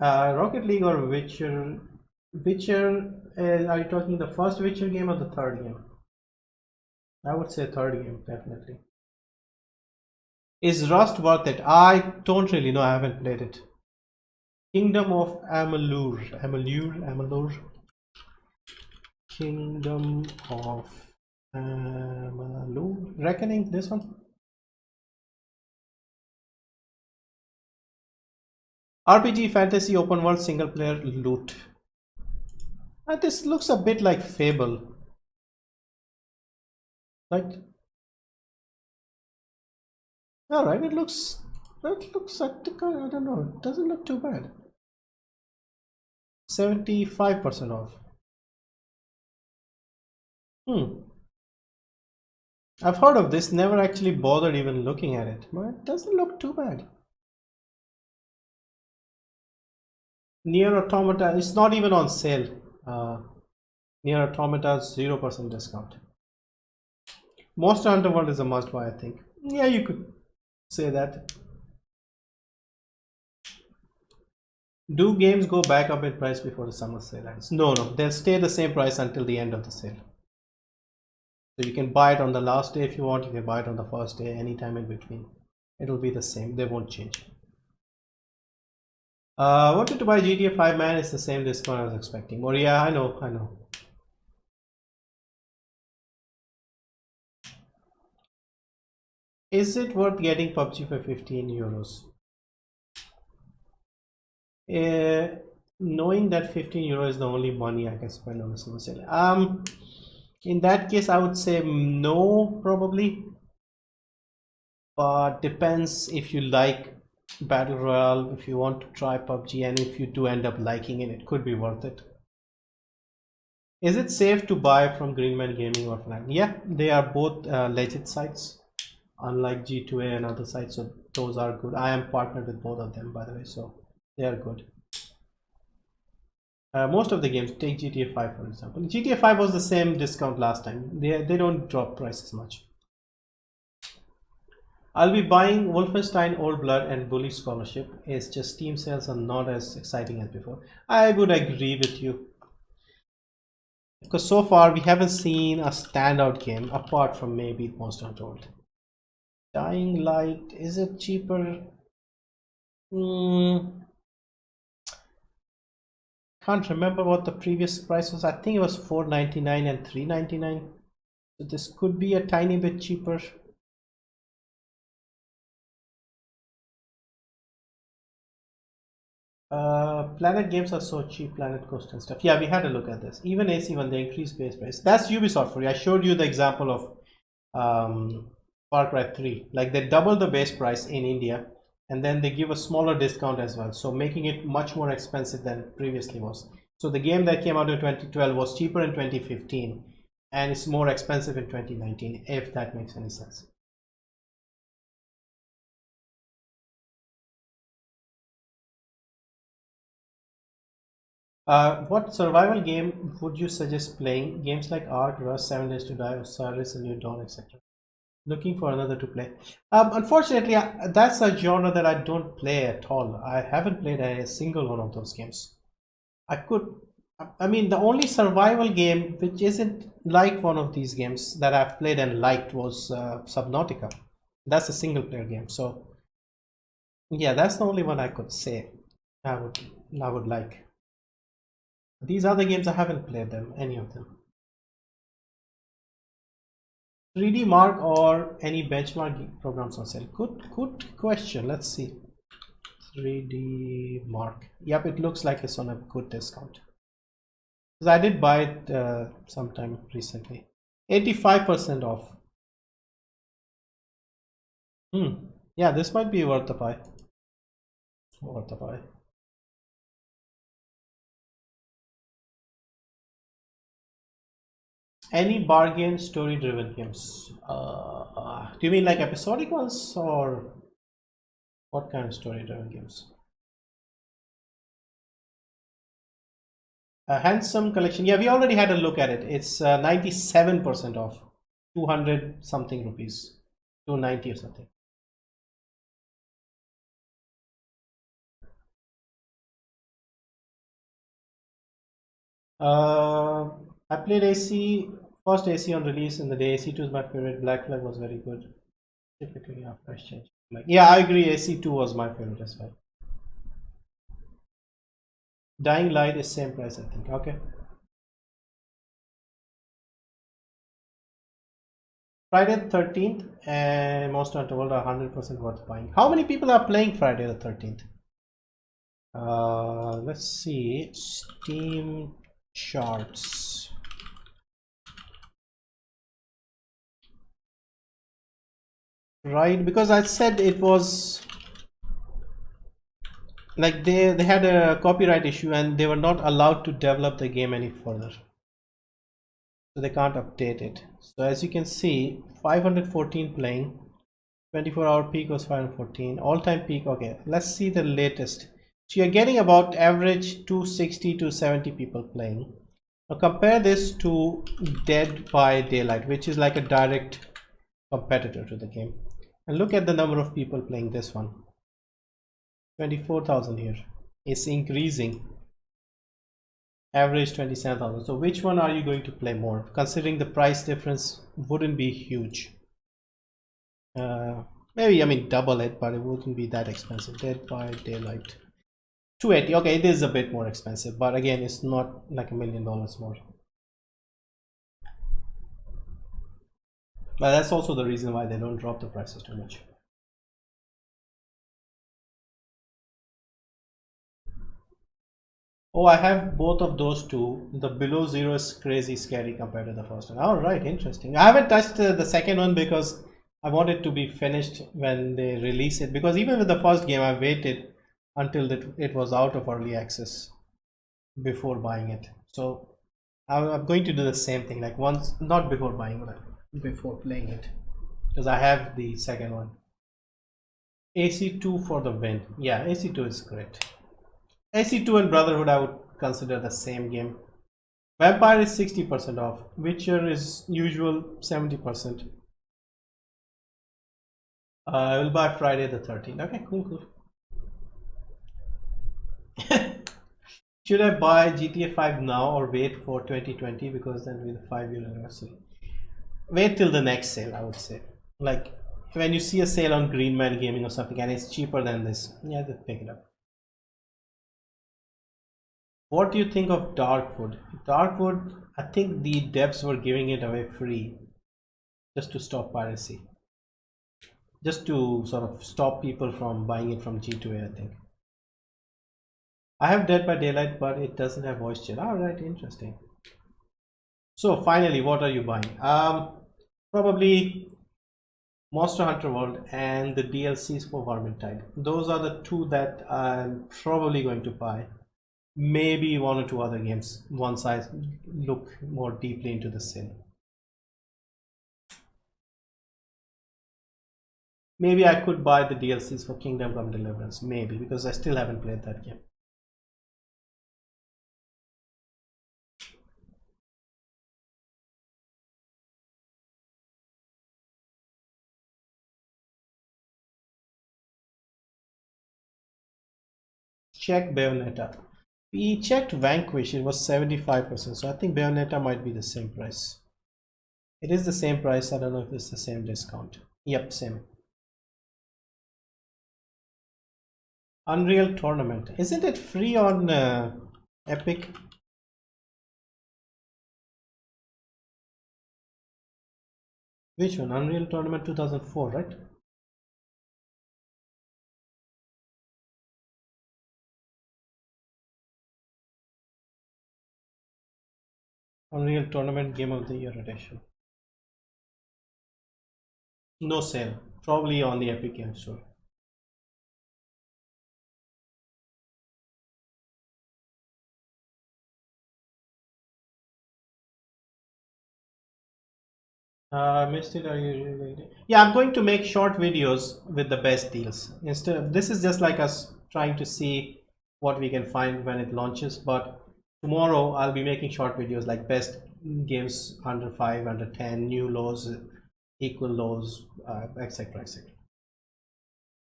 Rocket League or Witcher? Witcher, are you talking the first Witcher game or the third game? I would say third game, definitely. Is Rust worth it? I don't really know. I haven't played it. Kingdom of Amalur. Kingdom of Amalur. Reckoning, this one? RPG fantasy open world single player loot. This looks a bit like Fable. Right? Alright, it looks I don't know, it doesn't look too bad. 75% off. I've heard of this, never actually bothered even looking at it, but it doesn't look too bad. Nier Automata, it's not even on sale. Nier Automata 0% discount. Monster Hunter World is a must buy, I think. Yeah, you could say that. Do games go back up in price before the summer sale ends? No, they'll stay the same price until the end of the sale. So you can buy it on the last day if you want, you can buy it on the first day, anytime in between. It'll be the same, they won't change. Wanted to buy GTA 5, man, it's the same discount I was expecting. Or yeah, I know. Is it worth getting PUBG for 15 euros? Knowing that 15 euros is the only money I can spend on a summer sale. In that case, I would say no, probably. But depends if you like Battle Royale, if you want to try PUBG, and if you do end up liking it, it could be worth it. Is it safe to buy from Green Man Gaming or Fnac? Yeah, they are both legit sites, unlike G2A and other sites, so those are good. I am partnered with both of them, by the way, so they are good. Most of the games, take GTA 5 for example. GTA 5 was the same discount last time. They don't drop prices much. I'll be buying Wolfenstein Old Blood and Bully Scholarship. It's just Steam sales are not as exciting as before. I would agree with you. Because so far we haven't seen a standout game apart from maybe Monster Hunter World. Dying Light, is it cheaper? can't remember what the previous price was. I think it was $4.99 and $3.99. So this could be a tiny bit cheaper. Planet games are so cheap, Planet Coast and stuff. Yeah, we had a look at this. Even AC when they increased base price. That's Ubisoft for you. I showed you the example of Far Cry 3. Like they double the base price in India and then they give a smaller discount as well. So making it much more expensive than previously was. So the game that came out in 2012 was cheaper in 2015 and it's more expensive in 2019, if that makes any sense. What survival game would you suggest playing? Games like Ark, Rust, 7 Days to Die, Osiris, and New Dawn, etc. Looking for another to play. Unfortunately, that's a genre that I don't play at all. I haven't played a single one of those games. I mean, the only survival game which isn't like one of these games that I've played and liked was Subnautica. That's a single player game. So, yeah, that's the only one I could say I would like. These other games I haven't played them, any of them. 3D Mark or any benchmark programs on sale? Good question. Let's see. 3D Mark. Yep, it looks like it's on a good discount. Because I did buy it sometime recently. 85% off. Yeah, this might be worth the buy. Worth the buy. Any bargain story driven games? Do you mean like episodic ones or what kind of story driven games? A handsome collection. Yeah, we already had a look at it. It's 97% off, 200 something rupees, 290 or something. I played AC, first AC on release in the day. AC2 is my favorite. Black Flag was very good. Typically, yeah, price change. Like, yeah, I agree. AC2 was my favorite as well. Dying Light is same price, I think. Okay. Friday the 13th and Most Wanted World are 100% worth buying. How many people are playing Friday the 13th? Let's see. Steam charts. Right, because I said it was like they had a copyright issue and they were not allowed to develop the game any further. So they can't update it. So as you can see, 514 playing, 24-hour peak was 514, all-time peak. Okay, let's see the latest. So you're getting about average 260 to 70 people playing. Now compare this to Dead by Daylight, which is like a direct competitor to the game. And look at the number of people playing this one. 24,000 here. It's increasing. Average 27,000. So which one are you going to play more? Considering the price difference wouldn't be huge. Maybe, I mean, double it, but it wouldn't be that expensive. Dead by Daylight. 280. Okay, it is a bit more expensive, but again, it's not like $1 million more. But that's also the reason why they don't drop the prices too much. Oh, I have both of those two. The below zero is crazy scary compared to the first one. All right, interesting. I haven't touched the second one because I want it to be finished when they release it. Because even with the first game, I waited until it was out of early access before buying it. So I'm going to do the same thing, like once, not before buying, but before playing it, because I have the second one. AC2 for the win. Yeah, AC2 is great. AC2 and Brotherhood I would consider the same game. Vampire is 60% off. Witcher is usual 70%. I will buy Friday the 13th. Okay, cool. Should I buy GTA 5 now or wait for 2020 because then with the 5-year anniversary? Wait till the next sale, I would say. Like when you see a sale on Greenman Gaming or something and it's cheaper than this, yeah, just pick it up. What do you think of Darkwood? Darkwood, I think the devs were giving it away free just to stop piracy. Just to sort of stop people from buying it from G2A, I think. I have Dead by Daylight, but it doesn't have voice chat. Alright, interesting. So finally, what are you buying? Probably Monster Hunter World and the DLCs for Vermintide. Those are the two that I'm probably going to buy. Maybe one or two other games once I look more deeply into the scene. Maybe I could buy the DLCs for Kingdom Come Deliverance, maybe, because I still haven't played that game. Check Bayonetta. We checked Vanquish, it was 75%, so I think Bayonetta might be the same price. It is the same price, I don't know if it's the same discount. Yep, same. Unreal Tournament. Isn't it free on Epic? Which one? Unreal Tournament 2004, right? Unreal Tournament Game of the Year edition. No sale. Probably on the Epic Game Store. Missed it. Are you? Yeah, I'm going to make short videos with the best deals. Instead of this is just like us trying to see what we can find when it launches. But tomorrow I'll be making short videos like best games under 5, under 10, new lows, equal lows, etc. etc.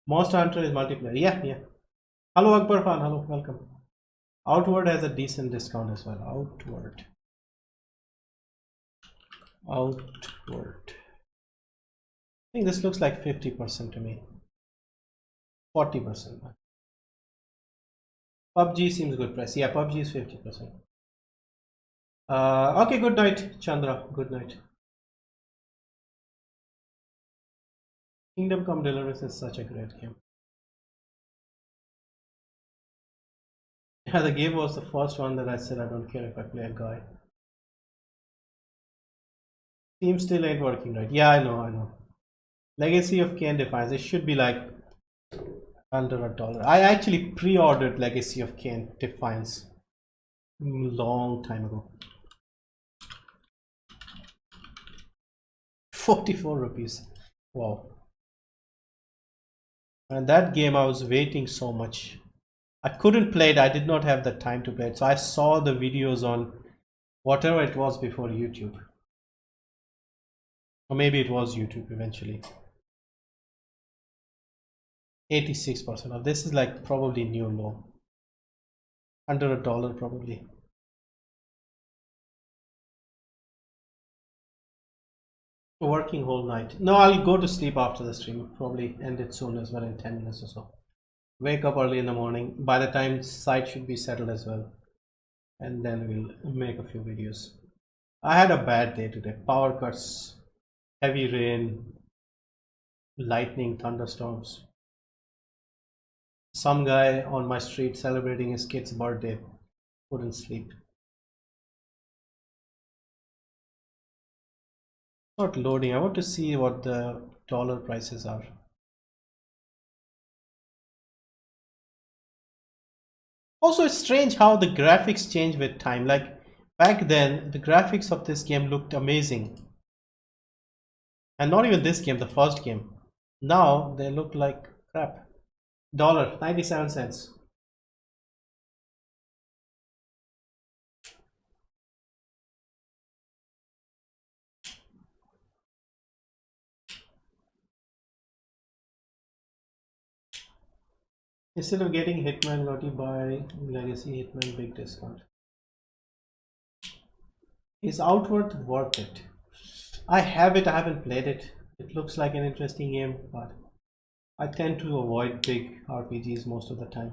Monster Hunter is multiplayer. Yeah. Hello Akbar Khan. Hello, welcome. Outward has a decent discount as well. Outward. I think this looks like 50% to me. 40%. PUBG seems good price. Yeah, PUBG is 50%. Okay, good night, Chandra. Good night. Kingdom Come Deliverance is such a great game. Yeah, the game was the first one that I said I don't care if I play a guy. Team still ain't working right. Yeah, I know. Legacy of Kain Defiance. It should be like under $1. I actually pre-ordered Legacy of Kain Defiance long time ago. 44 rupees. Wow. And that game I was waiting so much. I couldn't play it. I did not have the time to play it. So I saw the videos on whatever it was before YouTube. Or maybe it was YouTube eventually. 86% of this is like probably new low. Under $1 probably. Working whole night. No, I'll go to sleep after the stream. Probably end it soon as well, in 10 minutes or so. Wake up early in the morning. By the time site should be settled as well. And then we'll make a few videos. I had a bad day today. Power cuts, heavy rain, lightning, thunderstorms. Some guy on my street celebrating his kid's birthday. Couldn't sleep. Not loading. I want to see what the dollar prices are. Also, it's strange how the graphics change with time. Like back then, the graphics of this game looked amazing. And not even this game, the first game. Now they look like crap. $1.97. Instead of getting Hitman, Naughty buy Legacy Hitman big discount. Is Outward worth it? I have it, I haven't played it. It looks like an interesting game, but I tend to avoid big RPGs most of the time.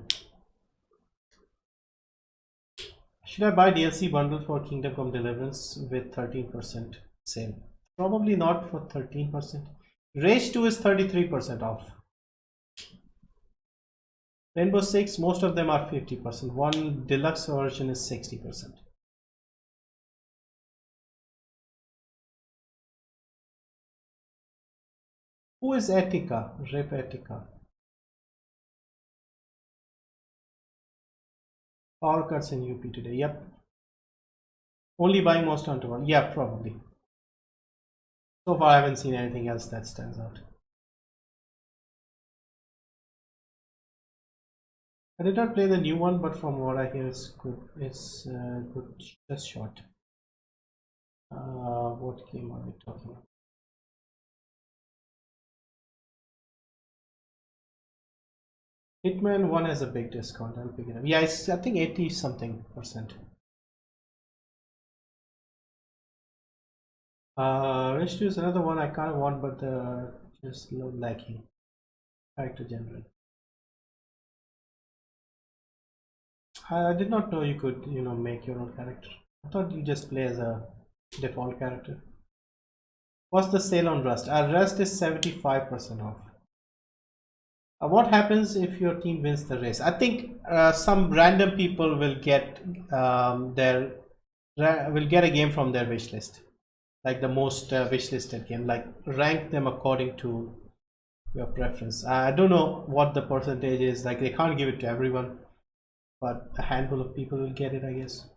Should I buy DLC bundle for Kingdom Come Deliverance with 13% sale? Probably not for 13%. Rage 2 is 33% off. Rainbow Six, most of them are 50%. One deluxe version is 60%. Who is Etika? Rip Etika. Power cuts in UP today. Yep. Only buying Most Hunter 1. Yeah, probably. So far, I haven't seen anything else that stands out. I did not play the new one, but from what I hear, it's good. It's good. Just short. What game are we talking about? Hitman 1 has a big discount. I'll pick it up. Yeah, it's I think 80 something percent. Rage 2 is another one I kind of want, but just lacking. Character general. I did not know you could, make your own character. I thought you just play as a default character. What's the sale on Rust? Rust is 75% off. What happens if your team wins the race? I think some random people will get a game from their wish list, like the most wishlisted game. Like rank them according to your preference. I don't know what the percentage is. Like they can't give it to everyone, but a handful of people will get it, I guess.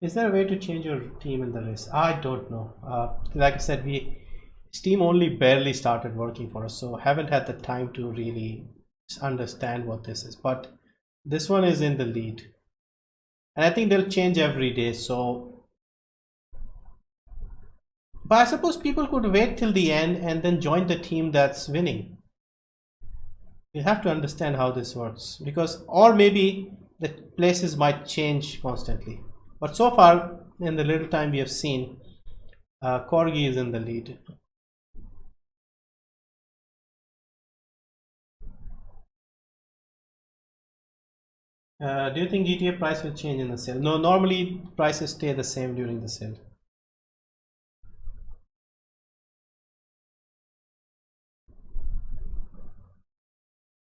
Is there a way to change your team in the race? I don't know. Like I said, Steam only barely started working for us, so haven't had the time to really understand what this is. But this one is in the lead, and I think they'll change every day. So, but I suppose people could wait till the end and then join the team that's winning. You have to understand how this works, because or maybe the places might change constantly. But so far, in the little time we have seen, Corgi is in the lead. Do you think GTA price will change in the sale? No, normally prices stay the same during the sale.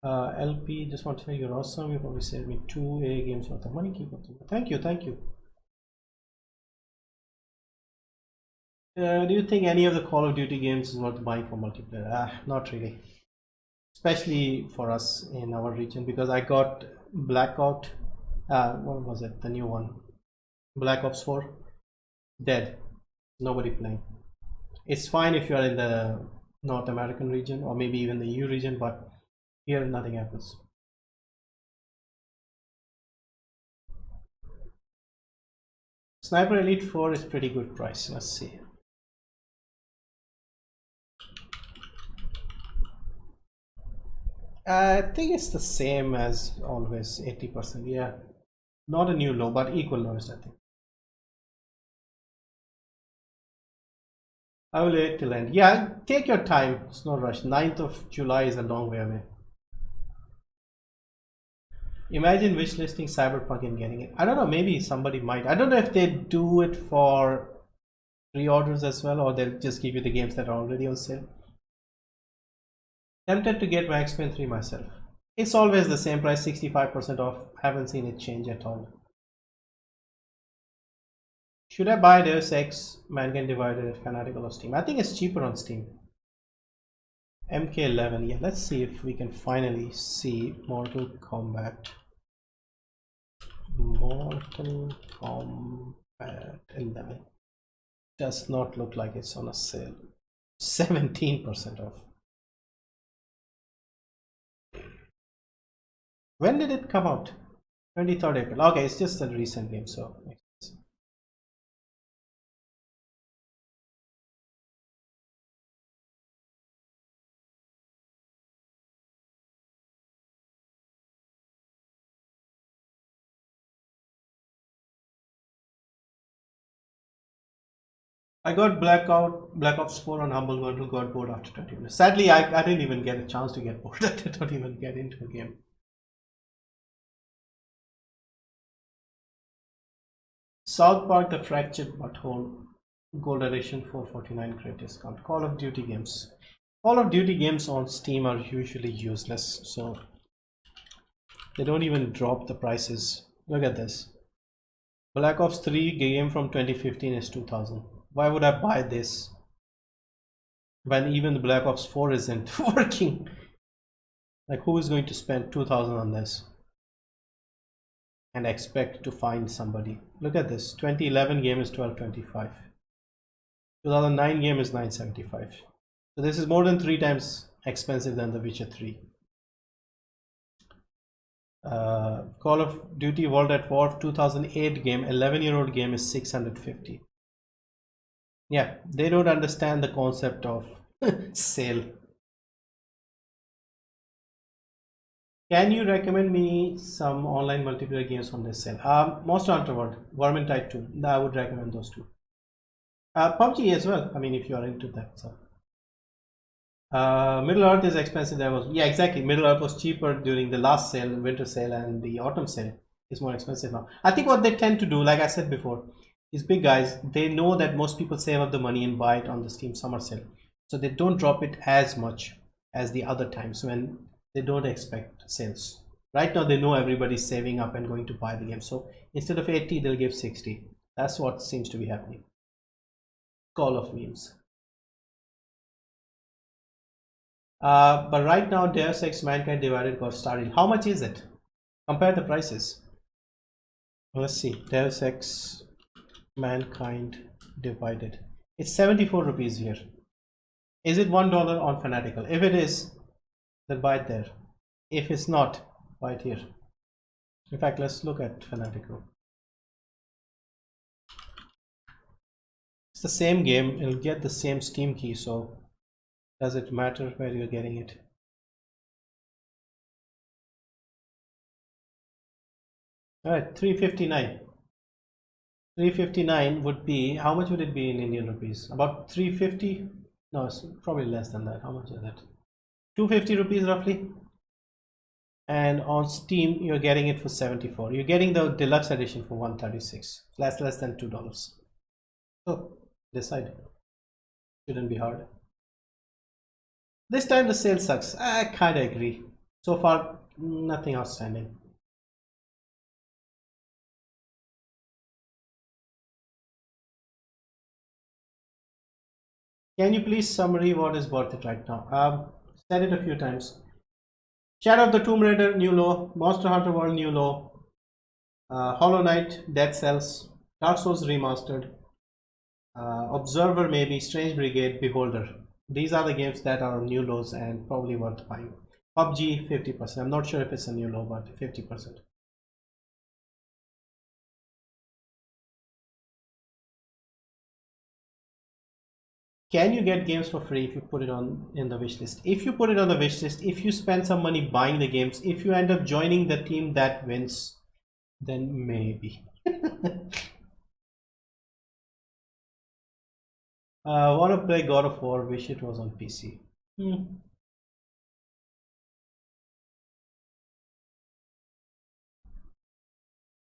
LP, just want to say you're awesome. You probably saved me 2 A games worth of money. Keep up. Thank you, thank you. Do you think any of the Call of Duty games is worth buying for multiplayer? Not really, especially for us in our region, because I got Blackout. What was it? The new one, Black Ops 4. Dead. Nobody playing. It's fine if you are in the North American region or maybe even the EU region, but here nothing happens. Sniper Elite 4 is pretty good price. Let's see. I think it's the same as always, 80%. Yeah, not a new low, but equal lowest, I think. I will wait till end. Yeah, take your time. It's no rush. 9th of July is a long way away. Imagine wishlisting Cyberpunk and getting it. I don't know, maybe somebody might. I don't know if they do it for pre-orders as well, or they'll just give you the games that are already on sale. Tempted to get Max Payne 3 myself. It's always the same price, 65% off. Haven't seen it change at all. Should I buy Deus Ex Mankind Divided at Fanatical or Steam? I think it's cheaper on Steam. MK11. Yeah, let's see if we can finally see Mortal Kombat. Mortal Kombat 11. Does not look like it's on a sale. 17% off. When did it come out? 23rd April. Okay, it's just a recent game, so I got Black Ops 4 on Humble Bundle, got bored after 20 minutes. Sadly, I didn't even get a chance to get bored. I didn't even get into a game. South Park The Fractured Butthole Gold Edition 449 great discount. Call of Duty games. Call of Duty games on Steam are usually useless, so they don't even drop the prices. Look at this. Black Ops 3 game from 2015 is 2000. Why would I buy this when even the Black Ops 4 isn't working? Like, who is going to spend 2000 on this and expect to find somebody? Look at this. 2011 game is 1225. 2009 game is 975. So this is more than 3 times expensive than The Witcher 3. Call of Duty World at War 2008 game, 11-year-old game is 650. Yeah, they don't understand the concept of sale. Can you recommend me some online multiplayer games on this sale? Monster Hunter World, Vermintide 2. I would recommend those two. PUBG as well. I mean, if you are into that stuff. Middle Earth is expensive. Yeah, exactly. Middle Earth was cheaper during the last sale, winter sale, and the autumn sale is more expensive now. I think what they tend to do, like I said before, is big guys, they know that most people save up the money and buy it on the Steam summer sale, so they don't drop it as much as the other times when they don't expect sales. Right now they know everybody's saving up and going to buy the game, so instead of 80 they'll give 60. That's what seems to be happening. Call of memes. But right now Deus Ex Mankind Divided got started. How much is it? Compare the prices. Let's see. Deus Ex Mankind Divided. It's 74 rupees here. Is it $1 on Fanatical? If it is, then buy it there. If it's not, buy it here. In fact, let's look at Fanatical. It's the same game. It'll get the same Steam key, so does it matter where you're getting it? Alright, 359. 359 would be, how much would it be in Indian rupees? About 350? No, it's probably less than that. How much is that? 250 rupees roughly. And on Steam, you're getting it for 74. You're getting the deluxe edition for 136. Less than $2. So decide. Shouldn't be hard. This time the sale sucks. I kind of agree. So far, nothing outstanding. Can you please summary what is worth it right now? Said it a few times. Shadow of the Tomb Raider, new low. Monster Hunter World, new low. Hollow Knight, Dead Cells. Dark Souls Remastered. Observer maybe, Strange Brigade, Beholder. These are the games that are new lows and probably worth buying. PUBG 50%. I'm not sure if it's a new low, but 50%. Can you get games for free if you put it on in the wish list? If you put it on the wish list, if you spend some money buying the games, if you end up joining the team that wins, then maybe. Want to play God of War, wish it was on PC.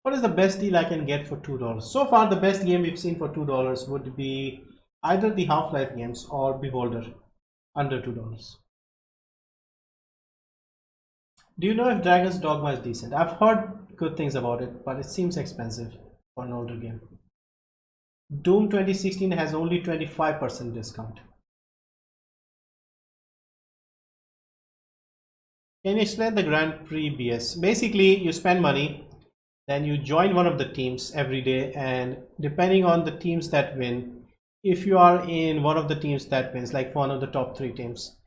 What is the best deal I can get for $2? So far the best game we've seen for $2 would be either the Half-Life games or Beholder, under $2. Do you know if Dragon's Dogma is decent? I've heard good things about it, but it seems expensive for an older game. Doom 2016 has only 25% discount. Can you explain the Grand Prix BS? Basically, you spend money, then you join one of the teams every day, and depending on the teams that win, if you are in one of the teams that wins, like one of the top 3 teams,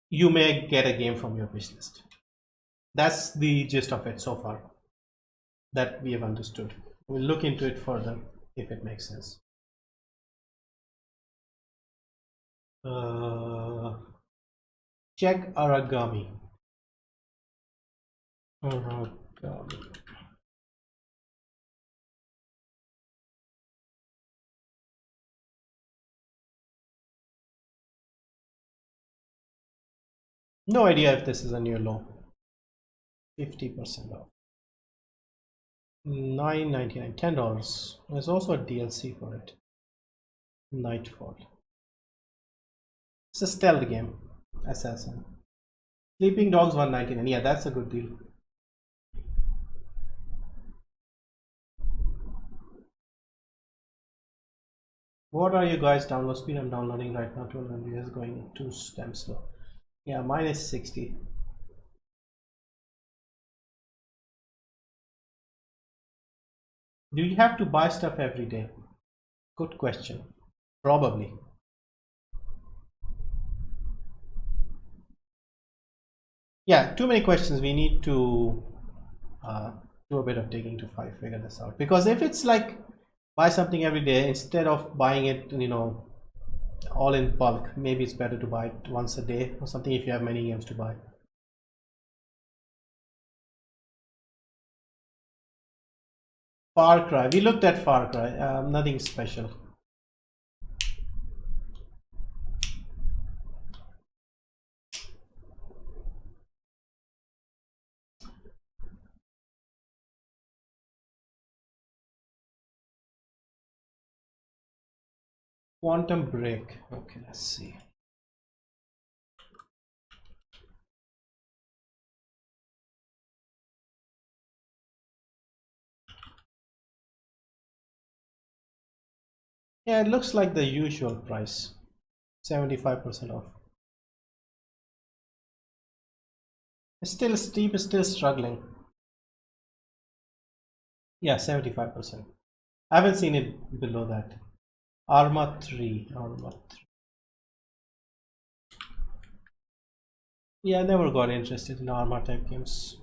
you may get a game from your wish list. That's the gist of it so far that we have understood. We'll look into it further if it makes sense. Check Aragami. No idea if this is a new low. 50% off. $9.99, $10. There's also a DLC for it. Nightfall. It's a stealth game. Assassin. Sleeping Dogs $1.99. Yeah, that's a good deal. What are you guys download speed? I'm downloading right now. 12 MB is going to damn slow. Yeah, mine is 60. Do you have to buy stuff every day? Good question. Probably. Yeah, too many questions. We need to do a bit of digging to figure this out. Because if it's like buy something every day instead of buying it, you know, all in bulk, maybe it's better to buy it once a day or something if you have many games to buy. Far Cry. We looked at Far Cry. Nothing special. Quantum Break. Okay, let's see. Yeah, it looks like the usual price. 75% off. It's still steep, is still struggling. Yeah, 75%. I haven't seen it below that. 𝐴𝒚 3. Yeah, I never got interested in 𝐴𝒚 type games.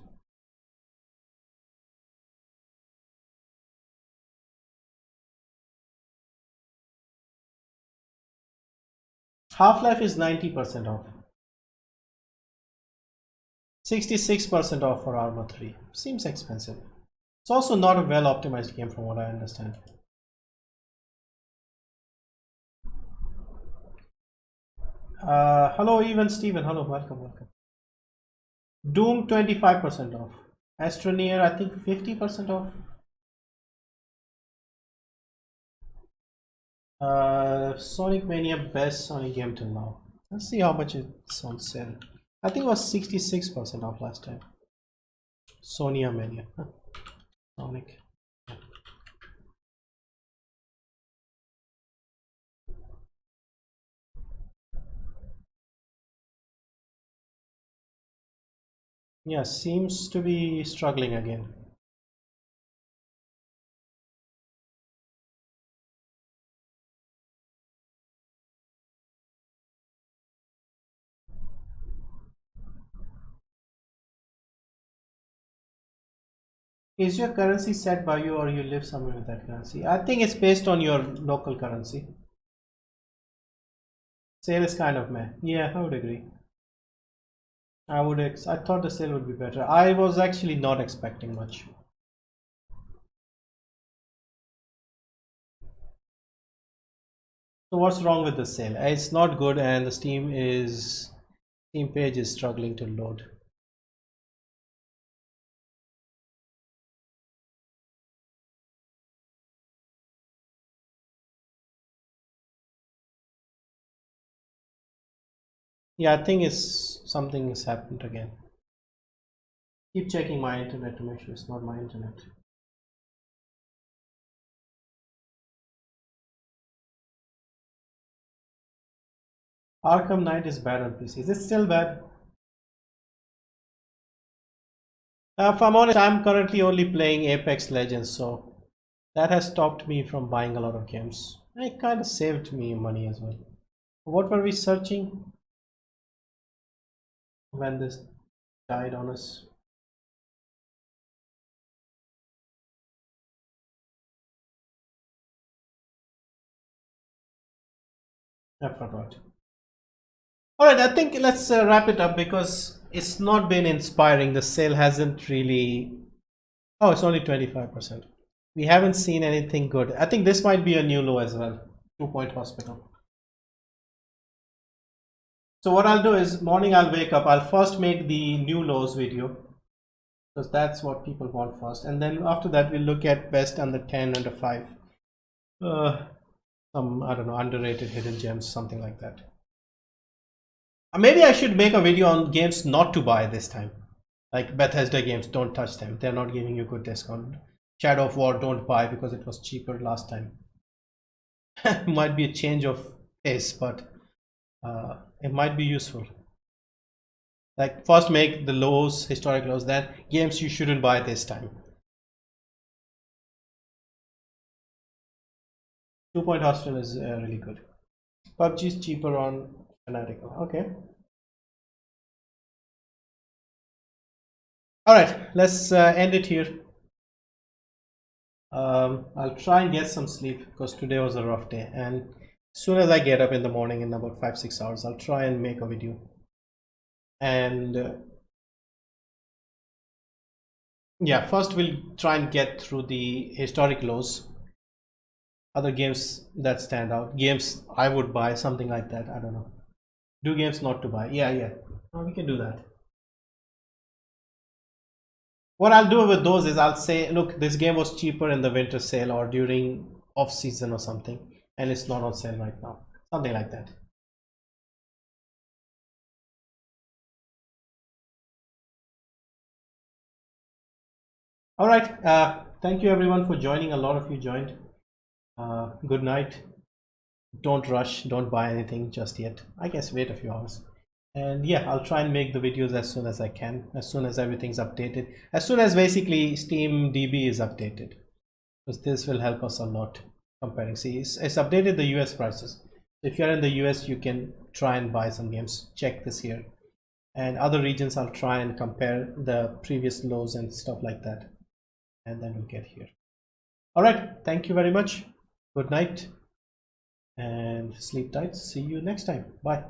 Half-Life is 90% off. 66% off for 𝐴𝒚 3. Seems expensive. It's also not a well optimized game from what I understand. Hello, even Steven. Hello, welcome. Doom 25% off. Astroneer, I think 50% off. Sonic Mania, best Sonic game till now. Let's see how much it's on sale. I think it was 66% off last time. Sonia Mania. Sonic. Yeah, seems to be struggling again. Is your currency set by you or you live somewhere with that currency? I think it's based on your local currency. Sale is kind of meh. Yeah, I would agree. I thought the sale would be better. I was actually not expecting much. So what's wrong with the sale? It's not good and the Steam page is struggling to load. Yeah, I think something has happened again. Keep checking my internet to make sure it's not my internet. Arkham Knight is bad on PC. Is it still bad? If I'm honest, I'm currently only playing Apex Legends, so that has stopped me from buying a lot of games. It kind of saved me money as well. What were we searching when this died on us? I forgot. Alright, I think let's wrap it up because it's not been inspiring. The sale hasn't really... Oh, it's only 25%. We haven't seen anything good. I think this might be a new low as well. 2 Point Hospital. So what I'll do is morning I'll wake up, I'll first make the new lows video because that's what people want first, and then after that we'll look at best under 10, under 5, some, I don't know, underrated hidden gems, something like that. Maybe I should make a video on games not to buy this time, like Bethesda games, don't touch them, they're not giving you good discount. Shadow of War, don't buy because it was cheaper last time. Might be a change of pace, but it might be useful. Like first make the lows, historic lows, then games you shouldn't buy this time. 2-point hostel is really good. PUBG is cheaper on Fanatical. Okay. Alright, let's end it here. I'll try and get some sleep because today was a rough day, and as soon as I get up in the morning in about 5-6 hours, I'll try and make a video. And yeah, first we'll try and get through the historic lows, other games that stand out, games I would buy, something like that. I don't know, do games not to buy. Yeah, we can do that. What I'll do with those is I'll say, look, this game was cheaper in the winter sale or during off season or something, and it's not on sale right now, something like that. All right, thank you everyone for joining. A lot of you joined. Good night. Don't rush, don't buy anything just yet. I guess wait a few hours. And yeah, I'll try and make the videos as soon as I can, as soon as everything's updated, as soon as basically Steam DB is updated, because this will help us a lot comparing. See, it's updated the US prices. If you're in the US, you can try and buy some games. Check this here, and other regions I'll try and compare the previous lows and stuff like that, and then we'll get here. All right, thank you very much. Good night and sleep tight. See you next time. Bye.